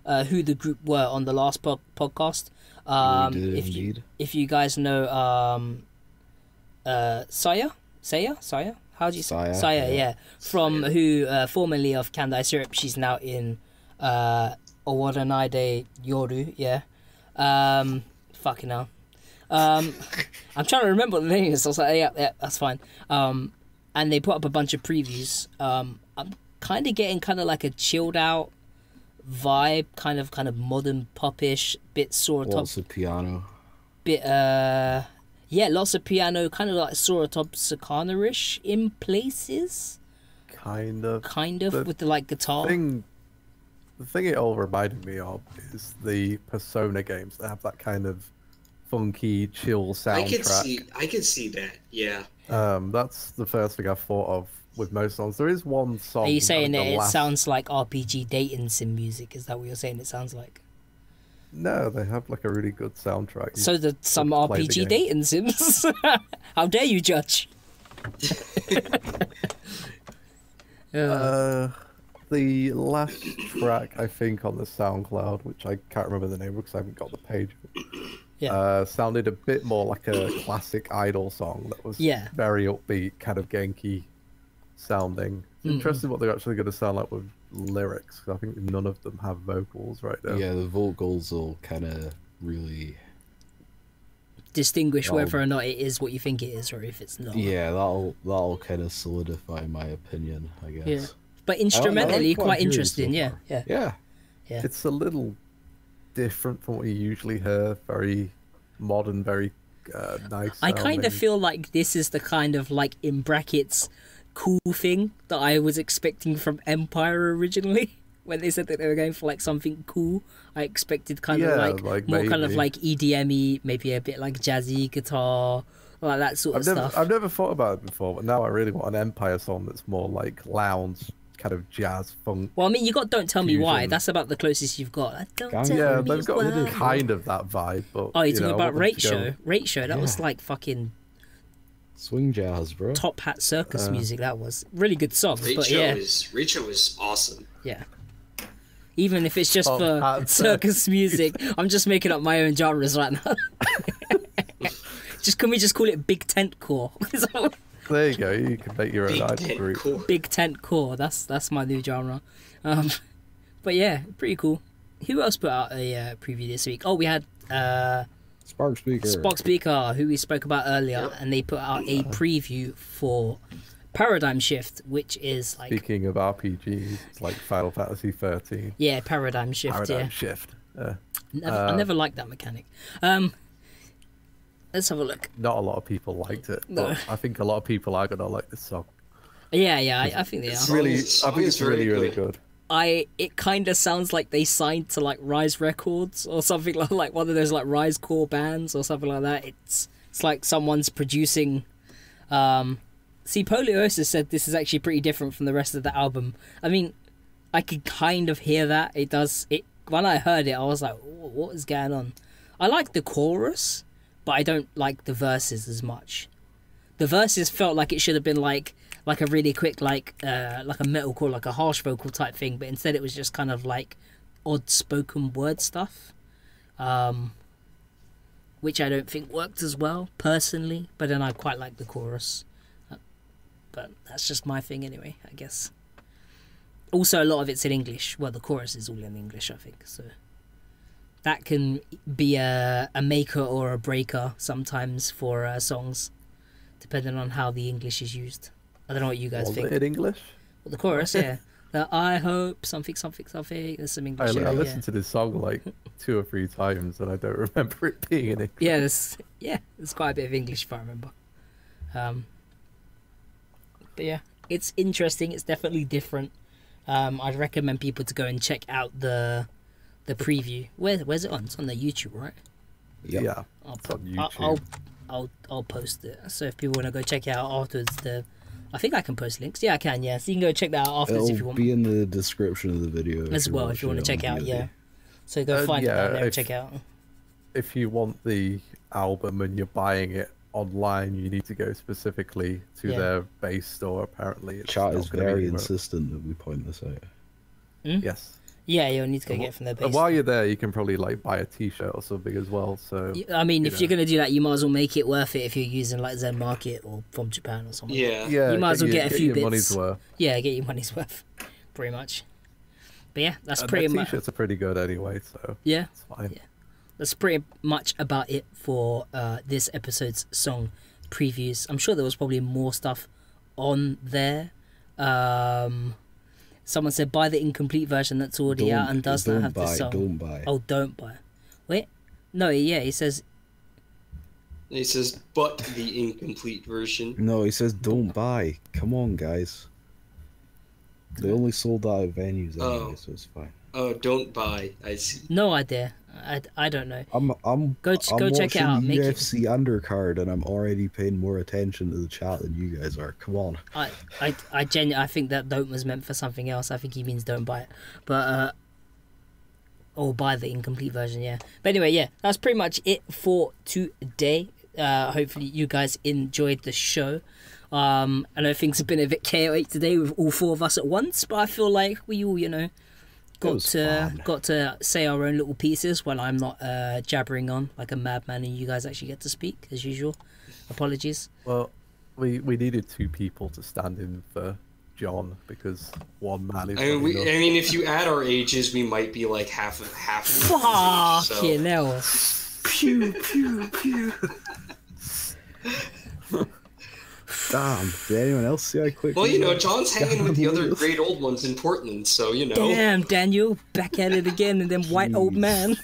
[SPEAKER 1] who the group were on the last podcast.
[SPEAKER 2] We did,
[SPEAKER 1] if you guys know Saya? How do you say Saya? Yeah, from who formerly of Kandai Syrup. She's now in Owaranai Yoru. Yeah, fucking hell. I'm trying to remember what the name is. So I was like, yeah, that's fine. And they put up a bunch of previews. I'm kind of getting kind of like a chilled out vibe, kind of modern popish, bit Soratop.
[SPEAKER 2] Lots of piano.
[SPEAKER 1] Bit yeah, lots of piano, kind of like Soratop Sakana-ish in places.
[SPEAKER 4] Kind of
[SPEAKER 1] with the like guitar.
[SPEAKER 4] The thing it all reminded me of is the Persona games that have that kind of funky, chill soundtrack.
[SPEAKER 3] I could see that, yeah.
[SPEAKER 4] That's the first thing I thought of with most songs. There is one song.
[SPEAKER 1] Are you saying that it sounds like RPG dating sim music? Is that what you're saying it sounds like?
[SPEAKER 4] No, they have like a really good soundtrack.
[SPEAKER 1] So some RPG dating sims? How dare you judge?
[SPEAKER 4] The last track I think on the SoundCloud, which I can't remember the name because I haven't got the page, sounded a bit more like a classic iDOL song that was very upbeat, kind of Genki sounding. It's interesting what they're actually going to sound like with lyrics, because I think none of them have vocals right now.
[SPEAKER 2] Yeah, the vocals will kind of really
[SPEAKER 1] distinguish whether or not it is what you think it is, or if it's not.
[SPEAKER 2] Yeah, that'll kind of solidify my opinion, I guess.
[SPEAKER 1] Yeah. But instrumentally, quite interesting. Yeah.
[SPEAKER 4] It's a little different from what you usually hear. Very modern, very nice.
[SPEAKER 1] I kind of feel like this is the kind of like in brackets cool thing that I was expecting from Empire originally. When they said that they were going for like something cool, I expected kind of like more kind of like EDM-y, maybe a bit like jazzy guitar, like that sort of stuff.
[SPEAKER 4] I've never thought about it before, but now I really want an Empire song that's more like lounge, kind of jazz funk.
[SPEAKER 1] Well, I mean, you got Don't Tell Me Why. That's about the closest you've got. Don't tell
[SPEAKER 4] yeah,
[SPEAKER 1] me
[SPEAKER 4] they've got
[SPEAKER 1] why.
[SPEAKER 4] kind of that vibe. But
[SPEAKER 1] oh, you're talking about Rate Show? Rate Show, that was like fucking
[SPEAKER 2] swing jazz, bro.
[SPEAKER 1] Top Hat Circus music. That was really good songs.
[SPEAKER 3] Rate
[SPEAKER 1] but
[SPEAKER 3] Show is awesome.
[SPEAKER 1] Yeah. Even if it's just for circus music, I'm just making up my own genres right now. Can we just call it Big Tent Core?
[SPEAKER 4] There you go. You can make your own idol group.
[SPEAKER 1] Big Tent Core. That's my new genre. But yeah, pretty cool. Who else put out a preview this week? Oh, we had
[SPEAKER 2] Spark Speaker,
[SPEAKER 1] who we spoke about earlier, and they put out a preview for Paradigm Shift, which is like,
[SPEAKER 4] speaking of RPGs, it's like Final Fantasy 13.
[SPEAKER 1] Yeah, Paradigm Shift. I never liked that mechanic. Let's have a look.
[SPEAKER 4] Not a lot of people liked it, but I think a lot of people are gonna like this song.
[SPEAKER 1] Yeah, I think they are.
[SPEAKER 4] I think it's really good.
[SPEAKER 1] It kind of sounds like they signed to like Rise Records or something like one of those like Rise core bands or something like that. It's like someone's producing. See, Poliosis said this is actually pretty different from the rest of the album. I mean, I could kind of hear that. When I heard it, I was like, what is going on? I like the chorus, but I don't like the verses as much. The verses felt like it should have been like a really quick like a metalcore, like a harsh vocal type thing, but instead it was just kind of like odd spoken word stuff, which I don't think worked as well personally. But then I quite like the chorus. But that's just my thing anyway, I guess. Also, a lot of it's in English. Well, the chorus is all in English, I think. So that can be a maker or a breaker sometimes for songs, depending on how the English is used. I don't know what you guys think.
[SPEAKER 4] In English?
[SPEAKER 1] Well, the chorus, yeah. I hope something. There's some English.
[SPEAKER 4] I listened to this song like 2 or 3 times, and I don't remember it being in English.
[SPEAKER 1] Yeah, there's quite a bit of English if I remember. But yeah, it's interesting. It's definitely different. I'd recommend people to go and check out the preview. Where's it on? It's on the YouTube, right?
[SPEAKER 4] Yeah.
[SPEAKER 1] I'll post it. So if people want to go check it out afterwards, I think I can post links. Yeah, I can. Yeah, so you can go check that out afterwards if you want.
[SPEAKER 2] It'll be in the description of the video
[SPEAKER 1] as well if you want to check out. Yeah. So go find it down there and check it out.
[SPEAKER 4] If you want the album and you're buying it online, you need to go specifically to their base store. Apparently, it's
[SPEAKER 2] Chat
[SPEAKER 4] not
[SPEAKER 2] is
[SPEAKER 4] gonna be
[SPEAKER 2] very
[SPEAKER 4] anywhere.
[SPEAKER 2] insistent that we point this out.
[SPEAKER 4] Yes.
[SPEAKER 1] Yeah, you'll need to go get it from their base.
[SPEAKER 4] And while you're there, you can probably like buy a T-shirt or something as well. So
[SPEAKER 1] I mean, if
[SPEAKER 4] know.
[SPEAKER 1] you're gonna do that, you might as well make it worth it if you're using like Zen Market or from Japan or something.
[SPEAKER 3] Yeah.
[SPEAKER 4] yeah,
[SPEAKER 1] You might as well get a few
[SPEAKER 4] your
[SPEAKER 1] bits.
[SPEAKER 4] money's worth.
[SPEAKER 1] Yeah, get your money's worth, pretty much. But yeah, that's
[SPEAKER 4] And
[SPEAKER 1] pretty
[SPEAKER 4] the
[SPEAKER 1] much.
[SPEAKER 4] T-shirts are pretty good anyway, so
[SPEAKER 1] Yeah,
[SPEAKER 4] it's fine.
[SPEAKER 1] Yeah. That's pretty much about it for this episode's song previews. I'm sure there was probably more stuff on there. Someone said buy the incomplete version that's already out and does not have the song.
[SPEAKER 2] Don't buy.
[SPEAKER 1] Oh, don't buy. Wait, no, yeah, he says.
[SPEAKER 3] He says, but the incomplete version.
[SPEAKER 2] No, he says don't buy. Come on, guys. They only sold out at venues anyway, so it's fine.
[SPEAKER 3] Oh, don't buy. I see.
[SPEAKER 1] No idea. I don't know.
[SPEAKER 2] I'm
[SPEAKER 1] Go check it out.
[SPEAKER 2] The
[SPEAKER 1] Make it.
[SPEAKER 2] UFC undercard, and I'm already paying more attention to the chat than you guys are. Come on.
[SPEAKER 1] I genuinely think that don't was meant for something else. I think he means don't buy it, but or buy the incomplete version. Yeah. But anyway, yeah, that's pretty much it for today. Hopefully you guys enjoyed the show. I know things have been a bit chaotic today with all four of us at once, but I feel like we all, got to say our own little pieces while I'm not jabbering on like a madman and you guys actually get to speak as usual. Apologies.
[SPEAKER 4] Well, we needed two people to stand in for John because one man is.
[SPEAKER 3] I mean, if you add our ages, we might be like half.
[SPEAKER 1] Fucking hell.
[SPEAKER 4] Pew pew pew.
[SPEAKER 2] Damn. Did anyone else see how quick?
[SPEAKER 3] Well, John's hanging with the other great old ones in Portland, so
[SPEAKER 1] Damn, Daniel, back at it again, and then white old man.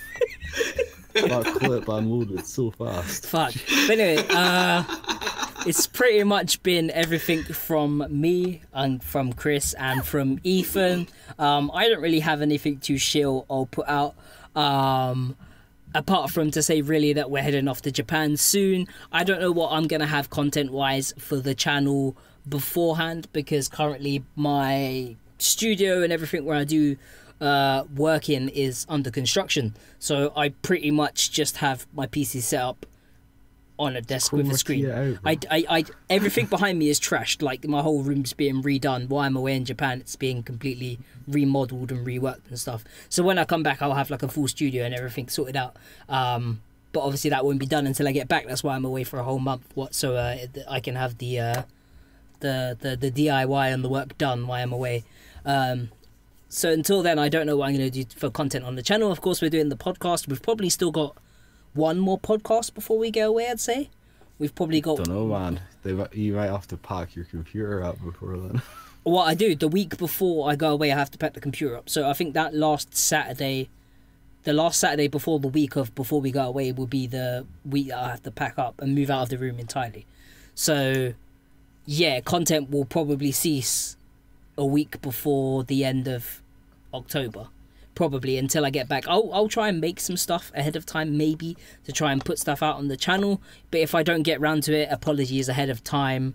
[SPEAKER 2] That clip unloaded so fast.
[SPEAKER 1] Fuck. But anyway, it's pretty much been everything from me and from Kris and from Ethan. I don't really have anything to shill or put out. Apart from to say really that we're heading off to Japan soon. I don't know what I'm going to have content-wise for the channel beforehand because currently my studio and everything where I do work in is under construction. So I pretty much just have my PC set up on a desk with a screen. Everything behind me is trashed. Like my whole room's being redone. While I'm away in Japan, it's being completely remodeled and reworked and stuff. So when I come back, I'll have like a full studio and everything sorted out. But obviously that won't be done until I get back. That's why I'm away for a whole month. So I can have the DIY and the work done while I'm away. So until then, I don't know what I'm going to do for content on the channel. Of course, we're doing the podcast. We've probably still got one more podcast before we go away, I'd say. We've probably got...
[SPEAKER 2] Don't know, man. You might have to pack your computer up before then.
[SPEAKER 1] What I do, the week before I go away, I have to pack the computer up. So I think that last Saturday before the week of before we go away will be the week that I have to pack up and move out of the room entirely. So, yeah, content will probably cease a week before the end of October. Probably until I get back. I'll try and make some stuff ahead of time, maybe, to try and put stuff out on the channel. But if I don't get round to it, apologies ahead of time.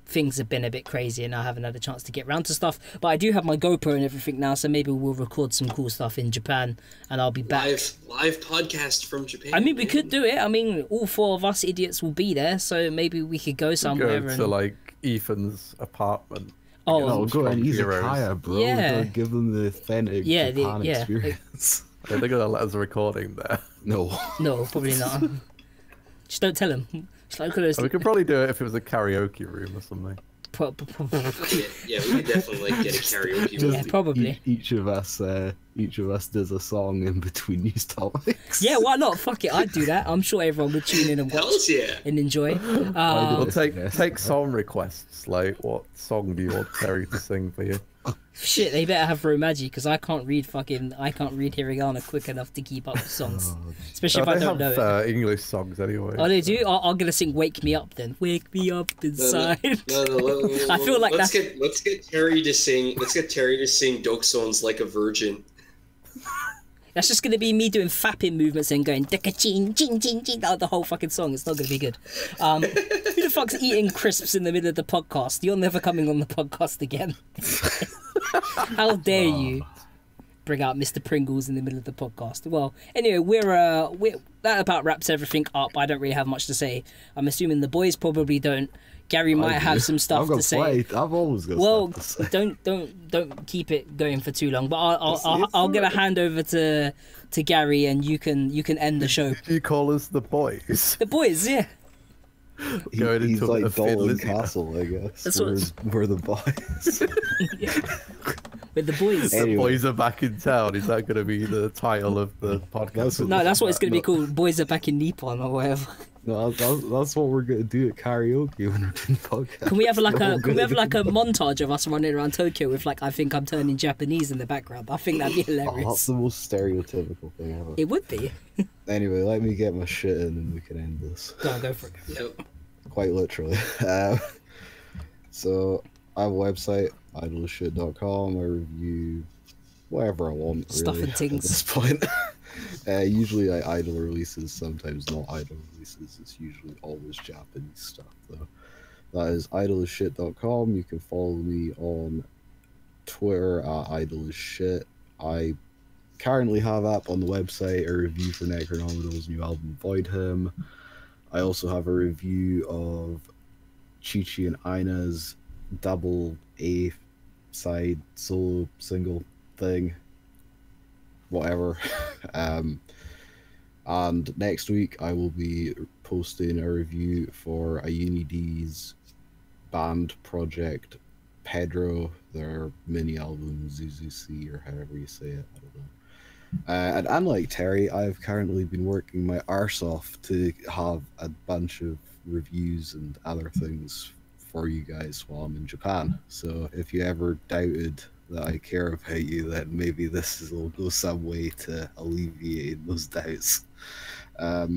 [SPEAKER 1] Things have been a bit crazy and I haven't had a chance to get round to stuff. But I do have my GoPro and everything now, so maybe we'll record some cool stuff in Japan and I'll be back.
[SPEAKER 3] Live podcast from Japan.
[SPEAKER 1] I mean, we could do it. I mean, all four of us idiots will be there, so maybe we could go somewhere.
[SPEAKER 4] Go to like Ethan's apartment.
[SPEAKER 2] Oh, go and izakaya, bro.
[SPEAKER 1] Yeah.
[SPEAKER 2] Give them the authentic Japan experience.
[SPEAKER 4] Are they gonna let us recording there?
[SPEAKER 2] No,
[SPEAKER 1] probably not. Just don't tell him.
[SPEAKER 4] We could probably do it if it was a karaoke room or something.
[SPEAKER 3] Yeah, we could definitely get a karaoke room.
[SPEAKER 1] Yeah, probably.
[SPEAKER 2] Each of us does a song in between these topics.
[SPEAKER 1] Yeah, why not? Fuck it, I'd do that. I'm sure everyone would tune in and watch and enjoy.
[SPEAKER 4] We'll take song requests. Like, what song do you want Terry to sing for you?
[SPEAKER 1] Shit, they better have Romaji because I can't read hiragana quick enough to keep up with songs. Especially if I don't know it.
[SPEAKER 4] English songs anyway.
[SPEAKER 1] Oh, they do? I'm gonna sing "Wake Me Up" then. Wake me up inside.
[SPEAKER 3] No,
[SPEAKER 1] I feel like
[SPEAKER 3] let's get Terry to sing. Let's get Terry to sing Doksun's "Like a Virgin."
[SPEAKER 1] That's just gonna be me doing fapping movements and going "Deka-chin, chin, chin, chin," the whole fucking song. It's not gonna be good. Who the fuck's eating crisps in the middle of the podcast? You're never coming on the podcast again. How dare you? bring out Mr. Pringles in the middle of the podcast. Well, anyway, we're that about wraps everything up. I don't really have much to say. I'm assuming the boys probably don't. Gary might have some stuff to say.
[SPEAKER 2] I've always got stuff to say.
[SPEAKER 1] Don't keep it going for too long. But I'll get a hand over to Gary, and you can end the show.
[SPEAKER 4] You call us the boys?
[SPEAKER 1] The boys, yeah.
[SPEAKER 2] He's like Dalton Castle, I guess. We're the boys.
[SPEAKER 1] Yeah. With the boys.
[SPEAKER 4] The boys are back in town. Is that going to be the title of the podcast?
[SPEAKER 1] No, that's what it's going to be called. Boys are back in Nippon or whatever.
[SPEAKER 2] No, that's what we're going to do at karaoke when we're doing podcasts.
[SPEAKER 1] Can we have like a montage of us running around Tokyo with like I think I'm turning Japanese in the background? I think that'd be hilarious.
[SPEAKER 2] Oh, that's the most stereotypical thing ever.
[SPEAKER 1] It would be.
[SPEAKER 2] Anyway, let me get my shit in and we can end this.
[SPEAKER 1] Go for it.
[SPEAKER 3] Yep.
[SPEAKER 2] Quite literally. So I have a website, idolshit.com. I review whatever I want,
[SPEAKER 1] Stuff
[SPEAKER 2] really,
[SPEAKER 1] and things.
[SPEAKER 2] at this point. Usually I idol releases, sometimes not idol releases. It's usually always Japanese stuff, though. That is idolshit.com. You can follow me on Twitter at idolshit. I currently have up on the website a review for NECRONOMIDOL's new album, Void Him. I also have a review of Chi-Chi and Ina's double A side solo single thing. Whatever. And next week I will be posting a review for a UniD's band project, Pedro, their mini album, ZZC, or however you say it, I don't know. And unlike Terry, I've currently been working my arse off to have a bunch of reviews and other things for you guys while I'm in Japan. So if you ever doubted that I care about you, then maybe this will go some way to alleviate those doubts. But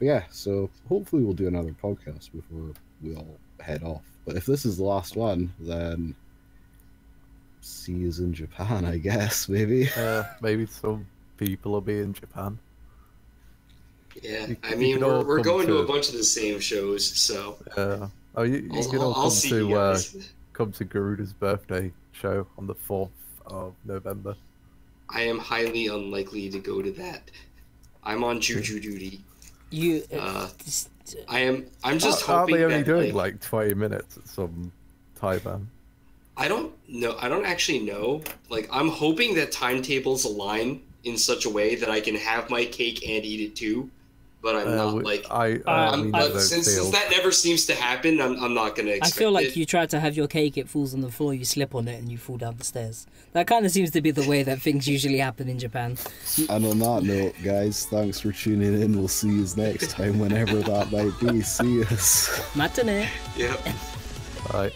[SPEAKER 2] yeah, so hopefully we'll do another podcast before we all head off. But if this is the last one, then see you in Japan, I guess, maybe.
[SPEAKER 4] Maybe some people will be in Japan.
[SPEAKER 3] Yeah, I mean, we're going to a bunch of the same shows, so... you can all come to Garuda's birthday show on the 4th of November. I am highly unlikely to go to that. I'm on juju duty. I'm just hoping that...
[SPEAKER 4] Aren't they only doing like 20 minutes at some Thai band?
[SPEAKER 3] I don't know. I don't actually know. Like, I'm hoping that timetables align in such a way that I can have my cake and eat it too. But I'm not like. Since that never seems to happen, I'm not gonna expect it.
[SPEAKER 1] I feel like you try to have your cake, it falls on the floor, you slip on it, and you fall down the stairs. That kind of seems to be the way that things usually happen in Japan.
[SPEAKER 2] And on that note, guys, thanks for tuning in. We'll see you next time, whenever that might be. See you.
[SPEAKER 1] Matane.
[SPEAKER 3] Yep.
[SPEAKER 4] Bye.